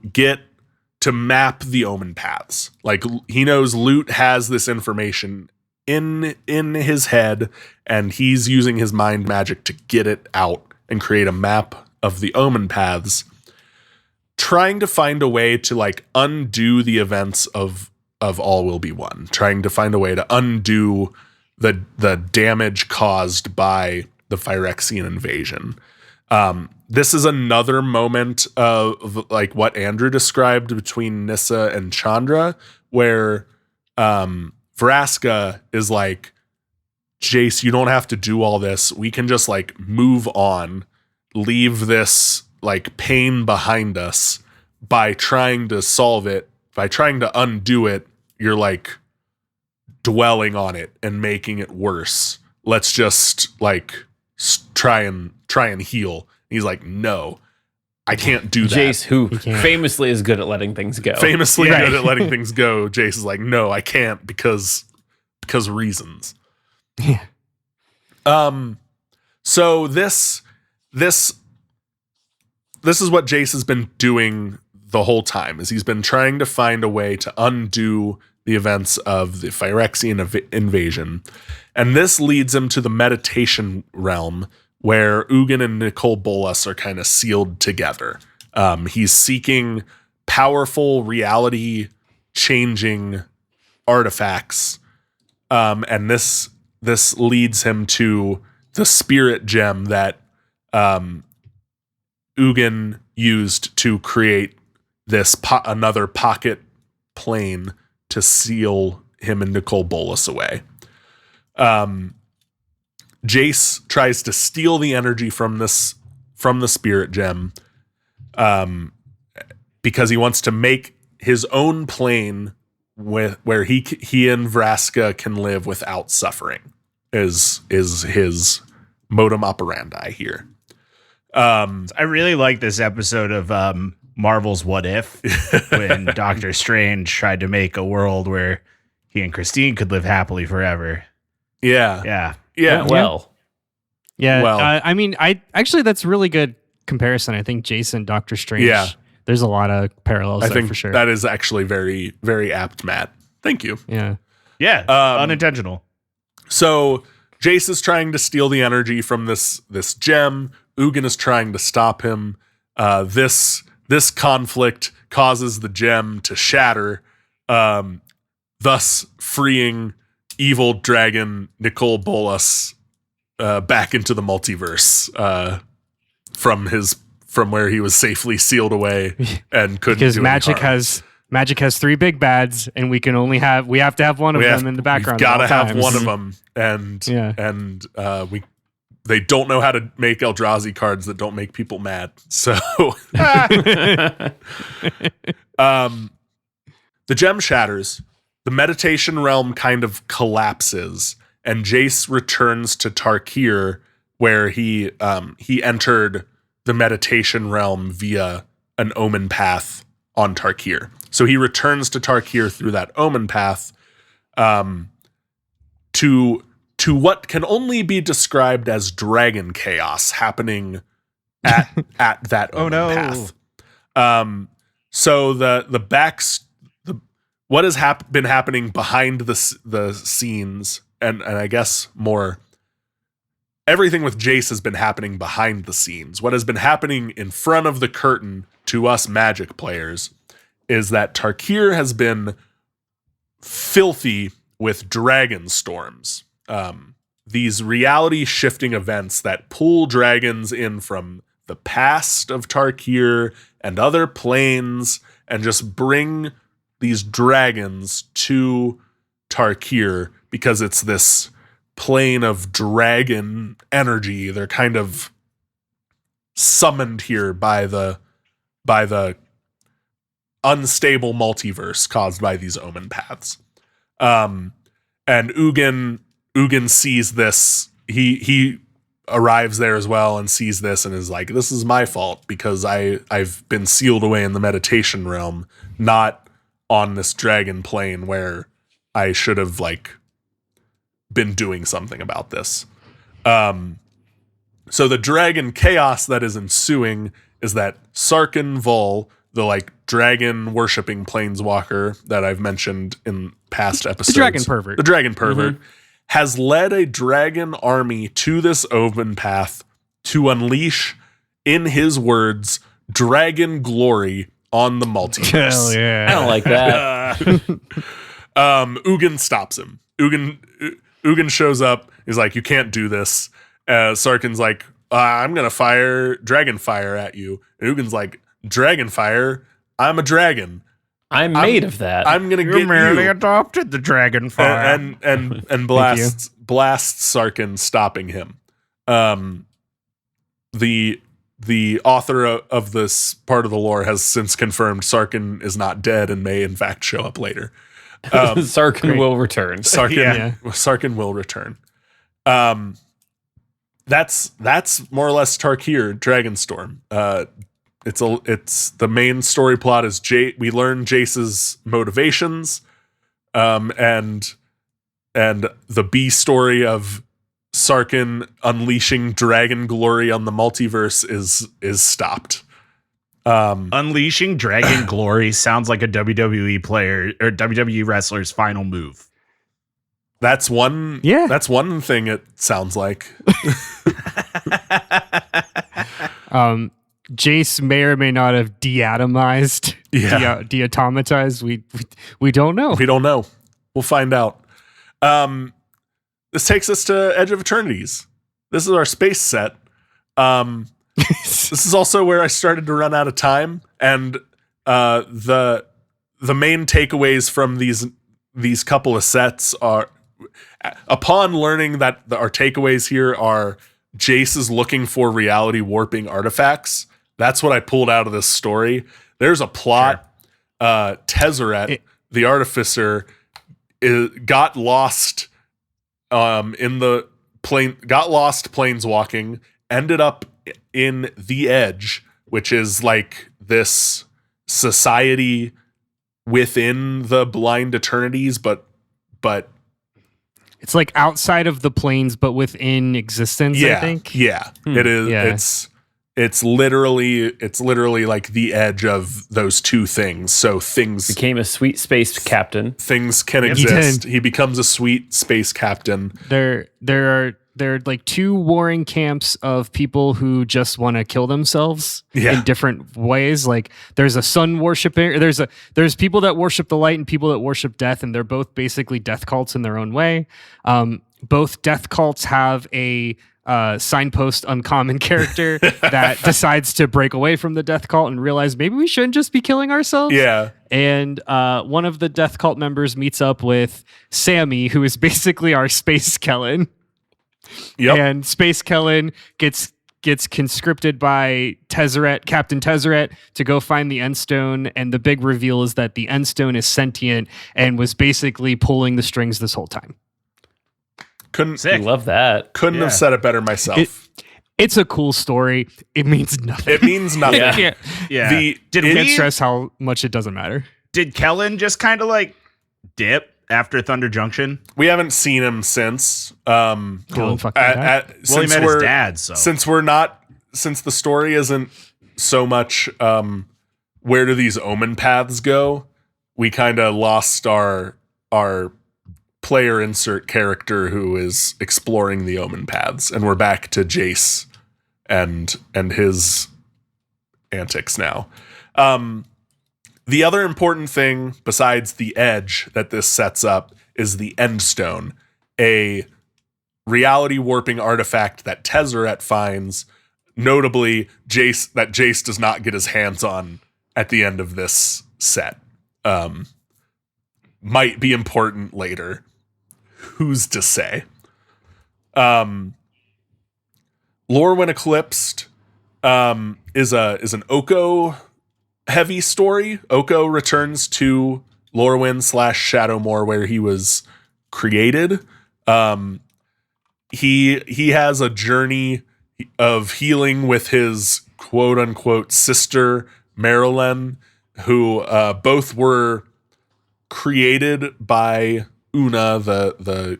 map the omen paths. Like he knows Lut has this information in his head, and he's using his mind magic to get it out and create a map of the omen paths, trying to find a way to like undo the events of All Will Be One, trying to find a way to undo the damage caused by Phyrexian invasion. This is another moment of like what Andrew described between Nissa and Chandra, where Vraska is like, Jace, you don't have to do all this. We can just like move on, leave this like pain behind us by trying to solve it, by trying to undo it. You're like dwelling on it and making it worse. Let's just like try and heal. He's like, no, I can't do that. Jace, who famously is good at letting things go. Famously good at letting things go. Jace is like, no, I can't because reasons. Yeah. So this is what Jace has been doing the whole time, is he's been trying to find a way to undo the events of the Phyrexian invasion. And this leads him to the meditation realm, where Ugin and Nicol Bolas are kind of sealed together. He's seeking powerful reality-changing artifacts, and this leads him to the spirit gem that Ugin used to create this another pocket plane to seal him and Nicol Bolas away. Jace tries to steal the energy from the spirit gem, because he wants to make his own plane where he and Vraska can live without suffering. Is his modum operandi here. I really like this episode of Marvel's What If, when Doctor Strange tried to make a world where he and Christine could live happily forever. Yeah. Well. I mean, that's really good comparison. I think Jason, Doctor Strange. Yeah. There's a lot of parallels. I there think for sure. that is actually very, very apt, Matt. Thank you. Yeah. Unintentional. So Jace is trying to steal the energy from this gem. Ugin is trying to stop him. This conflict causes the gem to shatter, thus freeing evil dragon Nicol Bolas back into the multiverse from where he was safely sealed away and couldn't because do magic any harm. Magic has three big bads, and we have to have one of them in the background. We've got to have times. one of them, and they don't know how to make Eldrazi cards that don't make people mad. So the gem shatters, the meditation realm kind of collapses, and Jace returns to Tarkir, where he entered the meditation realm via an omen path on Tarkir. So he returns to Tarkir through that omen path, to what can only be described as dragon chaos happening at that omen path. So what has been happening behind the scenes, and I guess more, everything with Jace has been happening behind the scenes. What has been happening in front of the curtain to us Magic players is that Tarkir has been filthy with dragon storms. These reality shifting events that pull dragons in from the past of Tarkir and other planes and just bring these dragons to Tarkir because it's this plane of dragon energy. They're kind of summoned here by the unstable multiverse caused by these omen paths. And Ugin sees this. He arrives there as well and sees this and is like, this is my fault because I've been sealed away in the meditation realm, not on this dragon plane where I should have been doing something about this. So the dragon chaos that is ensuing is that Sarkin Vol, the dragon worshipping planeswalker that I've mentioned in past episodes, the dragon pervert, has led a dragon army to this open path to unleash, in his words, dragon glory on the multiverse. Hell yeah. I don't like that. Ugin stops him. Ugin shows up. He's like, you can't do this. Sarkin's like, I'm gonna fire dragon fire at you. And Ugin's like, dragon fire? I'm a dragon. I'm made of that. I'm gonna You get merely you. adopted the dragon fire. And blasts Sarkin, stopping him. The author of this part of the lore has since confirmed Sarkin is not dead and may in fact show up later. Sarkin will return. Sarkin will return. That's more or less Tarkir Dragonstorm. It's the main story plot is we learn Jace's motivations, and the B story of Sarkin unleashing dragon glory on the multiverse is stopped. Unleashing dragon glory sounds like a WWE player or WWE wrestler's final move. That's one. Yeah. That's one thing it sounds like. Jace may or may not have deatomized, deatomatized. We don't know. We don't know. We'll find out. This takes us to Edge of Eternities. This is our space set. This is also where I started to run out of time, and the main takeaways from these couple of sets are, upon learning that our takeaways here are Jace is looking for reality warping artifacts. That's what I pulled out of this story. There's a plot. Sure. Tezzeret, the artificer, got lost in the plane, got lost planeswalking, ended up in the Edge, which is like this society within the Blind Eternities, but it's like outside of the planes, but within existence. I think. Yeah, it is. Yeah. It's literally like the edge of those two things. So things became a sweet space captain. Things can exist. He becomes a sweet space captain. There are like two warring camps of people who just want to kill themselves in different ways. Like there's a sun worshipping, there's people that worship the light and people that worship death, and they're both basically death cults in their own way. Both death cults have a signpost uncommon character that decides to break away from the death cult and realize maybe we shouldn't just be killing ourselves. Yeah. And one of the death cult members meets up with Sammy, who is basically our Space Kellen. Yep. And Space Kellen gets conscripted by Captain Tezzeret, to go find the Endstone, and the big reveal is that the Endstone is sentient and was basically pulling the strings this whole time. Love that. Couldn't have said it better myself. It's a cool story. It means nothing. It means nothing. Can't stress how much it doesn't matter. Did Kellen just kind of like dip after Thunder Junction? We haven't seen him since. Cool. He met his dad. So since the story isn't so much where do these omen paths go, we kind of lost our player insert character who is exploring the omen paths, and we're back to Jace and his antics now. The other important thing besides the edge that this sets up is the Endstone, a reality warping artifact that Tezzeret finds, notably Jace does not get his hands on at the end of this set. Might be important later. Who's to say? Lorwyn Eclipsed is an Oko heavy story. Oko returns to Lorwyn / Shadowmoor, where he was created. He has a journey of healing with his quote unquote sister Marilyn, who both were created by Una, the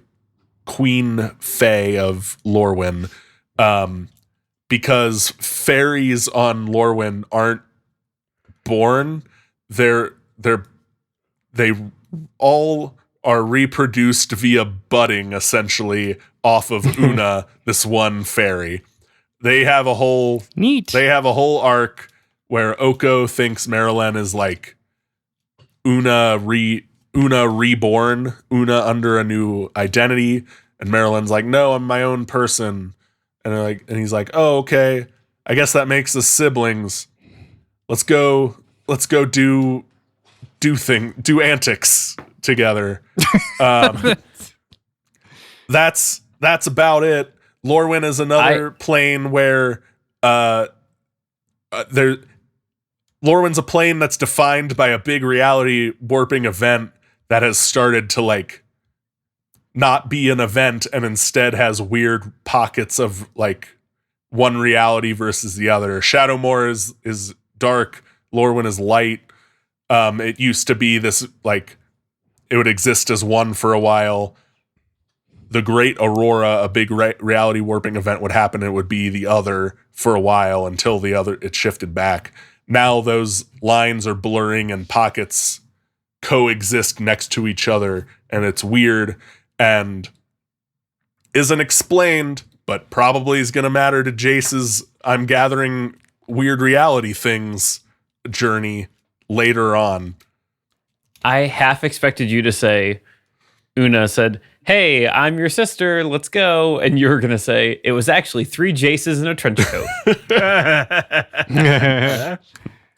Queen Fae of Lorwyn, because fairies on Lorwyn aren't born. They all are reproduced via budding, essentially, off of Una, this one fairy. They have a whole arc where Oko thinks Marilyn is like Una reborn, Una under a new identity, and Marilyn's like, no, I'm my own person. and he's like, oh, okay, I guess that makes us siblings. Let's go do antics together. That's about it. Lorwyn is another plane where Lorwyn's a plane that's defined by a big reality warping event that has started to like not be an event and instead has weird pockets of like one reality versus the other. Shadowmoor is dark, Lorwyn is light. It used to be this like it would exist as one for a while. The Great Aurora, a big reality warping event would happen. It would be the other for a while until it shifted back. Now those lines are blurring and pockets coexist next to each other, and it's weird and isn't explained, but probably is going to matter to Jace's I'm gathering weird reality things journey later on. I half expected you to say, Una said, hey, I'm your sister, let's go. And you were going to say, it was actually 3 Jaces in a trench coat.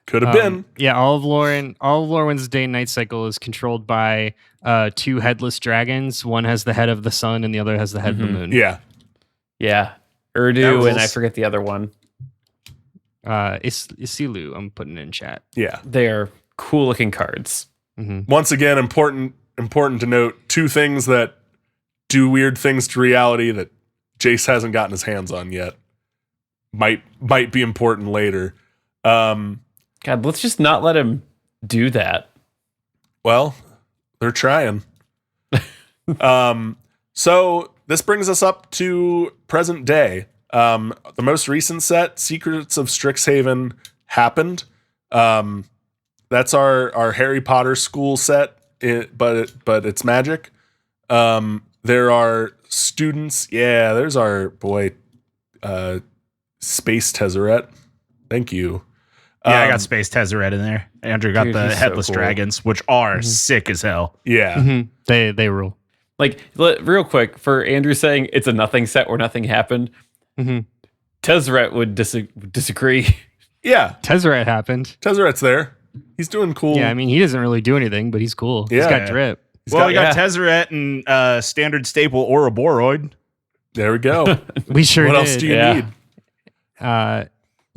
Could have been. Yeah, all of Lorwyn's day and night cycle is controlled by 2 headless dragons. One has the head of the sun and the other has the head of the moon. Yeah. Yeah. Urdu and I forget the other one. Isilu, I'm putting it in chat. Yeah. They're cool looking cards. Mm-hmm. Once again, important to note 2 things that do weird things to reality that Jace hasn't gotten his hands on yet. Might be important later. God, let's just not let him do that. Well, they're trying. So this brings us up to present day. The most recent set, Secrets of Strixhaven, happened. That's our Harry Potter school set, but it's magic. There are students. Yeah, there's our boy, Space Tezzeret. Thank you. Yeah, I got Space Tezzeret in there. Andrew got the he's Headless so cool. Dragons, which are sick as hell. Yeah. Mm-hmm. They rule. Like, real quick, for Andrew saying it's a nothing set where nothing happened, Tezzeret would disagree. Yeah. Tezzeret happened. Tezzeret's there. He's doing cool. Yeah, I mean, he doesn't really do anything, but he's cool. He's got drip. We got Tezzeret and standard staple Ouroboros. There we go. We sure What did. else do you need?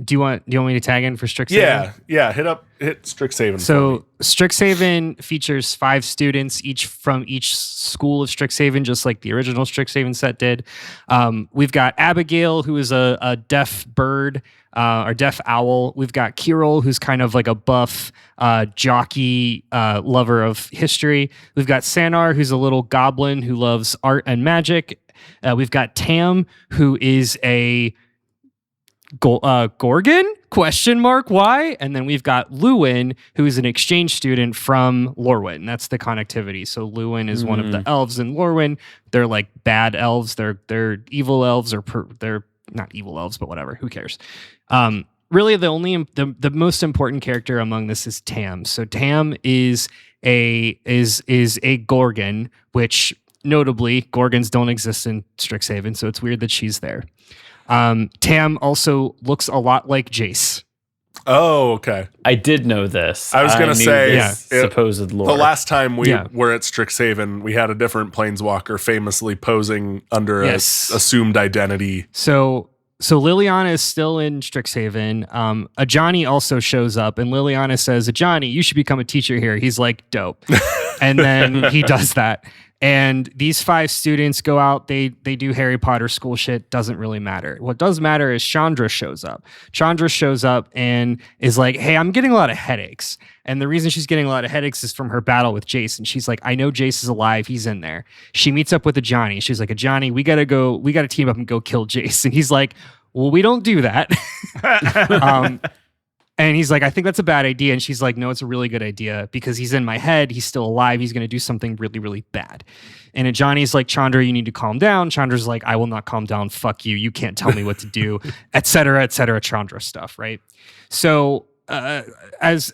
Do you want me to tag in for Strixhaven? Yeah. Hit Strixhaven. So Strixhaven features 5 students, each from each school of Strixhaven, just like the original Strixhaven set did. We've got Abigail, who is a deaf bird, or deaf owl. We've got Kirill, who's kind of like a buff jockey lover of history. We've got Sanar, who's a little goblin who loves art and magic. We've got Tam, who is a Gorgon? ? Why? And then we've got Lewin, who is an exchange student from Lorwyn. That's the connectivity. So Lewin is one of the elves in Lorwyn. They're like bad elves. They're evil elves, or they're not evil elves, but whatever. Who cares? Really, the most important character among this is Tam. So Tam is a Gorgon, which notably Gorgons don't exist in Strixhaven. So it's weird that she's there. Tam also looks a lot like Jace. Oh, okay. I did know this. I was going to say, supposed lore. The last time we were at Strixhaven, we had a different planeswalker famously posing under a assumed identity. So Liliana is still in Strixhaven. Ajani also shows up, and Liliana says, Ajani, you should become a teacher here. He's like, dope. And then he does that. And these 5 students go out, they do Harry Potter school shit, doesn't really matter. What does matter is Chandra shows up. Chandra shows up and is like, hey, I'm getting a lot of headaches. And the reason she's getting a lot of headaches is from her battle with Jace. And she's like, I know Jace is alive, he's in there. She meets up with Ajani. She's like, Ajani, we gotta team up and go kill Jace. And he's like, well, we don't do that. And he's like, I think that's a bad idea. And she's like, no, it's a really good idea because he's in my head. He's still alive. He's going to do something really, really bad. And Johnny's like, Chandra, you need to calm down. Chandra's like, I will not calm down. Fuck you. You can't tell me what to do, et cetera, Chandra stuff. Right. So as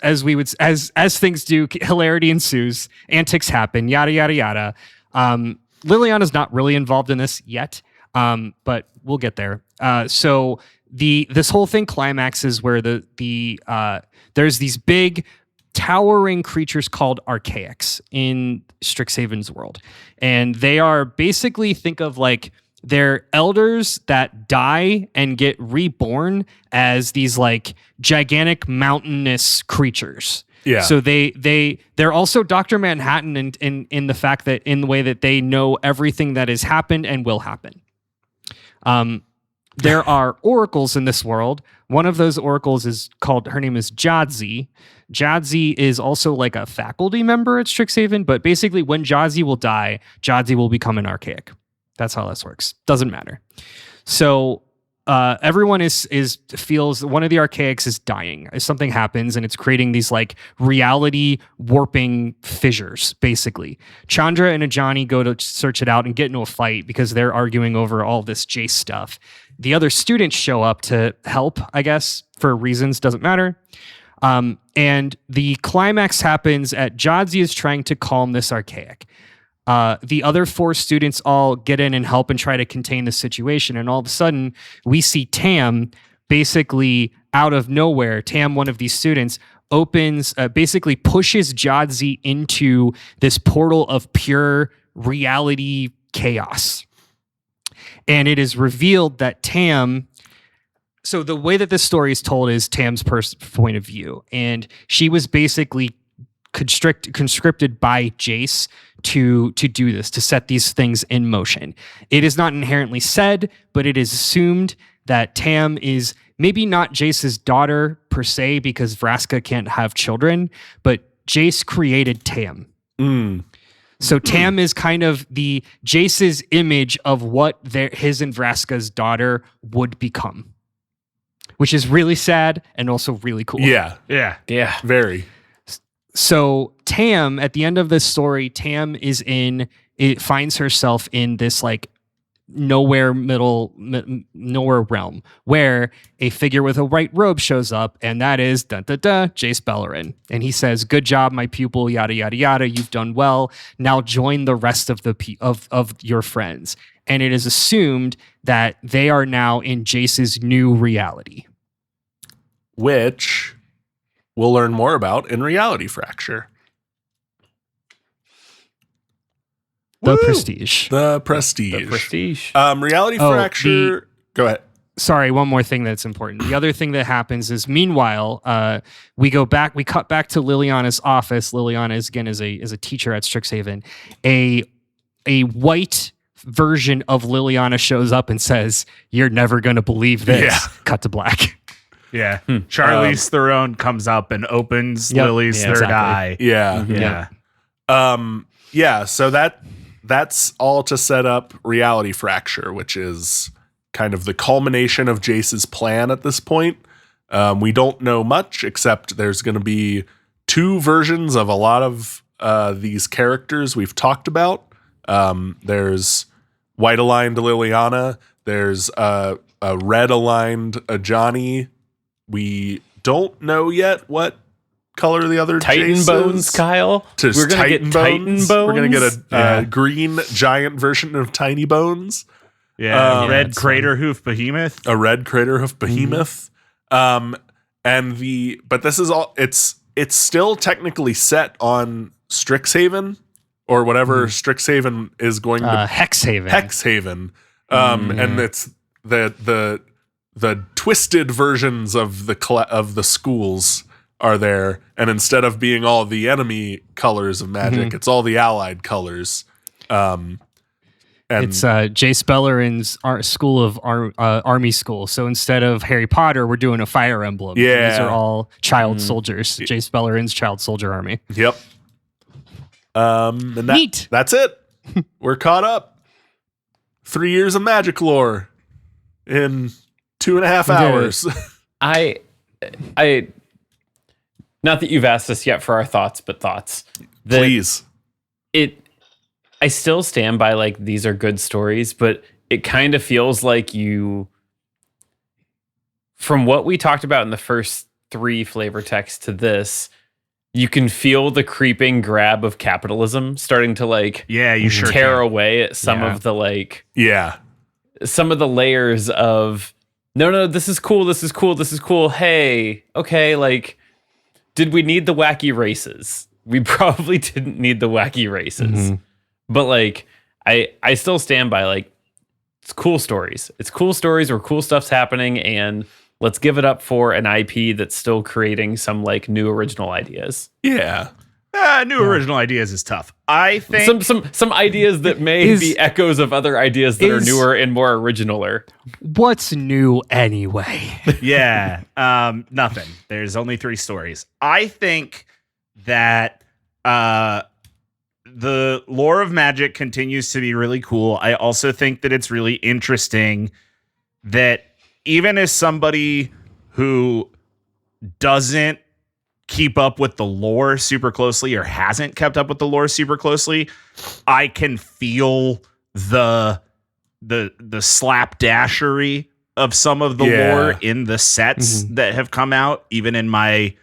things do, hilarity ensues, antics happen, yada, yada, yada. Liliana's not really involved in this yet. But we'll get there. So this whole thing climaxes where there's these big towering creatures called archaics in Strixhaven's world, and they are basically, think of like they're elders that die and get reborn as these like gigantic mountainous creatures. Yeah. So they're also Dr. Manhattan in the fact that in the way that they know everything that has happened and will happen. There are oracles in this world. One of those oracles her name is Jadzi. Jadzi is also like a faculty member at Strixhaven, but basically when Jadzi will die, Jadzi will become an archaic. That's how this works. Doesn't matter. So everyone feels one of the archaics is dying. Something happens and it's creating these like reality warping fissures, basically. Chandra and Ajani go to search it out and get into a fight because they're arguing over all this Jace stuff. The other students show up to help, I guess, for reasons, doesn't matter. And the climax happens at Jadzi is trying to calm this archaic. The other 4 students all get in and help and try to contain the situation. And all of a sudden, we see Tam basically out of nowhere. Tam, one of these students, basically pushes Jadzi into this portal of pure reality chaos. And it is revealed that Tam... So the way that this story is told is Tam's point of view. And she was basically conscripted by Jace to do this, to set these things in motion. It is not inherently said, but it is assumed that Tam is maybe not Jace's daughter per se, because Vraska can't have children, but Jace created Tam. So Tam is kind of the Jace's image of what his and Vraska's daughter would become, which is really sad and also really cool. Yeah. Very. So Tam, at the end of this story, Tam finds herself in this like nowhere realm where a figure with a white robe shows up, and that is Jace Bellerin. And he says, "Good job, my pupil, yada yada yada. You've done well. Now join the rest of of your friends." And it is assumed that they are now in Jace's new reality, which we'll learn more about in Reality Fracture. The Prestige. The Prestige. Reality Fracture. Go ahead. Sorry, one more thing that's important. The other thing that happens is, meanwhile, we cut back to Liliana's office. Liliana is a teacher at Strixhaven. A white version of Liliana shows up and says, "You're never going to believe this." Yeah. Cut to black. Yeah. Charlize Theron comes up and opens Lily's third eye. Yeah. So that's all to set up Reality Fracture, which is kind of the culmination of Jace's plan at this point. We don't know much, except there's going to be 2 versions of a lot of these characters we've talked about. There's white-aligned Liliana. There's a red-aligned Ajani. We don't know yet what color the other Titan Jace Bones, is. Kyle. We're gonna get Titan Bones. We're gonna get a green giant version of Tiny Bones. Red Crater Hoof Behemoth. A red Crater Hoof Behemoth. But this is all. It's still technically set on Strixhaven or whatever Strixhaven is going to Hexhaven. Hexhaven. And it's the twisted versions of the schools are there, and instead of being all the enemy colors of magic, it's all the allied colors. And it's Jace Bellerin's school of army school. So instead of Harry Potter, we're doing a Fire Emblem. Yeah, these are all child soldiers. Jace Bellerin's child soldier army. Yep. And Neat. That's it. We're caught up. 3 years of magic lore in 2.5 hours. I not that you've asked us yet for our thoughts, but thoughts. Please. I still stand by, like, these are good stories, but it kind of feels like from what we talked about in the first 3 flavor texts to this, you can feel the creeping grab of capitalism starting to, like, you sure tear can. away at some of the, like, some of the layers of no, this is cool. Hey, okay, like, did we need the wacky races? We probably didn't need the wacky races. But like, I still stand by, like, it's cool stories. It's cool stories where cool stuff's happening, and let's give it up for an IP that's still creating some like new original ideas. Yeah. Original ideas is tough. I think some ideas that may be echoes of other ideas that are newer and more originaler. What's new anyway? Yeah. Nothing. There's only 3 stories. I think that the lore of Magic continues to be really cool. I also think that it's really interesting that even as somebody who doesn't keep up with the lore super closely or hasn't kept up with the lore super closely, I can feel the slapdashery of some of the lore in the sets that have come out, even in my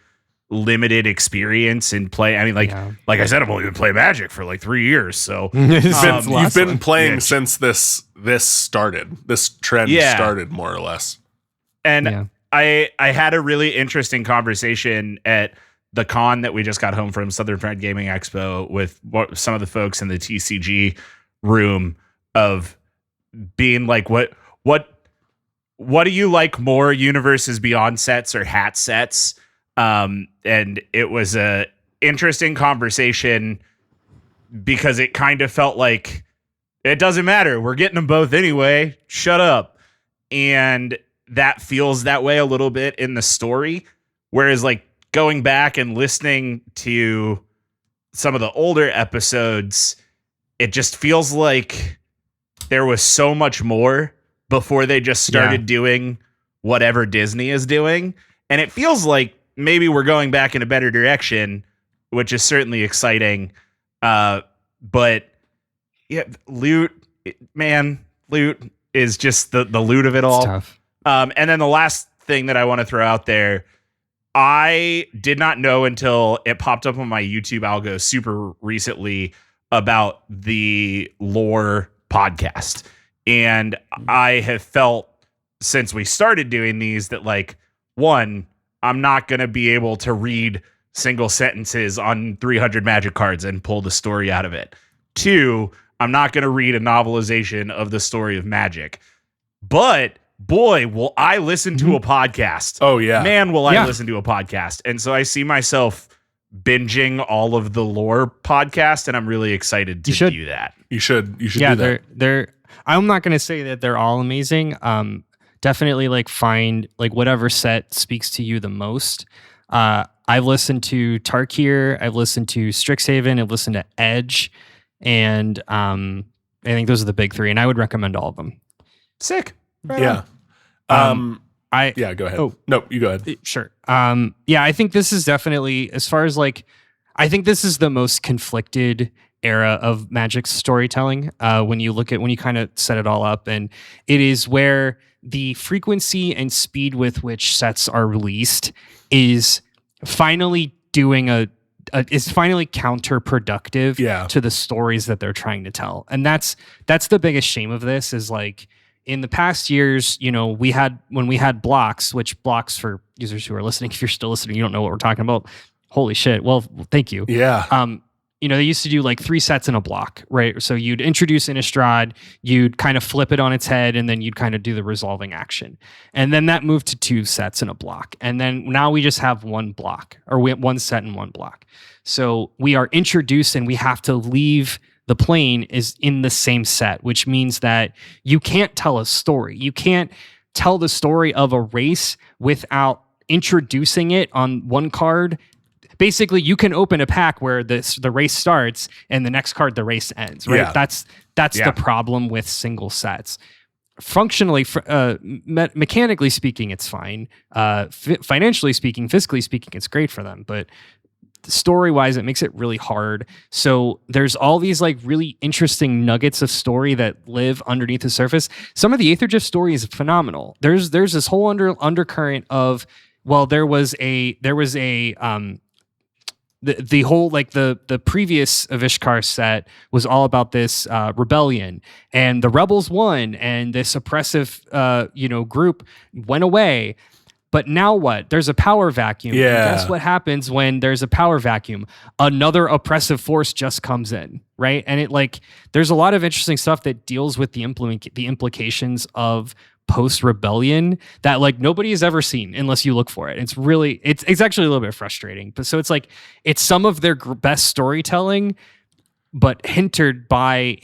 limited experience in play. I mean, like I said, I've only been playing Magic for like 3 years, so you've been playing since this started. This trend started, more or less. And I had a really interesting conversation at the con that we just got home from, Southern Fried Gaming Expo, with some of the folks in the TCG room, of being like, what do you like more, Universes Beyond sets or hat sets? And it was a interesting conversation because it kind of felt like it doesn't matter. We're getting them both anyway. Shut up. And that feels that way a little bit in the story. Whereas like going back and listening to some of the older episodes, it just feels like there was so much more before they just started doing whatever Disney is doing. And it feels like maybe we're going back in a better direction, which is certainly exciting. But yeah, loot is just the loot of it all. It's tough. And then the last thing that I want to throw out there, I did not know until it popped up on my YouTube algo super recently about the lore podcast. And I have felt since we started doing these that, like, one, I'm not going to be able to read single sentences on 300 Magic cards and pull the story out of it. 2, I'm not going to read a novelization of the story of Magic. But boy, will I listen to a podcast. Oh, yeah. Man, will I listen to a podcast. And so I see myself binging all of the lore podcast, and I'm really excited to do that. You should do that. They're I'm not going to say that they're all amazing. Definitely like find like whatever set speaks to you the most. I've listened to Tarkir, I've listened to Strixhaven, I've listened to Edge, and I think those are the big 3, and I would recommend all of them. Sick. Right on. Go ahead. Oh, no, you go ahead. Sure. I think this is definitely, as far as like, I think this is the most conflicted era of Magic's storytelling. When you kind of set it all up, and it is where the frequency and speed with which sets are released is finally doing is finally counterproductive to the stories that they're trying to tell. And that's the biggest shame of this, is like, in the past years, when we had blocks, which blocks, for users who are listening, if you're still listening, you don't know what we're talking about. Holy shit. Well, thank you. Yeah. They used to do like 3 sets in a block, right? So you'd introduce Innistrad, you'd kind of flip it on its head, and then you'd kind of do the resolving action. And then that moved to 2 sets in a block. And then now we just have 1 block, or we have 1 set in 1 block. So we are introduced, and we have to leave the plane is in the same set, which means that you can't tell a story. You can't tell the story of a race without introducing it on 1 card. Basically, you can open a pack where the race starts, and the next card the race ends. Right? Yeah. That's the problem with single sets. Functionally, mechanically speaking, it's fine. Financially speaking, fiscally speaking, it's great for them. But story-wise, it makes it really hard. So there's all these like really interesting nuggets of story that live underneath the surface. Some of the Aethergif story is phenomenal. There's this whole undercurrent of, well, there was a the whole like the previous Avishkar set was all about this rebellion, and the rebels won, and this oppressive group went away. But now what? There's a power vacuum. Yeah. And guess what happens when there's a power vacuum? Another oppressive force just comes in, right? And there's a lot of interesting stuff that deals with the implications of post-rebellion that like nobody has ever seen unless you look for it. It's really, it's actually a little bit frustrating. But so it's like, it's some of their best storytelling, but hindered by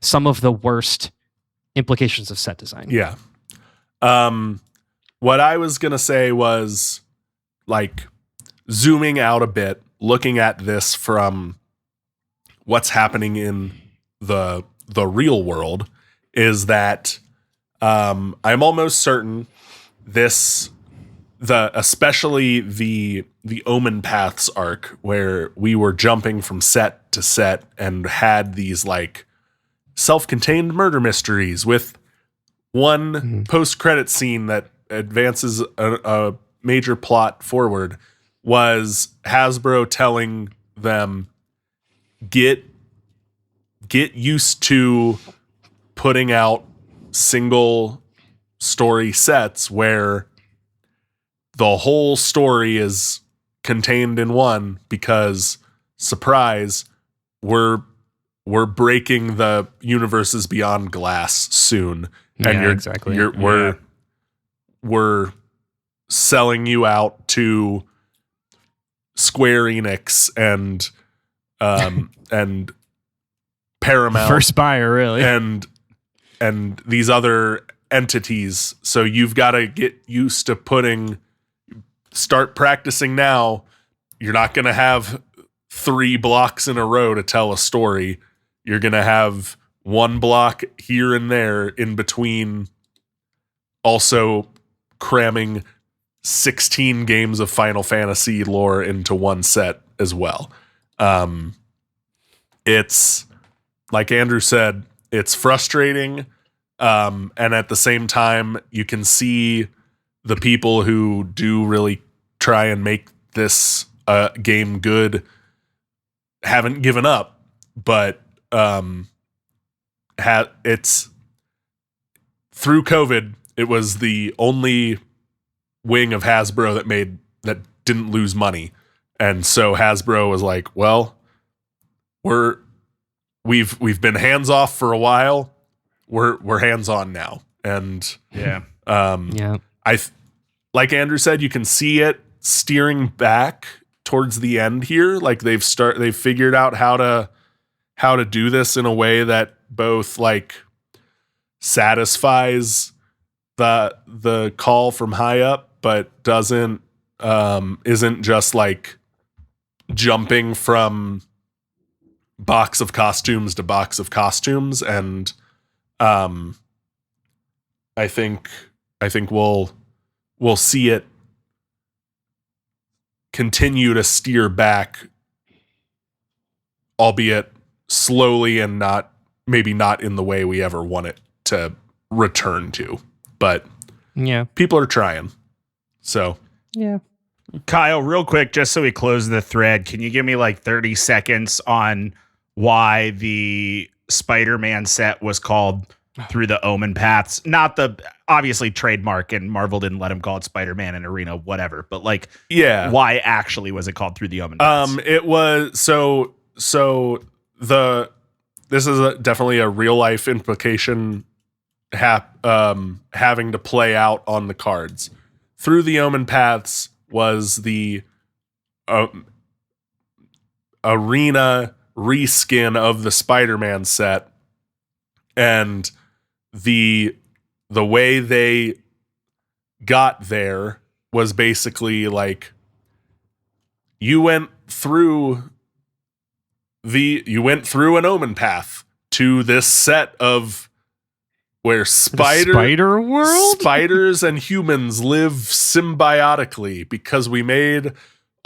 some of the worst implications of set design. Yeah. What I was going to say was like zooming out a bit, looking at this from what's happening in the real world is that I'm almost certain especially the Omen Paths arc where we were jumping from set to set and had these like self-contained murder mysteries with one post-credit scene that advances a major plot forward was Hasbro telling them get used to putting out single story sets where the whole story is contained in one because surprise, we're breaking the universes beyond glass soon. And we're selling you out to Square Enix and Paramount, first buyer, really, and these other entities. So you've got to get used to start practicing now. You're not going to have 3 blocks in a row to tell a story. You're going to have one block here and there in between, also cramming 16 games of Final Fantasy lore into one set as well. It's like Andrew said, it's frustrating. And at the same time, you can see the people who do really try and make this game good haven't given up, but it's through COVID, it was the only wing of Hasbro that didn't lose money. And so Hasbro was like, well, we've been hands off for a while. We're hands on now. And like Andrew said, you can see it steering back towards the end here. Like they've figured out how to do this in a way that both like satisfies the call from high up, but isn't just like jumping from box of costumes to box of costumes. And I think we'll see it continue to steer back, albeit slowly and maybe not in the way we ever want it to return to. But yeah, people are trying. So yeah. Kyle, real quick, just so we close the thread, can you give me like 30 seconds on why the Spider-Man set was called Through the Omen Paths? Not the obviously trademark, and Marvel didn't let him call it Spider-Man in Arena, whatever. But like, why actually was it called Through the Omen Paths? It was this is definitely a real life implication having to play out on the cards. Through the Omen Paths was the Arena reskin of the Spider-Man set, and the way they got there was basically like you went through an Omen Path to this set of where spider world, spiders and humans live symbiotically, because we made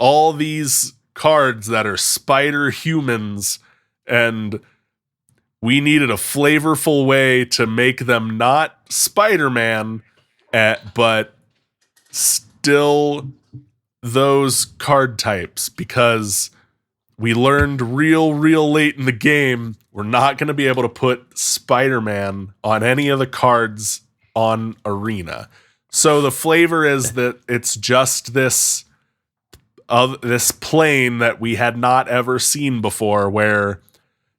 all these cards that are spider humans, and we needed a flavorful way to make them not Spider-Man, but still those card types because we learned real late in the game we're not going to be able to put Spider-Man on any of the cards on Arena. So the flavor is that it's just this plane that we had not ever seen before where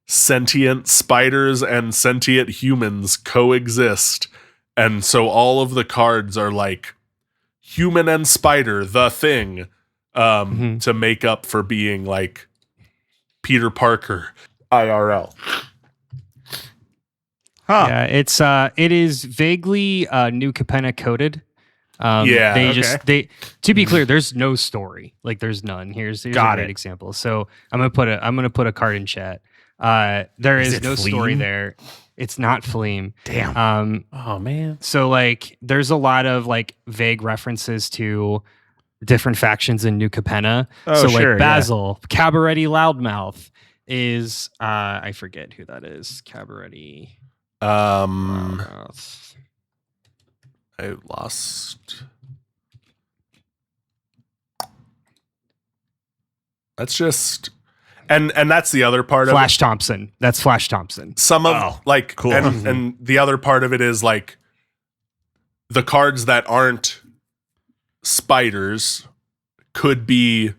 sentient spiders and sentient humans coexist. And so all of the cards are like human and spider, the thing, to make up for being like Peter Parker IRL. Huh. Yeah, it is vaguely New Capenna coded. To be clear, there's no story. Like there's none. Here's a great example. So I'm gonna put a card in chat. There is no story there. It's not Fleam. Damn. Oh man. So like there's a lot of like vague references to different factions in New Capenna. So like Basil, Cabaretti Loudmouth is I forget who that is. Cabaretti Loudmouth. I lost. That's just and that's the other part Flash of Thompson. That's Flash Thompson. Some of cool. And the other part of it is like the cards that aren't spiders could be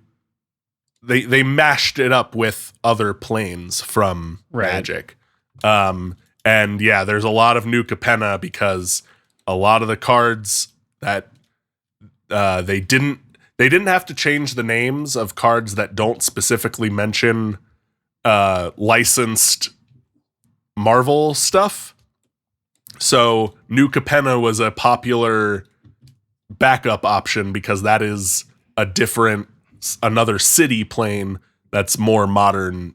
they mashed it up with other planes from Magic. And yeah, there's a lot of New Capenna because a lot of the cards that they didn't have to change the names of cards that don't specifically mention licensed Marvel stuff. So New Capenna was a popular backup option because that is another city plane that's more modern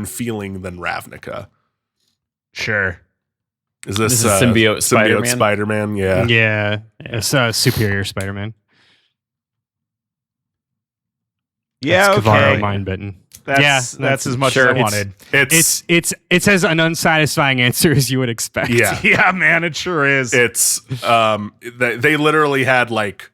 feeling than Ravnica. Sure. Is this symbiote Spider-Man? Yeah. Yeah. It's Superior Spider-Man. Yeah, that's Kavaro Mindbitten. That's as much as I wanted. It's as an unsatisfying answer as you would expect. Yeah. Yeah, man, it sure is. It's they literally had like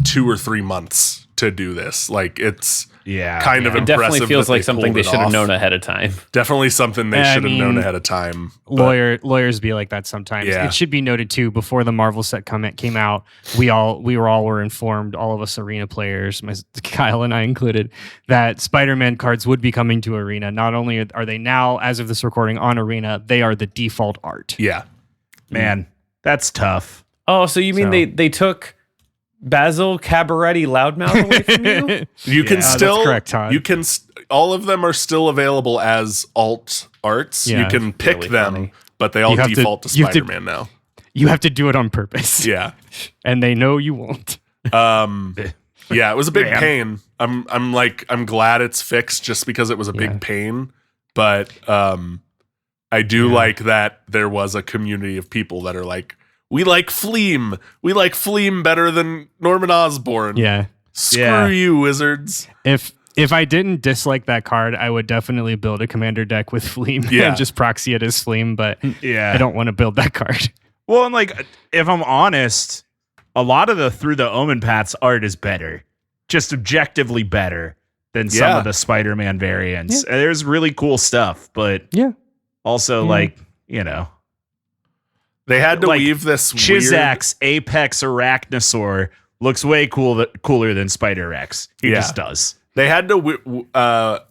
2 or 3 months to do this. Like it's kind of impressive. It definitely feels like something they should have known ahead of time. Definitely something they should have known ahead of time. Lawyers be like that sometimes. Yeah. It should be noted too, before the Marvel set came out, we were informed, all of us Arena players, Kyle and I included, that Spider-Man cards would be coming to Arena. Not only are they now, as of this recording, on Arena, they are the default art. Yeah. Man, that's tough. Oh, so you mean they took Basil Cabaretti Loudmouth away from you? You can still, that's correct, Todd. You can, all of them are still available as alt arts. Yeah, you can pick really them, funny. but they all default to Spider-Man now. You have to do it on purpose. Yeah. And they know you won't. Yeah, it was a big pain. I'm glad it's fixed just because it was a big pain. But I do like that there was a community of people that are like, we like Fleam. We like Fleam better than Norman Osborn. Yeah. Screw you, wizards. If I didn't dislike that card, I would definitely build a commander deck with Fleam and just proxy it as Fleam, but I don't want to build that card. Well, and like, if I'm honest, a lot of the Through the Omen Paths art is better. Just objectively better than some of the Spider-Man variants. Yeah. There's really cool stuff, but also like, you know. They had to like weave this Chizax Apex Arachnosaur looks way cooler than Spider-Rex. He just does. They had to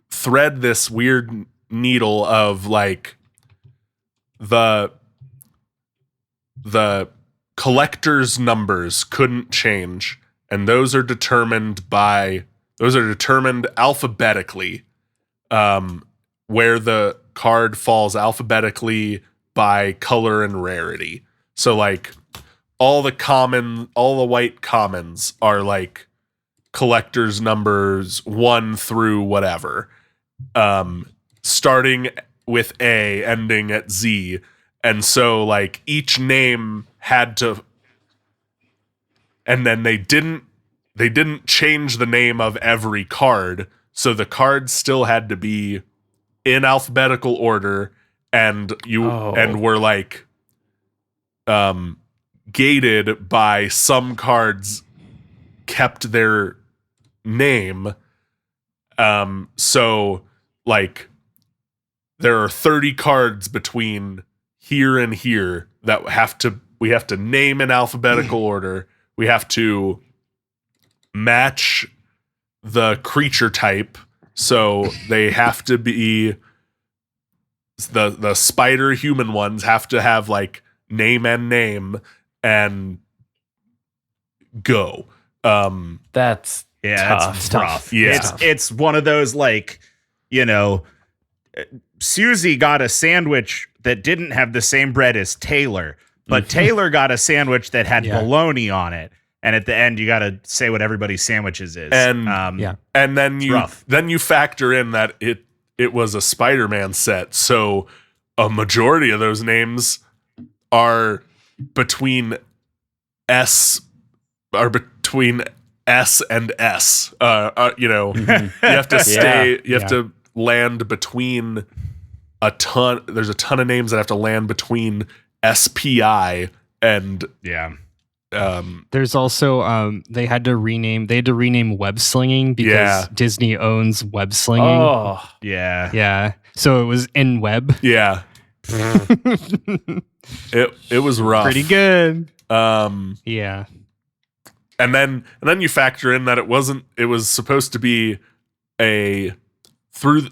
thread this weird needle of like the collector's numbers couldn't change, and those are determined alphabetically, where the card falls alphabetically by color and rarity. So like all the white commons are like collector's numbers 1 through whatever, starting with A, ending at Z. And so like each name had to, and then they didn't change the name of every card. So the cards still had to be in alphabetical order, and were like gated by some cards kept their name. So like there are 30 cards between here and here that we have to name in alphabetical order. We have to match the creature type. So they have to be the spider human ones have to have like name and go. That's tough. That's rough. Yeah. It's one of those like, you know, Susie got a sandwich that didn't have the same bread as Taylor, but Taylor got a sandwich that had bologna on it. And at the end, you got to say what everybody's sandwiches is. And and then you factor in that it was a Spider-Man set, so a majority of those names are between S and S. You know, you have to stay. You have to land between a ton. There's a ton of names that have to land between SPI and there's also they had to rename web slinging because Disney owns web slinging. Oh yeah. So it was in web. Yeah. it was rough. Pretty good. Yeah. And then you factor in that it was supposed to be a through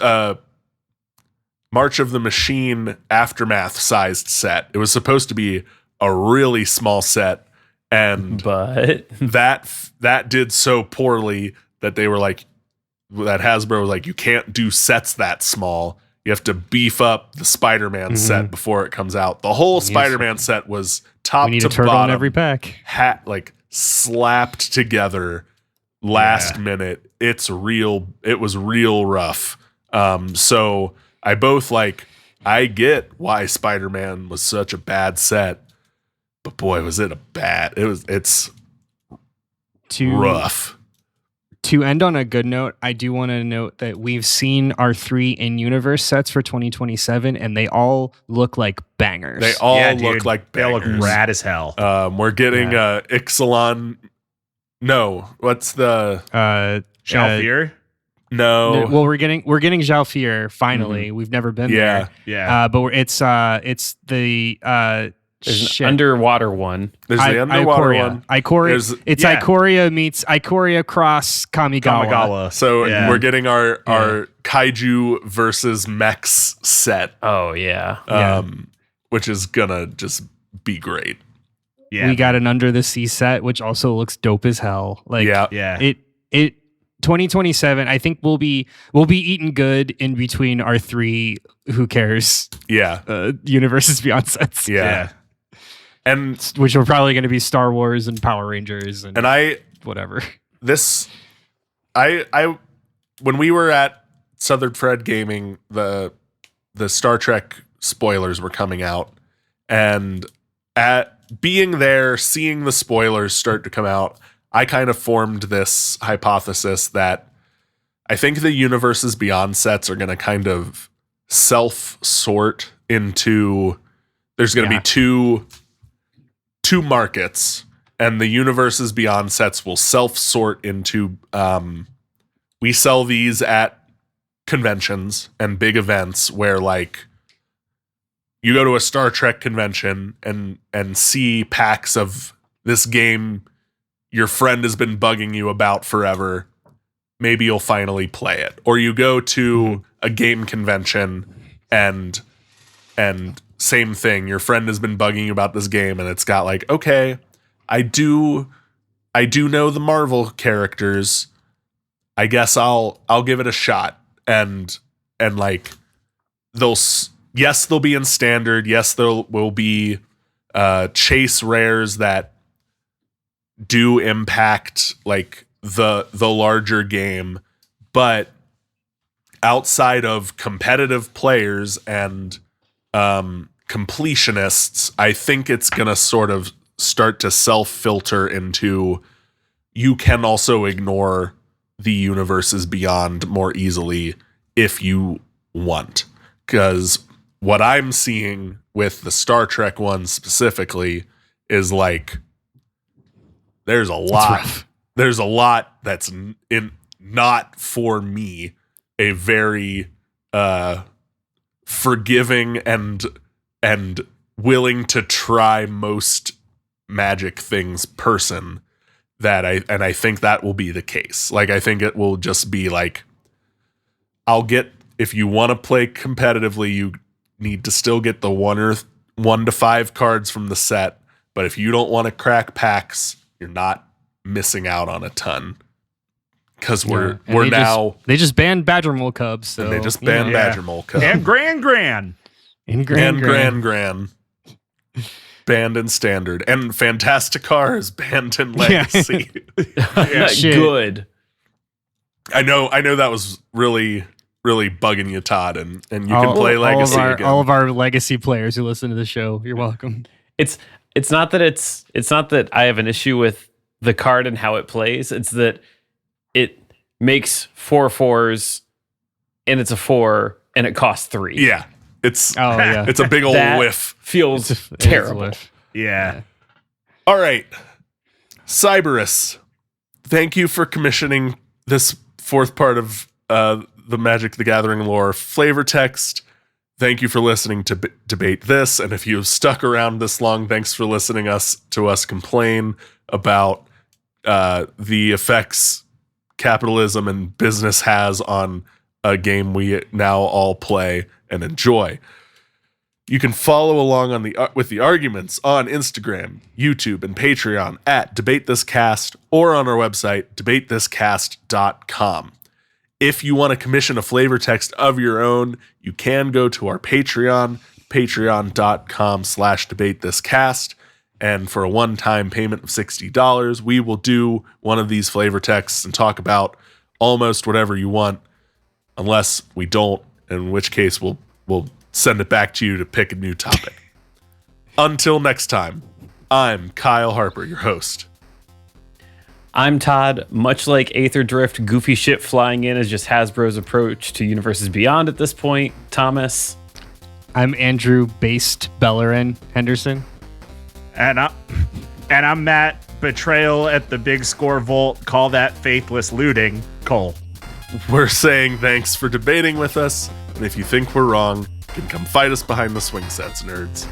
March of the Machine Aftermath sized set. It was supposed to be a really small set, but that did so poorly that they were like, that Hasbro was like, you can't do sets that small. You have to beef up the Spider-Man set before it comes out. The whole Spider-Man set was top to bottom on every pack, like slapped together last minute. It was real rough. So I get why Spider-Man was such a bad set, but boy, was it it's rough. To end on a good note, I do want to note that we've seen our 3 in-universe sets for 2027, and they all look like bangers. They all look like bangers. They look rad as hell. We're getting Ixalan. No, what's the Shalfir? No. Well, we're getting Zhalfir finally. We've never been there. Yeah. But it's the there's an underwater one. There's the underwater one. Ikoria. It's Ikoria meets Ikoria cross Kamigawa. So we're getting our kaiju versus mechs set. Oh yeah. Which is gonna just be great. Yeah. We got an Under the Sea set, which also looks dope as hell. Like it 2027, I think we'll be eating good in between our 3 who cares universes beyond sets. And which are probably going to be Star Wars and Power Rangers and whatever. I when we were at Southern Fred Gaming, the Star Trek spoilers were coming out, and at being there, seeing the spoilers start to come out, I kind of formed this hypothesis that I think the universes beyond sets are going to kind of self-sort into, there's going to be two markets, and the universes beyond sets will self-sort into we sell these at conventions and big events where like you go to a Star Trek convention and see packs of this game your friend has been bugging you about forever. Maybe you'll finally play it. Or you go to a game convention and same thing. Your friend has been bugging you about this game, and it's got like, okay, I do know the Marvel characters. I guess I'll give it a shot. And like they'll be in standard. Yes, there will be chase rares that do impact like the larger game, but outside of competitive players and completionists, I think it's gonna sort of start to self-filter into, you can also ignore the universes beyond more easily if you want. Because what I'm seeing with the Star Trek one specifically is like there's a lot that's not for me a very forgiving and willing to try most Magic things person I think that will be the case. Like, I think it will just be like, if you want to play competitively, you need to still get the 1 to 5 cards from the set. But if you don't want to crack packs, you're not missing out on a ton. Because they just banned Badger Mole Cubs. So, and they just banned Badger Mole Cubs. And Gran. Banned in Standard. And Fantasticar is banned in Legacy. Good. I know that was really, really bugging you, Todd, and you can play Legacy again. All of our Legacy players who listen to the show, you're welcome. It's not that I have an issue with the card and how it plays. It's that it makes 4/4s and it's a 4 and it costs 3. Yeah. It's a big old whiff. Feels terrible. Yeah. All right. Cyberus, thank you for commissioning this 4th part of the Magic the Gathering lore flavor text. Thank you for listening to Debate This. And if you've stuck around this long, thanks for listening to us complain about the effects capitalism and business has on a game we now all play and enjoy. You can follow along with the arguments on Instagram, YouTube, and Patreon at DebateThisCast or on our website, debatethiscast.com. If you want to commission a flavor text of your own, you can go to our Patreon, patreon.com/debatethiscast. And for a one-time payment of $60, we will do one of these flavor texts and talk about almost whatever you want, unless we don't, in which case we'll send it back to you to pick a new topic. Until next time, I'm Kyle Harper, your host. I'm Todd. Much like Aether Drift, goofy shit flying in is just Hasbro's approach to Universes Beyond at this point. Thomas. I'm Andrew Based Bellerin Henderson. And I'm Matt. Betrayal at the Big Score Vault. Call that faithless looting. Cole. We're saying thanks for debating with us, and if you think we're wrong, you can come fight us behind the swing sets, nerds.